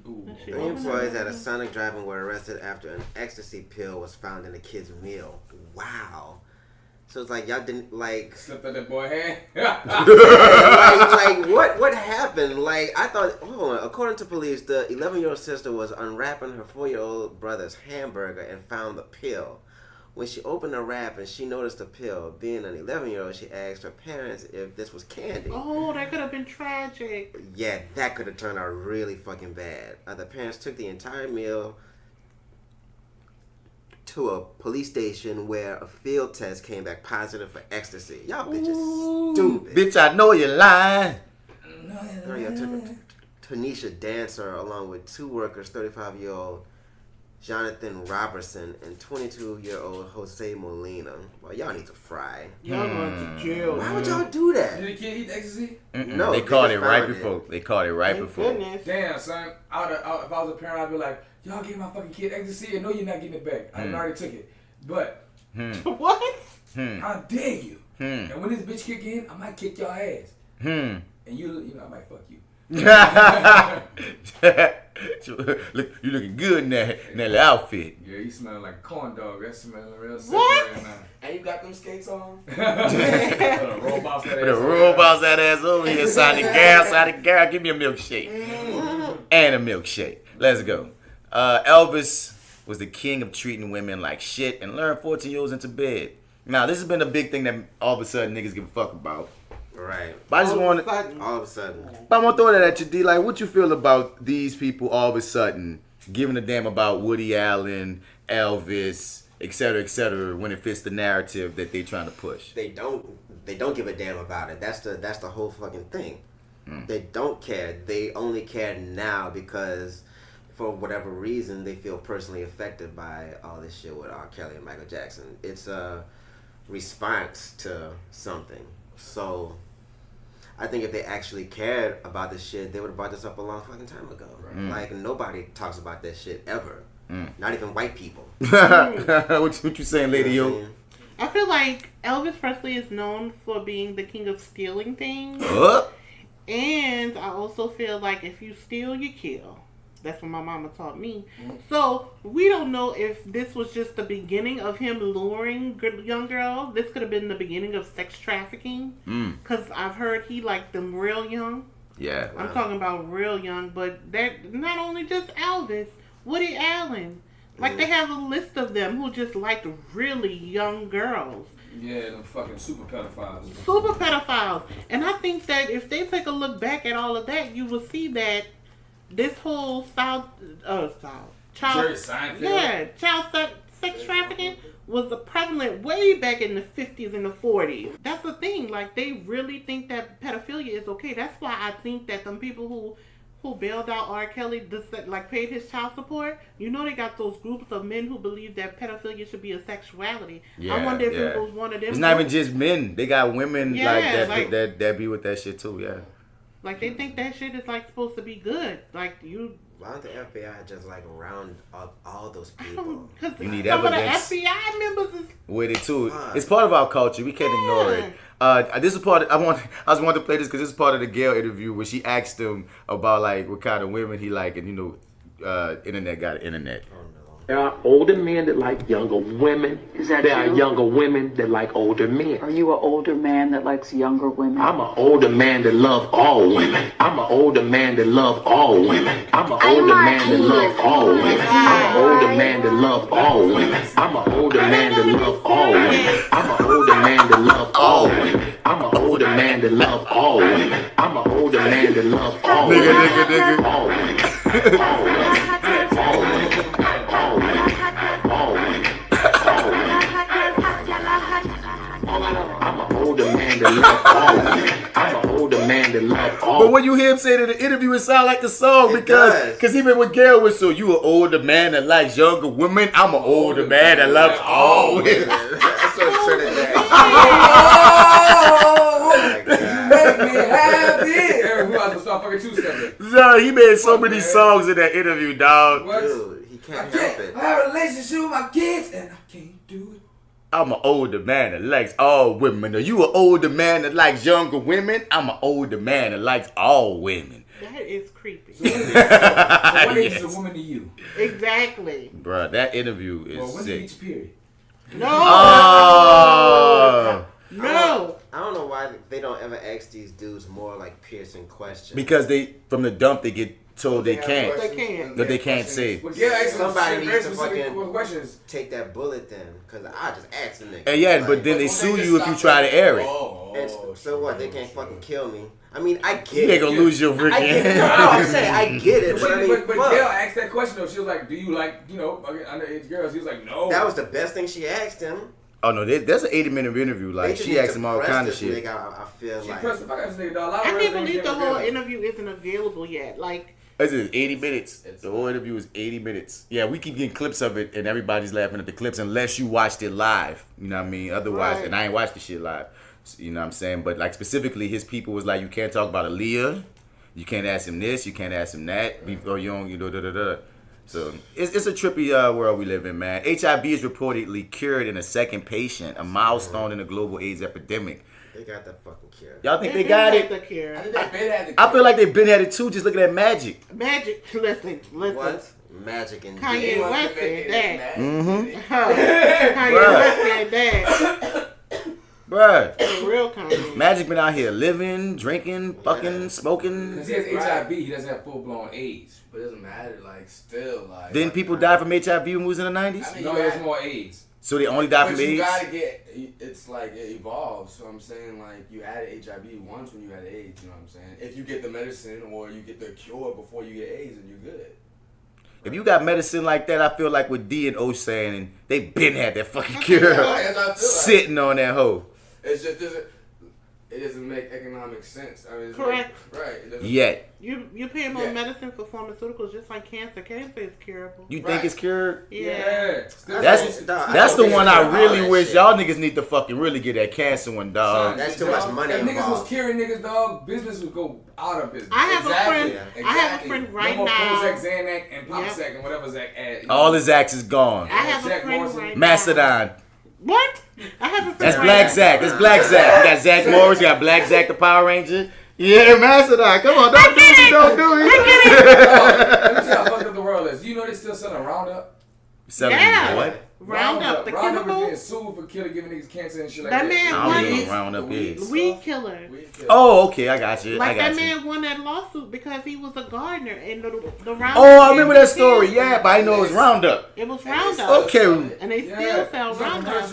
Speaker 8: The employees at a Sonic drive-in were arrested after an ecstasy pill was found in the kid's meal. Wow. So it's like y'all didn't like
Speaker 9: slipped out that boy hand.
Speaker 8: like what happened? Like I thought. Hold on. According to police, the 11-year-old sister was unwrapping her 4-year-old brother's hamburger and found the pill. When she opened the wrap and she noticed the pill, being an 11-year-old, she asked her parents if this was candy.
Speaker 5: Oh, that could have been tragic.
Speaker 8: Yeah, that could have turned out really fucking bad. The parents took the entire meal to a police station where a field test came back positive for ecstasy. Y'all bitches stupid.
Speaker 7: Bitch, I know you're lying.
Speaker 8: Y'all took a Tanisha Dancer along with 2 workers, 35-year-old Jonathan Robertson and 22-year-old Jose Molina. Well, y'all need to fry.
Speaker 5: Y'all going to jail.
Speaker 8: Why would y'all do that?
Speaker 9: Did the kid eat ecstasy?
Speaker 8: No,
Speaker 7: they caught it right before. They caught it right before.
Speaker 5: Goodness.
Speaker 9: Damn, son. If I was a parent, I'd be like, y'all gave my fucking kid ecstasy and know you're not getting it back. I already took it. But,
Speaker 5: What?
Speaker 9: how dare you? And when this bitch kick in, I might kick your ass. And you know, I might fuck you.
Speaker 7: Look, you looking good in that little outfit.
Speaker 9: Yeah, you smelling like corn dog. That's smelling real sick
Speaker 5: What?
Speaker 9: right now.
Speaker 2: And you got them skates on?
Speaker 9: Put a robot
Speaker 7: that ass over here, Sonic girl, give me a milkshake. And a milkshake. Let's go. Elvis was the king of treating women like shit and lured 14-year-olds into bed. Now, this has been a big thing that all of a sudden niggas give a fuck about.
Speaker 8: Right.
Speaker 7: But I just want to...
Speaker 8: All of a sudden.
Speaker 7: But I want to throw that at you, D. Like, what you feel about these people all of a sudden giving a damn about Woody Allen, Elvis, et cetera, when it fits the narrative that they trying to push?
Speaker 8: They don't give a damn about it. That's the whole fucking thing. They don't care. They only care now because for whatever reason they feel personally affected by all this shit with R. Kelly and Michael Jackson. It's a response to something. So I think if they actually cared about this shit, they would have brought this up a long fucking time ago. Like, nobody talks about that shit ever. Not even white people.
Speaker 7: What you saying, Lady Yo?
Speaker 5: I feel like Elvis Presley is known for being the king of stealing things. And I also feel like if you steal, you kill. That's what my mama taught me. So we don't know if this was just the beginning of him luring young girls. This could have been the beginning of sex trafficking. Because I've heard he liked them real young.
Speaker 7: Yeah.
Speaker 5: I'm talking about real young. But that not only just Elvis, Woody Allen. Like they have a list of them who just liked really young girls.
Speaker 9: Yeah, them fucking super pedophiles.
Speaker 5: Super pedophiles. And I think that if they take a look back at all of that, you will see that this whole child sex trafficking was prevalent way back in the 50s and the 40s. That's the thing. Like, they really think that pedophilia is okay. That's why I think that them people who bailed out R. Kelly, like paid his child support, you know, they got those groups of men who believe that pedophilia should be a sexuality. I wonder if it was one of them.
Speaker 7: It's not even just men. They got women that be with that shit too,
Speaker 5: Like they think that shit is like supposed to be good. Like you.
Speaker 8: Why don't the FBI just like round up all those people?
Speaker 5: Because
Speaker 7: You need
Speaker 5: some
Speaker 7: evidence.
Speaker 5: of the FBI members is
Speaker 7: With it too, it's part of our culture. We can't ignore it. This is part. I was wanting to play this because this is part of the Gayle interview where she asked him about like what kind of women he like, and internet got internet.
Speaker 10: There are older men that like younger women.
Speaker 11: Is that
Speaker 10: there
Speaker 11: you?
Speaker 10: are younger women that like older men.
Speaker 11: Are you an older man that likes younger women?
Speaker 10: I'm an older man that love all women. I'm an older man that love all women. I'm an older man that love all women. I'm an older man that love all women. I'm an older man that love all women. I'm an older man that love all women. I'm an older man that love all women. I'm an older man that love all women.
Speaker 7: Nigga.
Speaker 10: All women. All women. All women. All women. All women. All women. I'm an older man that love all women. I'm an older man that love all.
Speaker 7: But when you hear him say it in the interview, it sound like the song because even with Gayle was so you an older man that likes younger women. I'm an older man that loves all women.
Speaker 8: That's what Trinidad.
Speaker 6: Make me happy. Eric, who else will start fucking two-stepping?
Speaker 7: So he made so many songs in that interview, dog.
Speaker 6: What?
Speaker 8: Dude, he can't help it.
Speaker 6: I have a relationship with my kids and I can't do it.
Speaker 7: I'm an older man that likes all women. Are you an older man that likes younger women? I'm an older man that likes all women.
Speaker 5: that is creepy.
Speaker 6: So what age is a woman to you?
Speaker 5: Exactly.
Speaker 7: Bruh, that interview is
Speaker 6: When
Speaker 7: sick.
Speaker 6: each period?
Speaker 5: No.
Speaker 7: Oh.
Speaker 5: No.
Speaker 8: I don't know why they don't ever ask these dudes more like piercing questions.
Speaker 7: Because they, from the dump, they get told they can't.
Speaker 5: They can't.
Speaker 7: That they can't say.
Speaker 6: Well, yeah,
Speaker 8: somebody needs to fucking
Speaker 6: questions.
Speaker 8: take that bullet then, because I just asked the nigga.
Speaker 7: And yeah, but then they sue you if you try to air it.
Speaker 8: And so what? They can't fucking kill me. I mean, I get
Speaker 7: You
Speaker 8: it.
Speaker 7: ain't gonna lose your freaking
Speaker 8: I get it. No, I'm saying I get it, but I mean,
Speaker 6: but
Speaker 8: fuck.
Speaker 6: Gayle asked that question though. She was like, "Do you like, underage girls?" He was like, "No."
Speaker 8: That was the best thing she asked him.
Speaker 7: Oh no, there's an 80-minute interview. Like she asked him all kind of shit.
Speaker 8: Nigga, I feel
Speaker 6: She
Speaker 8: like
Speaker 6: pressed the fuck out of this nigga, dog.
Speaker 5: I can't believe the whole interview isn't available yet. Like,
Speaker 7: This is 80 minutes. The whole interview is 80 minutes. Yeah, we keep getting clips of it, and everybody's laughing at the clips unless you watched it live. You know what I mean? Otherwise,
Speaker 5: Right.
Speaker 7: and I ain't watched the shit live. So, you know what I'm saying? But like specifically, his people was like, you can't talk about Aaliyah. You can't ask him this. You can't ask him that. Before you don't, da-da-da-da. So it's a trippy world we live in, man. HIV is reportedly cured in a second patient, a milestone in the global AIDS epidemic.
Speaker 8: they got that fucking cure.
Speaker 7: Y'all think they got it?
Speaker 5: the cure.
Speaker 6: I think they been had the
Speaker 7: I feel like they've been at it too. Just look at that magic.
Speaker 5: Magic. Listen.
Speaker 8: What? Magic and
Speaker 5: Kanye West said that.
Speaker 7: Mm-hmm.
Speaker 5: Kanye West said that.
Speaker 7: Bruh.
Speaker 5: The real Kanye.
Speaker 7: Magic been out here living, drinking, fucking, smoking.
Speaker 6: Because he has HIV, he doesn't have full blown AIDS.
Speaker 2: But it doesn't matter, like, still, like.
Speaker 7: Didn't people die from HIV when we was in the 90s?
Speaker 2: I mean,
Speaker 6: No, there's more AIDS.
Speaker 7: So they only died
Speaker 2: But
Speaker 7: from
Speaker 2: you
Speaker 7: AIDS?
Speaker 2: gotta get, it's like, it evolves. So I'm saying, like, you had HIV once when you had AIDS, you know what I'm saying? If you get the medicine or you get the cure before you get AIDS, then you're good.
Speaker 7: If you got medicine like that, I feel like what D and O saying, they been had that fucking cure.
Speaker 2: That's what I feel like.
Speaker 7: Sitting on that hoe.
Speaker 2: It's just it doesn't make economic sense. I mean, it's
Speaker 5: Correct.
Speaker 2: Right. It doesn't.
Speaker 7: Yet.
Speaker 5: You pay more medicine for pharmaceuticals just like cancer. Cancer is curable.
Speaker 7: You think it's cured?
Speaker 5: Yeah.
Speaker 7: That's the one I really wish y'all niggas need to fucking really get that cancer one, dog.
Speaker 8: That's too much money
Speaker 6: If niggas
Speaker 8: involved.
Speaker 6: was curing niggas, dog, business would go out of business.
Speaker 5: I have
Speaker 6: Exactly.
Speaker 5: a friend. I have a friend right
Speaker 6: no more
Speaker 5: now.
Speaker 6: Prozac, Xanax, and Popsac, and whatever Zach add.
Speaker 7: All his acts is gone.
Speaker 5: I have a
Speaker 6: Jack
Speaker 5: friend
Speaker 6: Morrison.
Speaker 5: right now.
Speaker 7: Mastodon.
Speaker 5: What? I have a friend.
Speaker 7: That's
Speaker 5: right
Speaker 7: Black
Speaker 5: now.
Speaker 7: Zach. That's Black Zach. You got Zach Morris. You got Black Zach the Power Ranger. Yeah, Mastodon. Come on, don't do it. Don't do it.
Speaker 6: Let me tell you how fucked up the world is. You know they still selling Roundup?
Speaker 7: Selling
Speaker 5: Yeah.
Speaker 7: what?
Speaker 5: Roundup, the
Speaker 6: Roundup is being
Speaker 5: chemical.
Speaker 6: sued for giving niggas cancer and shit like
Speaker 5: That
Speaker 6: that.
Speaker 5: man
Speaker 7: I don't
Speaker 5: won
Speaker 7: even
Speaker 5: it.
Speaker 7: know Roundup is.
Speaker 5: Weed killer.
Speaker 7: Oh, okay. I got you. I
Speaker 5: Like
Speaker 7: got
Speaker 5: that
Speaker 7: you.
Speaker 5: man won that lawsuit because he was a gardener and the Roundup.
Speaker 7: Oh, I remember that story. Yeah, but I know it was Roundup.
Speaker 5: It was Roundup.
Speaker 7: Okay.
Speaker 5: And they still sell Roundup.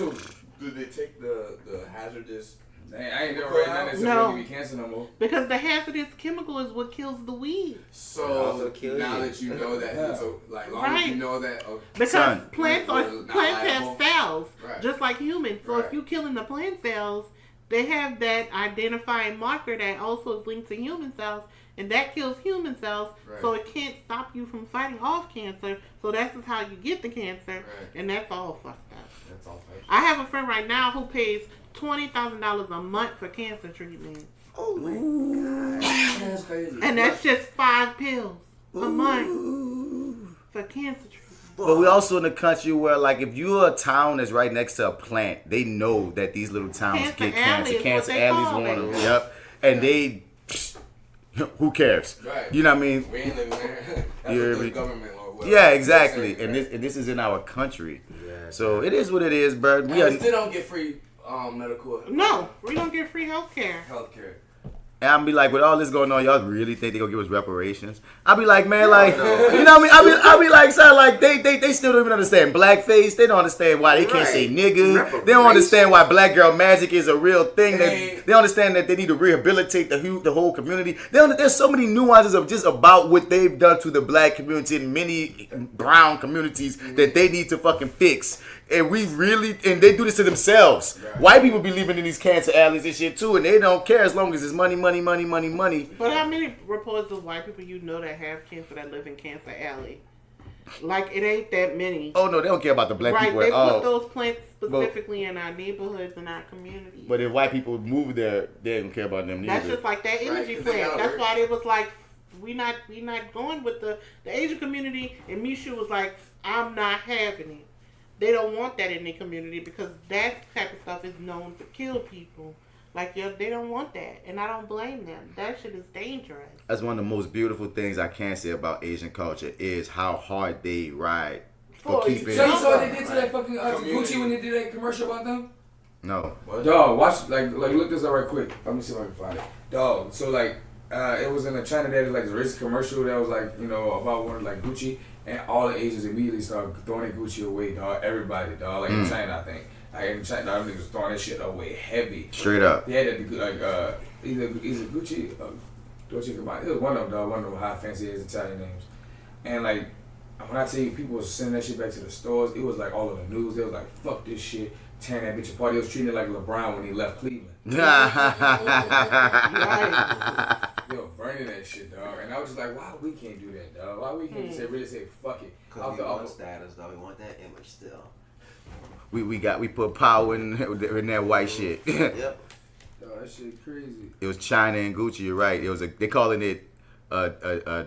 Speaker 2: Did they take the hazardous?
Speaker 6: I ain't never read none of this.
Speaker 5: No.
Speaker 6: Give me cancer no more.
Speaker 5: Because the hazardous chemical is what kills the weed.
Speaker 2: So now that you know that, it's like long as you know that. Okay.
Speaker 5: Because
Speaker 7: Son.
Speaker 5: plants have cells,
Speaker 2: Right.
Speaker 5: just like humans. So if you're killing the plant cells, they have that identifying marker that also is linked to human cells, and that kills human cells.
Speaker 2: Right.
Speaker 5: So it can't stop you from fighting off cancer. So that's just how you get the cancer, and that's all fucked up.
Speaker 2: That's all.
Speaker 5: I have a friend right now who pays $20,000 a month for cancer treatment.
Speaker 8: Oh my god.
Speaker 2: crazy.
Speaker 5: And that's just 5 pills a month for cancer treatment.
Speaker 7: But we also in a country where, like, if you're a town that's right next to a plant, they know that these little towns get cancer. Cancer alleys want them. Yep. And they, who cares?
Speaker 2: Right.
Speaker 7: You know what I mean?
Speaker 2: We ain't living there. That's
Speaker 7: You
Speaker 2: what
Speaker 7: hear
Speaker 2: the
Speaker 7: me?
Speaker 2: government or whatever.
Speaker 7: Yeah, exactly.
Speaker 2: Right.
Speaker 7: And this is in our country. Yeah. So it is what it is, bro.
Speaker 2: We still don't get free medical.
Speaker 5: No, we don't get free healthcare.
Speaker 7: And I'll be like, with all this going on, y'all really think they gonna give us reparations? I'll be like, man, like, you know what I mean? I'll be like, son, like, they still don't even understand blackface. They don't understand why they can't say nigga. They don't understand why black girl magic is a real thing. They understand that they need to rehabilitate the whole community. There's so many nuances of just about what they've done to the black community and many brown communities that they need to fucking fix. And they do this to themselves. Right. White people be living in these cancer alleys and shit too, and they don't care as long as it's money.
Speaker 5: But how many reports of white people you know that have cancer that live in Cancer Alley? Like, it ain't that many.
Speaker 7: Oh, no, they don't care about the black people at all.
Speaker 5: Right, they put those plants specifically in our neighborhoods and our communities.
Speaker 7: But if white people move there, they don't care about them neither.
Speaker 5: That's just like that energy plant. That's why they was like, we not going with the Asian community, and Mishu was like, I'm not having it. They don't want that in their community because that type of stuff is known to kill people. Like, they don't want that. And I don't blame them. That shit is dangerous.
Speaker 7: That's one of the most beautiful things I can say about Asian culture is how hard they ride for keeping...
Speaker 9: So you saw what they did to that fucking Gucci when they did that commercial about them?
Speaker 7: No.
Speaker 9: What? Dog, watch, like look this up right quick. Let me see if I can find it. Dog, so like, it was in a China that was like a racist commercial that was like, you know, about one like Gucci. And all the Asians immediately started throwing their Gucci away, dog. Everybody, dog. Like in China, I think. Like in China, them niggas throwing that shit away heavy.
Speaker 7: Straight up.
Speaker 9: They had that, either Gucci or Dolce & Gabbana. It was one of them, dog. One of them high fancy ass Italian names. And like, when I tell you, people was sending that shit back to the stores. It was like all over the news. They was like, fuck this shit. Tearing that bitch apart. They was treating it like LeBron when he left Cleveland. Yo, burning that shit, dog. And I was just like, why we can't do that, dog? Why we can't just really say fuck it?
Speaker 8: Because we want status, though. We want that image still.
Speaker 7: We put power in that white shit.
Speaker 8: Yep.
Speaker 9: Dog, that shit crazy.
Speaker 7: It was China and Gucci. You're right. It was they calling it a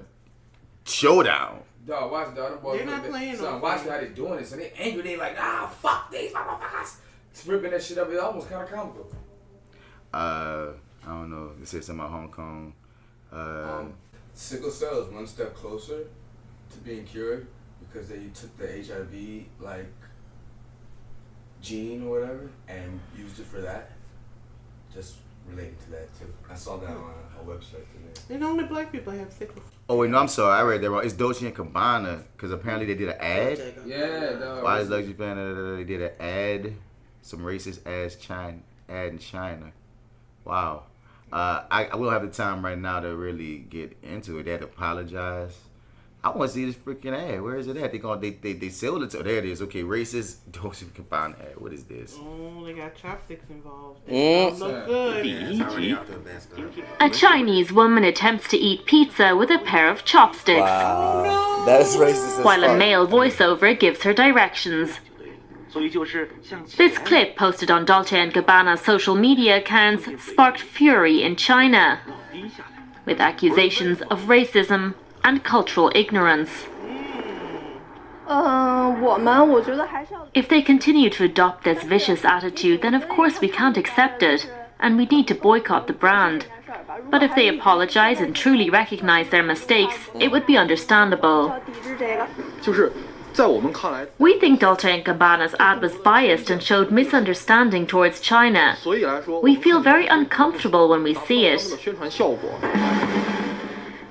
Speaker 7: showdown.
Speaker 9: Dog, watch, dog. Them boys,
Speaker 5: they're not playing.
Speaker 9: Son, watch how they doing this, and they angry. They like, fuck these motherfuckers. Ripping that shit up. It's almost kind of comical.
Speaker 7: I don't know. They said something about Hong Kong.
Speaker 2: Sickle cell is one step closer to being cured because they took the HIV like gene or whatever and used it for that. Just related to that too. I saw that on a website today.
Speaker 5: And only black people have sickle cell.
Speaker 7: Oh wait, no, I'm sorry. I read that wrong. It's Dolce & Gabbana because apparently they did an ad.
Speaker 9: Yeah, dog.
Speaker 7: Why is Luxury fan? They did an ad. Some racist ass ad in China. Wow. I will have the time right now to really get into it. They had to apologize. I want to see this freaking ad. Where is it at? They sold it to. There it is. Okay, racist Dolce & Gabbana ad. What is this?
Speaker 5: Oh, they got chopsticks involved. They look good.
Speaker 12: A Chinese woman attempts to eat pizza with a pair of chopsticks.
Speaker 7: Wow. That is racist as
Speaker 12: while
Speaker 7: fuck.
Speaker 12: a male voiceover gives her directions. This clip posted on Dolce & Gabbana's social media accounts sparked fury in China, with accusations of racism and cultural ignorance. If they continue to adopt this vicious attitude, then of course we can't accept it, and we need to boycott the brand. But if they apologize and truly recognize their mistakes, it would be understandable. We think Dolce & Gabbana's ad was biased and showed misunderstanding towards China. We feel very uncomfortable when we see it.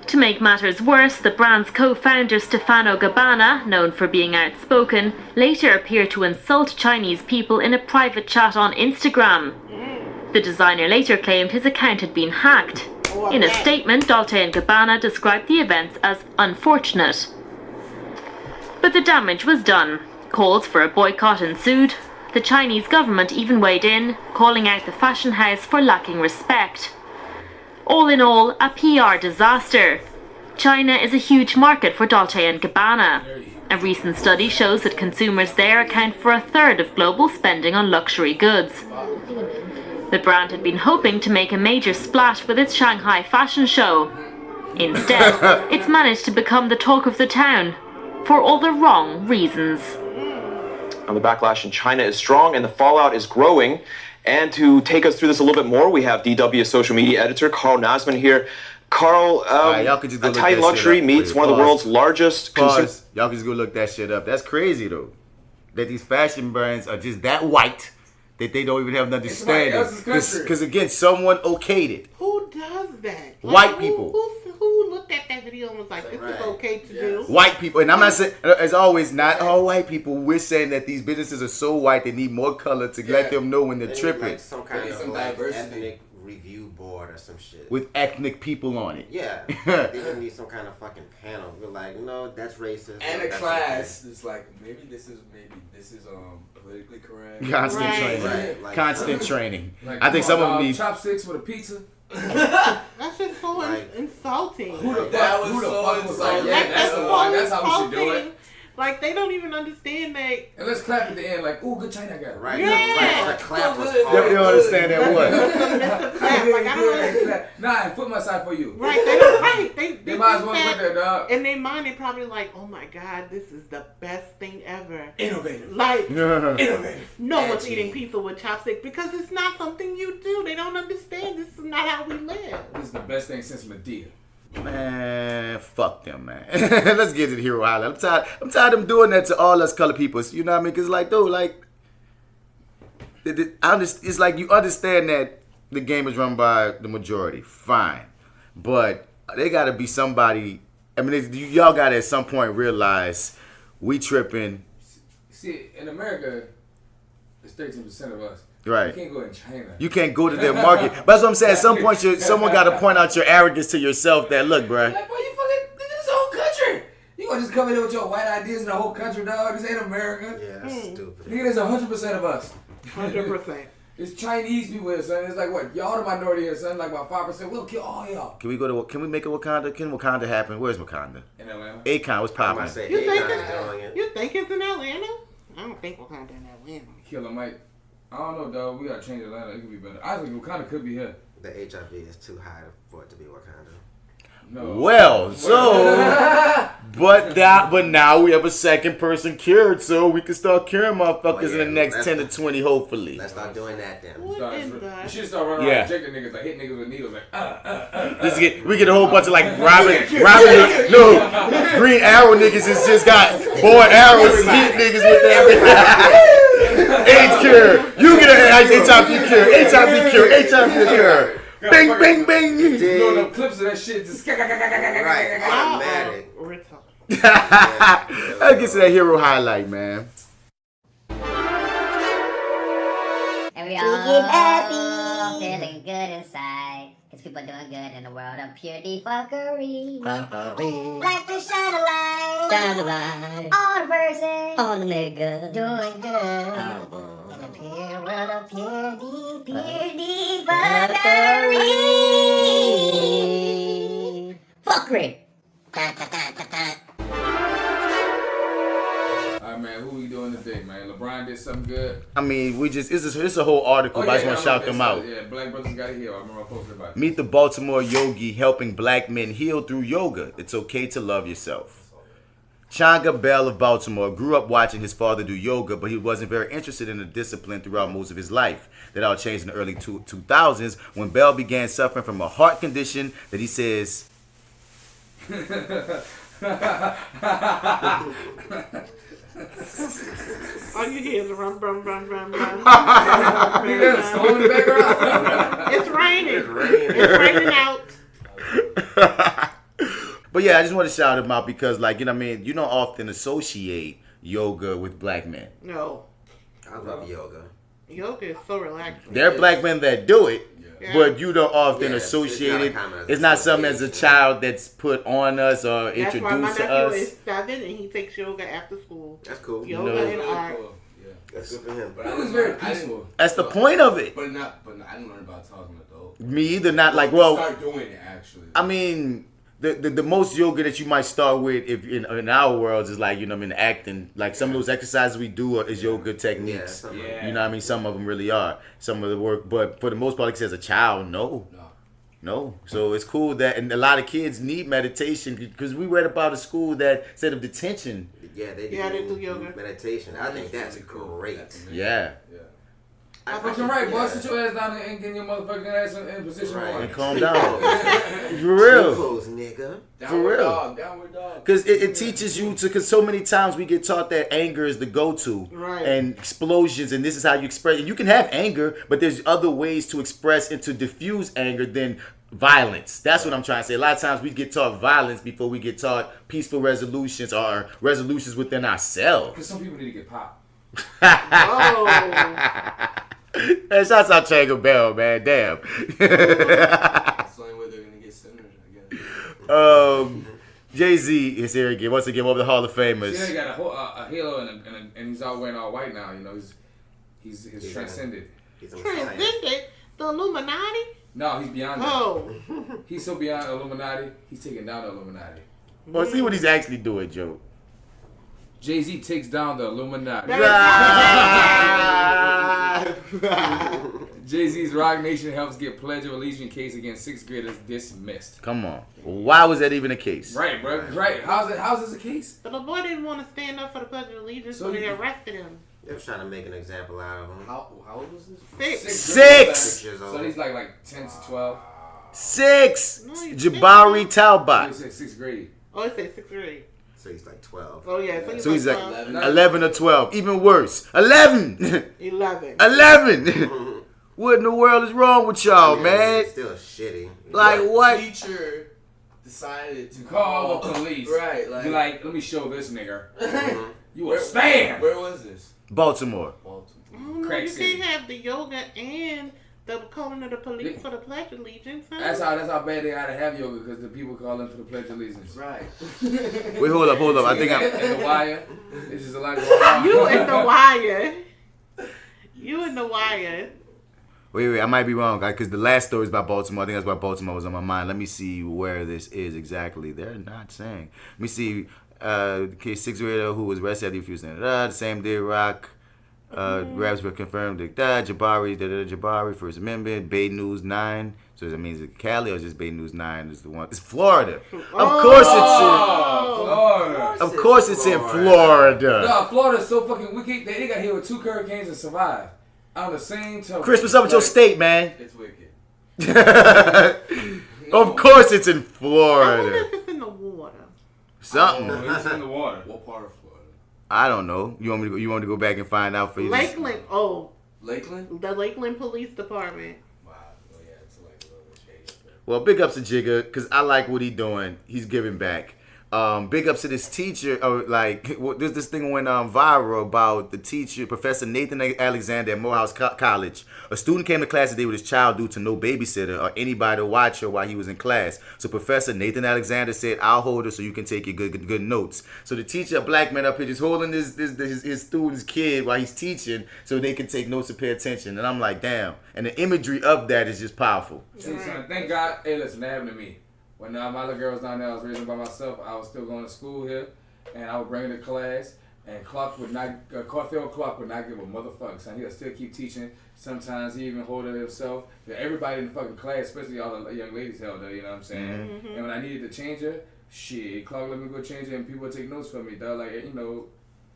Speaker 12: To make matters worse, the brand's co-founder Stefano Gabbana, known for being outspoken, later appeared to insult Chinese people in a private chat on Instagram. The designer later claimed his account had been hacked. In a statement, Dolce & Gabbana described the events as unfortunate. But the damage was done. Calls for a boycott ensued. The Chinese government even weighed in, calling out the fashion house for lacking respect. All in all, a PR disaster. China is a huge market for Dolce & Gabbana. A recent study shows that consumers there account for a third of global spending on luxury goods. The brand had been hoping to make a major splash with its Shanghai fashion show. Instead, it's managed to become the talk of the town for all the wrong reasons.
Speaker 13: The backlash in China is strong and the fallout is growing. And to take us through this a little bit more, we have DW social media editor Carl Nasman here. Carl,
Speaker 7: y'all could just go
Speaker 13: a
Speaker 7: look
Speaker 13: Titan
Speaker 7: that
Speaker 13: Luxury
Speaker 7: shit up.
Speaker 13: meets one of the world's largest...
Speaker 7: Y'all can just go look that shit up. That's crazy, though. That these fashion brands are just that white that they don't even have an understanding. Because, again, someone okayed it.
Speaker 5: Who does that?
Speaker 7: White people.
Speaker 5: Who looked at that video and was like, this is okay to do?
Speaker 7: White people. And I'm not saying, as always, not all white people. We're saying that these businesses are so white they need more color to let them know when they're tripping.
Speaker 8: Like some kind of ethnic review board or some shit.
Speaker 7: With ethnic people on it.
Speaker 8: Yeah. They didn't need some kind of fucking panel. We're like, no, that's racist.
Speaker 2: And a class. It's like, maybe this is politically correct.
Speaker 7: Constant training.
Speaker 8: Right. Like,
Speaker 7: constant training.
Speaker 9: Like,
Speaker 7: I think some of them need
Speaker 9: chopsticks with a pizza.
Speaker 5: That's just so insulting.
Speaker 9: Who the fuck was like,
Speaker 5: yeah,
Speaker 9: that's the one. That's how we should do it.
Speaker 5: Like, they don't even understand that.
Speaker 9: And let's clap at the end, like, ooh, good China guy.
Speaker 8: Right.
Speaker 5: Yeah.
Speaker 8: The clap was
Speaker 7: You
Speaker 8: hard.
Speaker 7: don't understand that what?
Speaker 5: Like, I don't understand.
Speaker 9: Nah, I put my side for you.
Speaker 5: Right, they don't, right.
Speaker 9: They might as well put that, dog.
Speaker 5: In their mind, they probably like, oh my God, this is the best thing ever.
Speaker 2: Innovative.
Speaker 5: Like,
Speaker 2: innovative.
Speaker 5: No one's eating pizza with chopsticks because it's not something you do. They don't understand. This is not how we live.
Speaker 9: This is the best thing since Medea.
Speaker 7: Man, fuck them, man. Let's get to the hero highlight. I'm tired of them doing that to all us color people. You know what I mean? Because, like, dude, like, it's like you understand that the game is run by the majority. Fine. But they got to be somebody. I mean, y'all got to at some point realize we tripping.
Speaker 9: See, in America, it's 13% of us.
Speaker 7: Right.
Speaker 9: You can't go in China.
Speaker 7: You can't go to their market. But that's what I'm saying. At some point, someone got to point out your arrogance to yourself that, look, bruh.
Speaker 9: Like, boy, you fucking, this is the whole country. You gonna just come in here with your white ideas in the whole country, dog? This ain't America.
Speaker 8: Yeah, that's stupid.
Speaker 9: Nigga, there's 100% of us.
Speaker 5: 100%.
Speaker 9: It's Chinese people here, son. It's like, what? Y'all the minority here, son. Like, about 5%. We'll kill all y'all.
Speaker 7: Can we make a Wakanda? Can Wakanda happen? Where's Wakanda?
Speaker 9: In Atlanta.
Speaker 7: Akon, what's popping?
Speaker 5: You think it's in Atlanta? I don't think Wakanda in Atlanta.
Speaker 9: Killer Mike. I don't know, dog. We gotta change Atlanta. It could be better. I think Wakanda could be here.
Speaker 8: The HIV is too high for it to be Wakanda.
Speaker 9: No.
Speaker 7: Well, so, but now we have a second person cured, so we can start curing motherfuckers in the next 10 to 20, hopefully.
Speaker 8: Let's start doing that then.
Speaker 9: You should start running around injecting niggas, like hit niggas with needles, like
Speaker 7: We get a whole bunch of like Green Arrow niggas has just got boy arrows and hit niggas with that. AIDS cure. You get an HIV cure. HIV cure. Bing, bing, bing.
Speaker 9: You know them clips of that shit just
Speaker 8: right, automatic.
Speaker 7: Let's get to that hero highlight, man.
Speaker 14: And we all happy, feeling good inside. Cause people are doing good in the world of pure defuckery. Like the shine a light, on a person, on a nigga, doing good. In the pure world of pure defuckery. Fuckery.
Speaker 9: Alright, man, who we doing today, man? LeBron did something good.
Speaker 7: I mean, it's a whole article, but I just want to shout them out.
Speaker 9: Yeah, Black Brothers Got to Heal. I remember I posted about it.
Speaker 7: Meet the Baltimore yogi helping black men heal through yoga. It's okay to love yourself. Changa Bell of Baltimore grew up watching his father do yoga, but he wasn't very interested in the discipline throughout most of his life. That all changed in the early 2000s when Bell began suffering from a heart condition that he says...
Speaker 5: All you hear is run. It's raining. It's raining out.
Speaker 7: But yeah, I just want to shout him out because, like, you know what I mean? You don't often associate yoga with black men.
Speaker 5: No.
Speaker 8: I love yoga.
Speaker 5: Yoga is so relaxing.
Speaker 7: There are black men that do it, but you don't often associate it. It's not something as a child that's put on us or introduced to us.
Speaker 5: That's why my nephew is 7 and he takes yoga after school.
Speaker 8: That's cool.
Speaker 5: Yoga and art.
Speaker 8: That's good for him.
Speaker 2: But it was very peaceful.
Speaker 7: That's the point of it.
Speaker 2: But I didn't learn about talking adult.
Speaker 7: Me either. Not like, well,
Speaker 2: start doing it actually.
Speaker 7: I mean, the most yoga that you might start with if in our worlds is like, you know what I mean, acting. Like some of those exercises we do is yoga techniques. You know what I mean? Some of them really are. Some of the work, but for the most part, like I said, as a child, no. No. So it's cool that, and a lot of kids need meditation because we read about a school that instead of detention.
Speaker 8: Yeah, they do yoga. Meditation. I think that's great.
Speaker 7: Yeah.
Speaker 9: I fucking right, boy. Sit your ass down and get your motherfucking ass in position.
Speaker 7: Right. And calm down. For real.
Speaker 8: Close, nigga.
Speaker 7: For real. Because it teaches you to, because so many times we get taught that anger is the go-to.
Speaker 5: Right.
Speaker 7: And explosions, and this is how you express it. You can have anger, but there's other ways to express and to diffuse anger than violence. That's what I'm trying to say. A lot of times we get taught violence before we get taught peaceful resolutions or resolutions within ourselves.
Speaker 9: Because some people need to get popped.
Speaker 7: Hey, shouts out Chango Bell, man. Damn.
Speaker 2: That's the only way they're gonna get centered, I guess.
Speaker 7: Jay-Z is here again. Once again, over the Hall of Famers.
Speaker 9: See, he got a halo and he's all wearing all white now. You know, he's transcended.
Speaker 5: Transcended? The Illuminati?
Speaker 9: No, he's beyond that.
Speaker 5: Oh.
Speaker 9: He's so beyond Illuminati, he's taking down the Illuminati.
Speaker 7: Well, see what he's actually doing, Joe.
Speaker 9: Jay-Z takes down the Illuminati. Jay-Z's Rock Nation helps get Pledge of Allegiance case against 6th graders dismissed.
Speaker 7: Come on. Why was that even a case?
Speaker 9: Right, bro. Right. How's this a case?
Speaker 5: But the boy didn't want to stand up for the Pledge of Allegiance, so they arrested him.
Speaker 8: They were trying to make an example out of him.
Speaker 2: How old was this?
Speaker 5: 6.
Speaker 7: 6
Speaker 8: years old.
Speaker 9: So he's like 10 to 12.
Speaker 7: 6. Jabari Talbot.
Speaker 9: He said 6th grade.
Speaker 5: Oh, it said 6th grade.
Speaker 8: So he's like 12.
Speaker 5: Oh, yeah.
Speaker 7: So he's like
Speaker 5: 11.
Speaker 7: 11 or 12. Even worse. 11.
Speaker 5: 11.
Speaker 7: 11. What in the world is wrong with y'all, man?
Speaker 8: It's still shitty.
Speaker 7: Like what?
Speaker 2: Teacher decided to
Speaker 9: Call the police.
Speaker 2: Right.
Speaker 9: Be like, let me show this nigga. You will stand.
Speaker 2: Where was this?
Speaker 7: Baltimore.
Speaker 5: Oh, no,
Speaker 9: Crack
Speaker 5: you
Speaker 9: City.
Speaker 5: can't have the yoga and the calling of the police for the Pledge of Allegiance. Huh?
Speaker 9: That's how bad they gotta have yoga because the people call in for the Pledge of Allegiance.
Speaker 2: Right.
Speaker 7: Wait, hold up. I think
Speaker 9: in the wire. It's just a lot going on.
Speaker 5: You in the wire. You in the wire.
Speaker 7: Wait, I might be wrong, because the last story is about Baltimore. I think that's why Baltimore was on my mind. Let me see where this is exactly. They're not saying. Let me see. Case 6th grader who was arrested after refusing. The same day, Rock. Grabs were confirmed. Jabari, First Amendment. Bay News 9. So that means it's Cali or just Bay News 9 is the one. It's Florida. Of course
Speaker 9: Florida.
Speaker 7: Of course it's in Florida.
Speaker 9: No, Florida's so fucking wicked. They got hit with 2 hurricanes and survived. On the same token.
Speaker 7: Chris, what's up with your state, man?
Speaker 2: It's wicked.
Speaker 7: Of course it's in
Speaker 5: I wonder
Speaker 7: Florida.
Speaker 5: if it's in the water.
Speaker 7: Something.
Speaker 9: It's in the water.
Speaker 2: What part of Florida?
Speaker 7: I don't know. You want me to go back and find out for you?
Speaker 5: Lakeland. Oh.
Speaker 2: Lakeland?
Speaker 5: The Lakeland Police Department.
Speaker 2: Wow. Oh, yeah, it's like a little shady.
Speaker 7: Well, big ups to Jigga, because I like what he's doing. He's giving back. Big ups to this teacher. There's this thing went viral about the teacher, Professor Nathan Alexander at Morehouse College. A student came to class today with his child due to no babysitter or anybody to watch her while he was in class. So Professor Nathan Alexander said, "I'll hold her so you can take your good notes." So the teacher, a black man up here, just holding his student's kid while he's teaching so they can take notes and pay attention. And I'm like, damn. And the imagery of that is just powerful.
Speaker 9: See, son, thank God. Hey, listen, that happened to me. When my little girl was down there, I was raising by myself. I was still going to school here, and I would bring her to class. And Clark would not, Carfield Clark would not give a motherfucker. So he'll still keep teaching. Sometimes he even hold it himself. Everybody in the fucking class, especially all the young ladies, held her. You know what I'm saying? Mm-hmm. And when I needed to change her, shit, Clark let me go change her, and people would take notes for me, dog. Like, you know,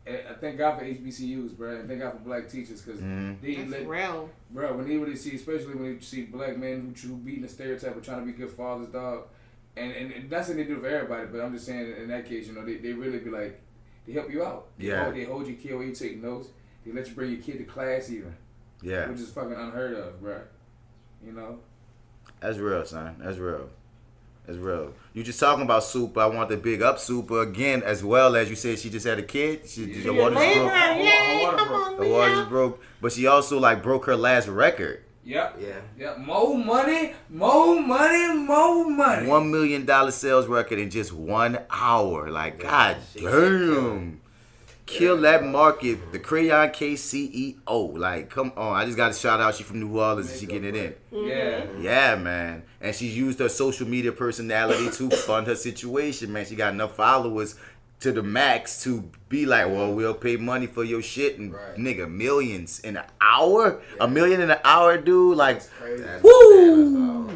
Speaker 9: I thank God for HBCUs, bro, and thank God for black teachers, because
Speaker 5: That's real.
Speaker 9: Bro, when you really see, especially when you see black men who beating the stereotype of trying to be good fathers, dog. And that's what they do for everybody, but I'm just saying in that case, you know, they really be like, they help you out. They hold your kid while you take notes. They let you bring your kid to class even.
Speaker 7: Yeah.
Speaker 9: Which is fucking unheard of, bro. You know?
Speaker 7: That's real, son. That's real. That's real. You just talking about Super. I want to big up Super again, as well as you said she just had a kid. The water's broke. But she also broke her last record.
Speaker 9: Yep. Yeah. More money. $1
Speaker 7: million sales record in just 1 hour. Like, God damn. Kill that market. The Crayon K CEO. Like, come on. I just got to shout out. She from New Orleans and she getting it in.
Speaker 9: Yeah.
Speaker 7: Yeah, man. And she's used her social media personality to fund her situation, man. She got enough followers to the max to be like, well, we'll pay money for your shit, and nigga, millions in an hour? $1 million in an hour, dude? Like,
Speaker 2: That's crazy.
Speaker 7: woo!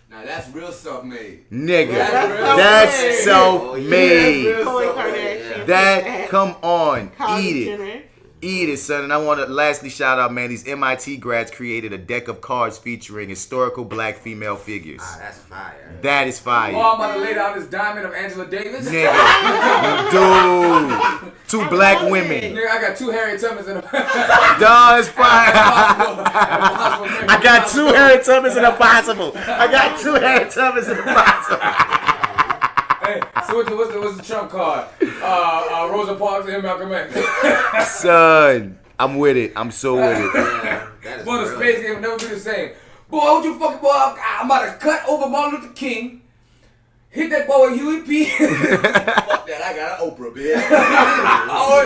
Speaker 2: Now, that's real self-made.
Speaker 7: Nigga,
Speaker 2: That's
Speaker 7: that's self-made.
Speaker 5: Kardashian.
Speaker 7: That, come on,
Speaker 5: Kylie
Speaker 7: eat it.
Speaker 5: Jenner.
Speaker 7: Eat it, son. And I want to lastly shout out, man, these MIT grads created a deck of cards featuring historical black female figures.
Speaker 8: That's fire.
Speaker 7: That is fire.
Speaker 9: Oh, I'm about to lay down this diamond of Angela Davis.
Speaker 7: Nigga. Dude. 2 black women.
Speaker 9: Nigga, I got 2 Harriet Tubmans in a
Speaker 7: Dog is fire. I got 2 Harriet Tubmans in a possible. I got 2 Harriet Tubmans in a possible.
Speaker 9: Hey, so what's the trump card? Rosa Parks and Malcolm X.
Speaker 7: Son, I'm with it. I'm so with it.
Speaker 9: One of the space game will never be the same. Boy, what you fucking boy? I'm about to cut over Martin Luther King. Hit that boy with Huey P.
Speaker 2: Fuck that, I got an Oprah, bitch.
Speaker 9: Oh,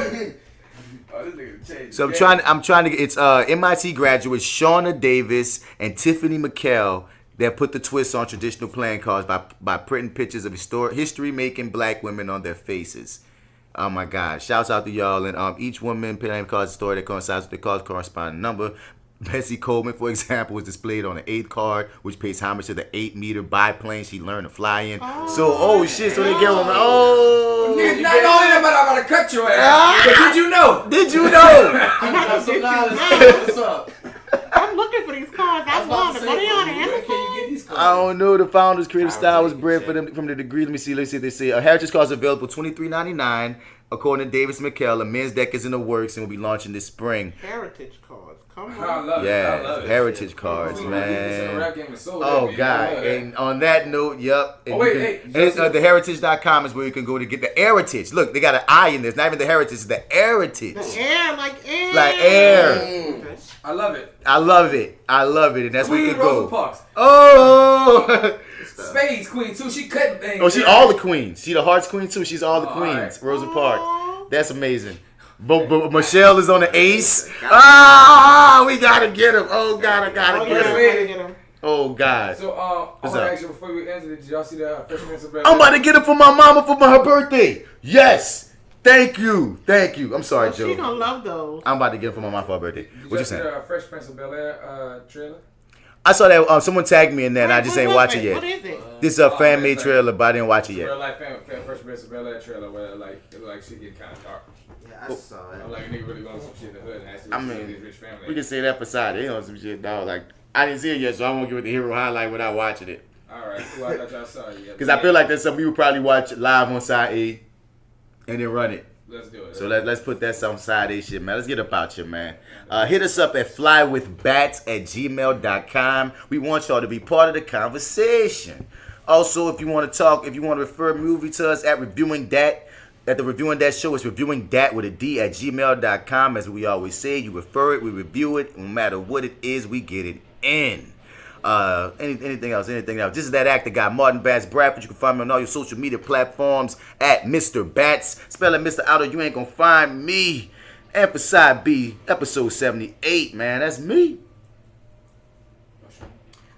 Speaker 9: this nigga changed.
Speaker 7: So I'm trying to get, it's MIT graduates Shauna Davis and Tiffany McKell that put the twist on traditional playing cards by printing pictures of history-making black women on their faces. Oh my God! Shouts out to y'all, and each woman playing cards a story that coincides with the card's corresponding number. Bessie Coleman, for example, was displayed on the 8th card, which pays homage to the 8-meter biplane she learned to fly in. So shit! So they get women.
Speaker 9: Not only that, but I'm gonna cut your ass. But did you know?
Speaker 7: Did you know?
Speaker 2: What's up?
Speaker 5: I'm looking for these cards. I want them. Are they on Amazon?
Speaker 7: I don't know. The founder's creative style was bred from the degree. Let me see. Let's see. They say a Heritage card is available $23.99. According to Davis McKell, a men's deck is in the works and will be launching this spring.
Speaker 5: Heritage cards. Come on.
Speaker 9: I love it.
Speaker 7: Yeah,
Speaker 9: I love it.
Speaker 7: Heritage cards, man.
Speaker 9: Rap game is so
Speaker 7: Oh
Speaker 9: heavy.
Speaker 7: God! And on that note, yep. And
Speaker 9: Oh, wait,
Speaker 7: you
Speaker 9: hey,
Speaker 7: can, and theheritage.com is where you can go to get the heritage. Look, they got an I in this. Not even the heritage, it's the heritage.
Speaker 5: The air, like air.
Speaker 7: Like air.
Speaker 9: I love it.
Speaker 7: I love it. I love it, and that's where you
Speaker 9: Queen
Speaker 7: can
Speaker 9: Rosa
Speaker 7: go.
Speaker 9: Parks.
Speaker 7: Oh.
Speaker 9: Spades Queen too. She cut things.
Speaker 7: Oh, she all the queens. She the hearts queen too. She's all the queens.
Speaker 9: Right.
Speaker 7: Rosa Parks. That's amazing. But Michelle is on the ace. We gotta get him. Oh God, I gotta get him. Oh God.
Speaker 9: So I
Speaker 7: What's
Speaker 9: want to
Speaker 7: up?
Speaker 9: ask you before we answer, did y'all see the Fresh Prince of Bel-Air?
Speaker 7: I'm about to get it for my mama for her birthday. Yes. Thank you. I'm sorry, Joe.
Speaker 5: She gonna love those.
Speaker 7: I'm about to get it for my mama for her birthday.
Speaker 9: Did
Speaker 7: What
Speaker 9: y'all
Speaker 7: you
Speaker 9: see
Speaker 7: saying?
Speaker 9: the Fresh Prince of Bel-Air trailer?
Speaker 7: I saw that someone tagged me in that, and I just ain't watch it yet.
Speaker 5: What is it?
Speaker 7: This is a fan made trailer, but I didn't watch it
Speaker 9: Real
Speaker 7: yet.
Speaker 9: life Fresh Prince of Bel-Air trailer where like shit get kind of dark.
Speaker 8: Yeah, I saw it.
Speaker 9: Like a nigga really going some shit in the hood and has to
Speaker 7: I
Speaker 9: see
Speaker 7: mean,
Speaker 9: his rich family.
Speaker 7: we can say that for side. They on some shit, dog. Like I didn't see it yet, so I won't give it the hero highlight without watching it.
Speaker 9: Alright, cool. I thought y'all saw it.
Speaker 7: Because I feel like that's something we would probably watch live on side A and then run it.
Speaker 9: Let's do it.
Speaker 7: So let's put that some side A shit, man. Let's get up out here, man. Hit us up at flywithbats@gmail.com. We want y'all to be part of the conversation. Also, if you want to talk, if you want to refer a movie to us at Reviewing That, at the Reviewing That show, it's Reviewing Dat with a D at gmail.com. As we always say, you refer it, we review it. No matter what it is, we get it in. Anything else? This is that actor guy, Martin Bats Bradford. You can find me on all your social media platforms at Mr. Bats. Spell it Mr. Outer, you ain't gonna find me. And for sideB, episode 78, man, that's me.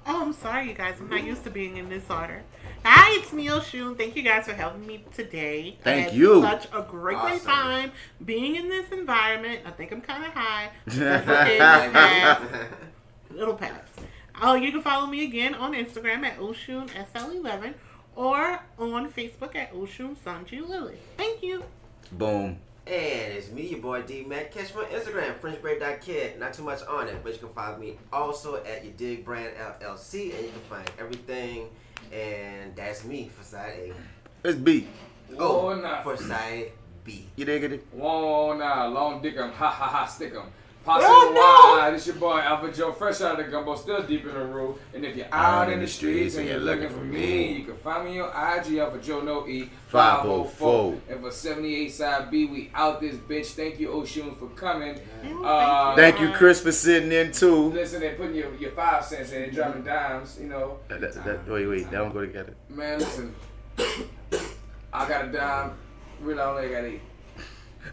Speaker 5: Oh, I'm sorry, you guys. I'm not used to being in this order. Hi, it's me, Oshun. Thank you guys for helping me today.
Speaker 7: Thank you.
Speaker 5: Such a great time being in this environment. I think I'm kind of high. That's okay. It'll pass. Oh, you can follow me again on Instagram at OshunSL11 or on Facebook at Oshun Sanju Lily. Thank you.
Speaker 7: Boom.
Speaker 8: And it's me, your boy D Mac. Catch me on Instagram, FrenchBread.kid. Not too much on it, but you can follow me also at your Dig Brand LLC, and you can find everything. And that's me for side A.
Speaker 7: It's B.
Speaker 9: Oh, nah.
Speaker 8: For side B.
Speaker 7: You digging it?
Speaker 9: Whoa, nah. Long dick 'em. Ha ha ha, stick 'em. This your boy AlphaJo, fresh out of the gumbo, still deep in the room. And if you're out in the streets and you're looking for me, you can find me on IG, AlphaJo, no E, 504. And for 78 side B, we out this bitch. Thank you, Oshun, for coming.
Speaker 7: Thank you, Chris, for sitting in too.
Speaker 9: Listen, they putting your 5 cents in and dropping dimes, you know.
Speaker 7: Wait, that don't go together.
Speaker 9: Man, listen, I got a dime. Really, I only got 8.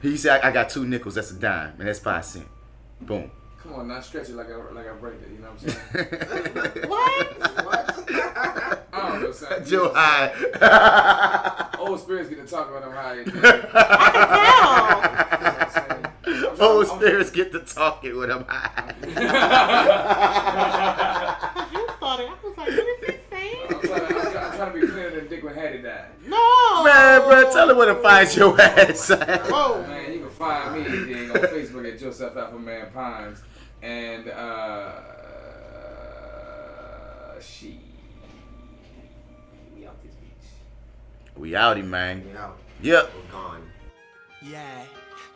Speaker 7: He said, I got 2 nickels, that's a dime, and that's 5 cents. Boom.
Speaker 9: Come on, not stretch it like I break it, you know what I'm saying?
Speaker 5: What?
Speaker 9: I don't know, son.
Speaker 7: Joe high.
Speaker 9: Old spirits get to talk about them high.
Speaker 7: Old spirits get to talking with them high.
Speaker 5: You thought it. I was like, what is he saying? No.
Speaker 7: Man, bro, tell her where to find your ass.
Speaker 5: Whoa.
Speaker 9: Man, you can find me then on Facebook at Joseph Alphaman Pines. And, she. We out this bitch.
Speaker 7: We outie, man.
Speaker 8: We out.
Speaker 7: Yep.
Speaker 8: We're gone.
Speaker 3: Yeah.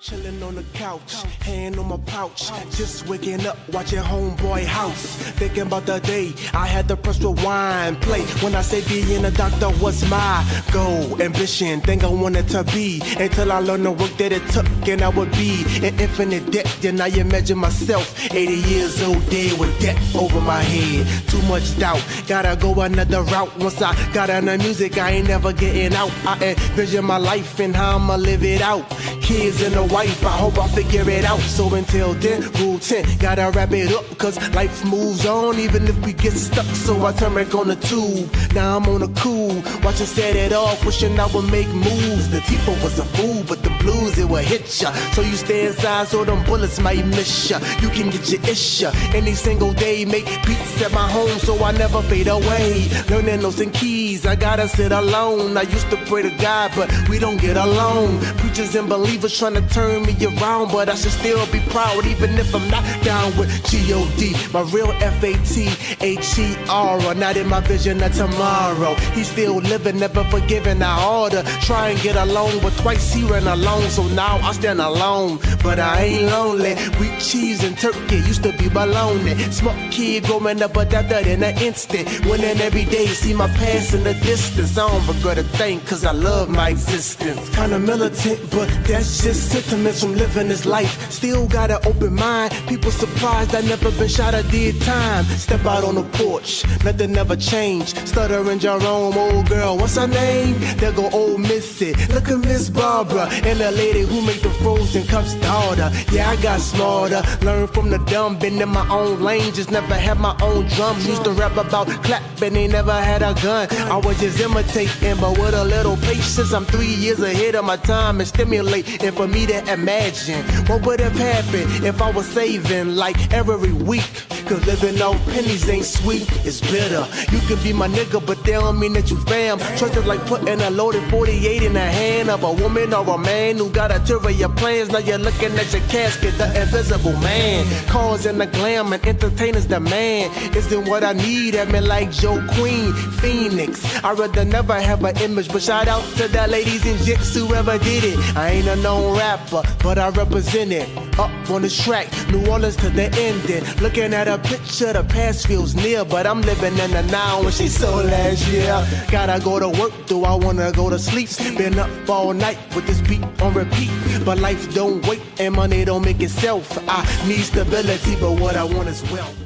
Speaker 3: Chillin' on the couch, hand on my pouch, just waking up, watching Homeboy House. Thinking about the day I had to press rewind, play. When I say being a doctor was my goal, ambition, thing I wanted to be. Until I learned the work that it took, and I would be in infinite debt. Then I imagine myself 80 years old, dead with debt over my head. Too much doubt, gotta go another route. Once I got on the music, I ain't never getting out. I envision my life and how I'ma live it out. Kids and a wife, I hope I figure it out. So until then, rule 10, gotta wrap it up, cause life moves on even if we get stuck. So I turn back on the tube, now I'm on the cool, watching set it off, wishing I would make moves. The Tipo was a fool, but the blues, it will hit ya. So you stay inside so them bullets might miss ya. You can get your issue any single day, make beats at my home so I never fade away. Learning notes and keys, I gotta sit alone. I used to pray to God, but we don't get along. Preachers and believers trying to turn me around, but I should still be proud even if I'm not down with G.O.D. My real F-A-T-H-E-R are not in my vision of tomorrow. He's still living, never forgiving. I order, try and get along, but twice he ran alone, so now I stand alone. But I ain't lonely. Wheat, cheese, and turkey used to be baloney. Smart kid growing up, adapted in an instant. Winning every day, see my past in the distance. I don't regret a thing, cause I love my existence. Kinda militant, but that's just sentiments from living this life. Still got an open mind. People surprised I never been shot or did time. Step out on the porch, nothing ever changed. Stuttering Jerome, old girl, what's her name? There go old Missy. Look at Miss Barbara and the lady who made the frozen cups daughter. Yeah, I got smarter. Learned from the dumb, been in my own lane. Just never had my own drums. Used to rap about clapping, they never had a gun. I was just imitating, but with a little patience, I'm 3 years ahead of my time and stimulating for me to imagine what would have happened if I was saving like every week. Cause living off pennies ain't sweet, it's bitter. You can be my nigga, but they don't mean that you fam. Trust is like putting a loaded 48 in the hand of a woman or a man who got a tour of your plans. Now you're looking at your casket, the invisible man. Cars and the glam and entertainers demand. Isn't what I need, have me like Joe Queen, Phoenix. I'd rather never have an image, but shout out to the ladies in Jits, whoever did it. I ain't a known rapper, but I represent it. Up on the track, New Orleans to the ending. Looking at a picture, the past feels near, but I'm living in the now and she so last year. Gotta go to work, do I wanna go to sleep? Been up all night with this beat on repeat. But life don't wait and money don't make itself. I need stability, but what I want is wealth.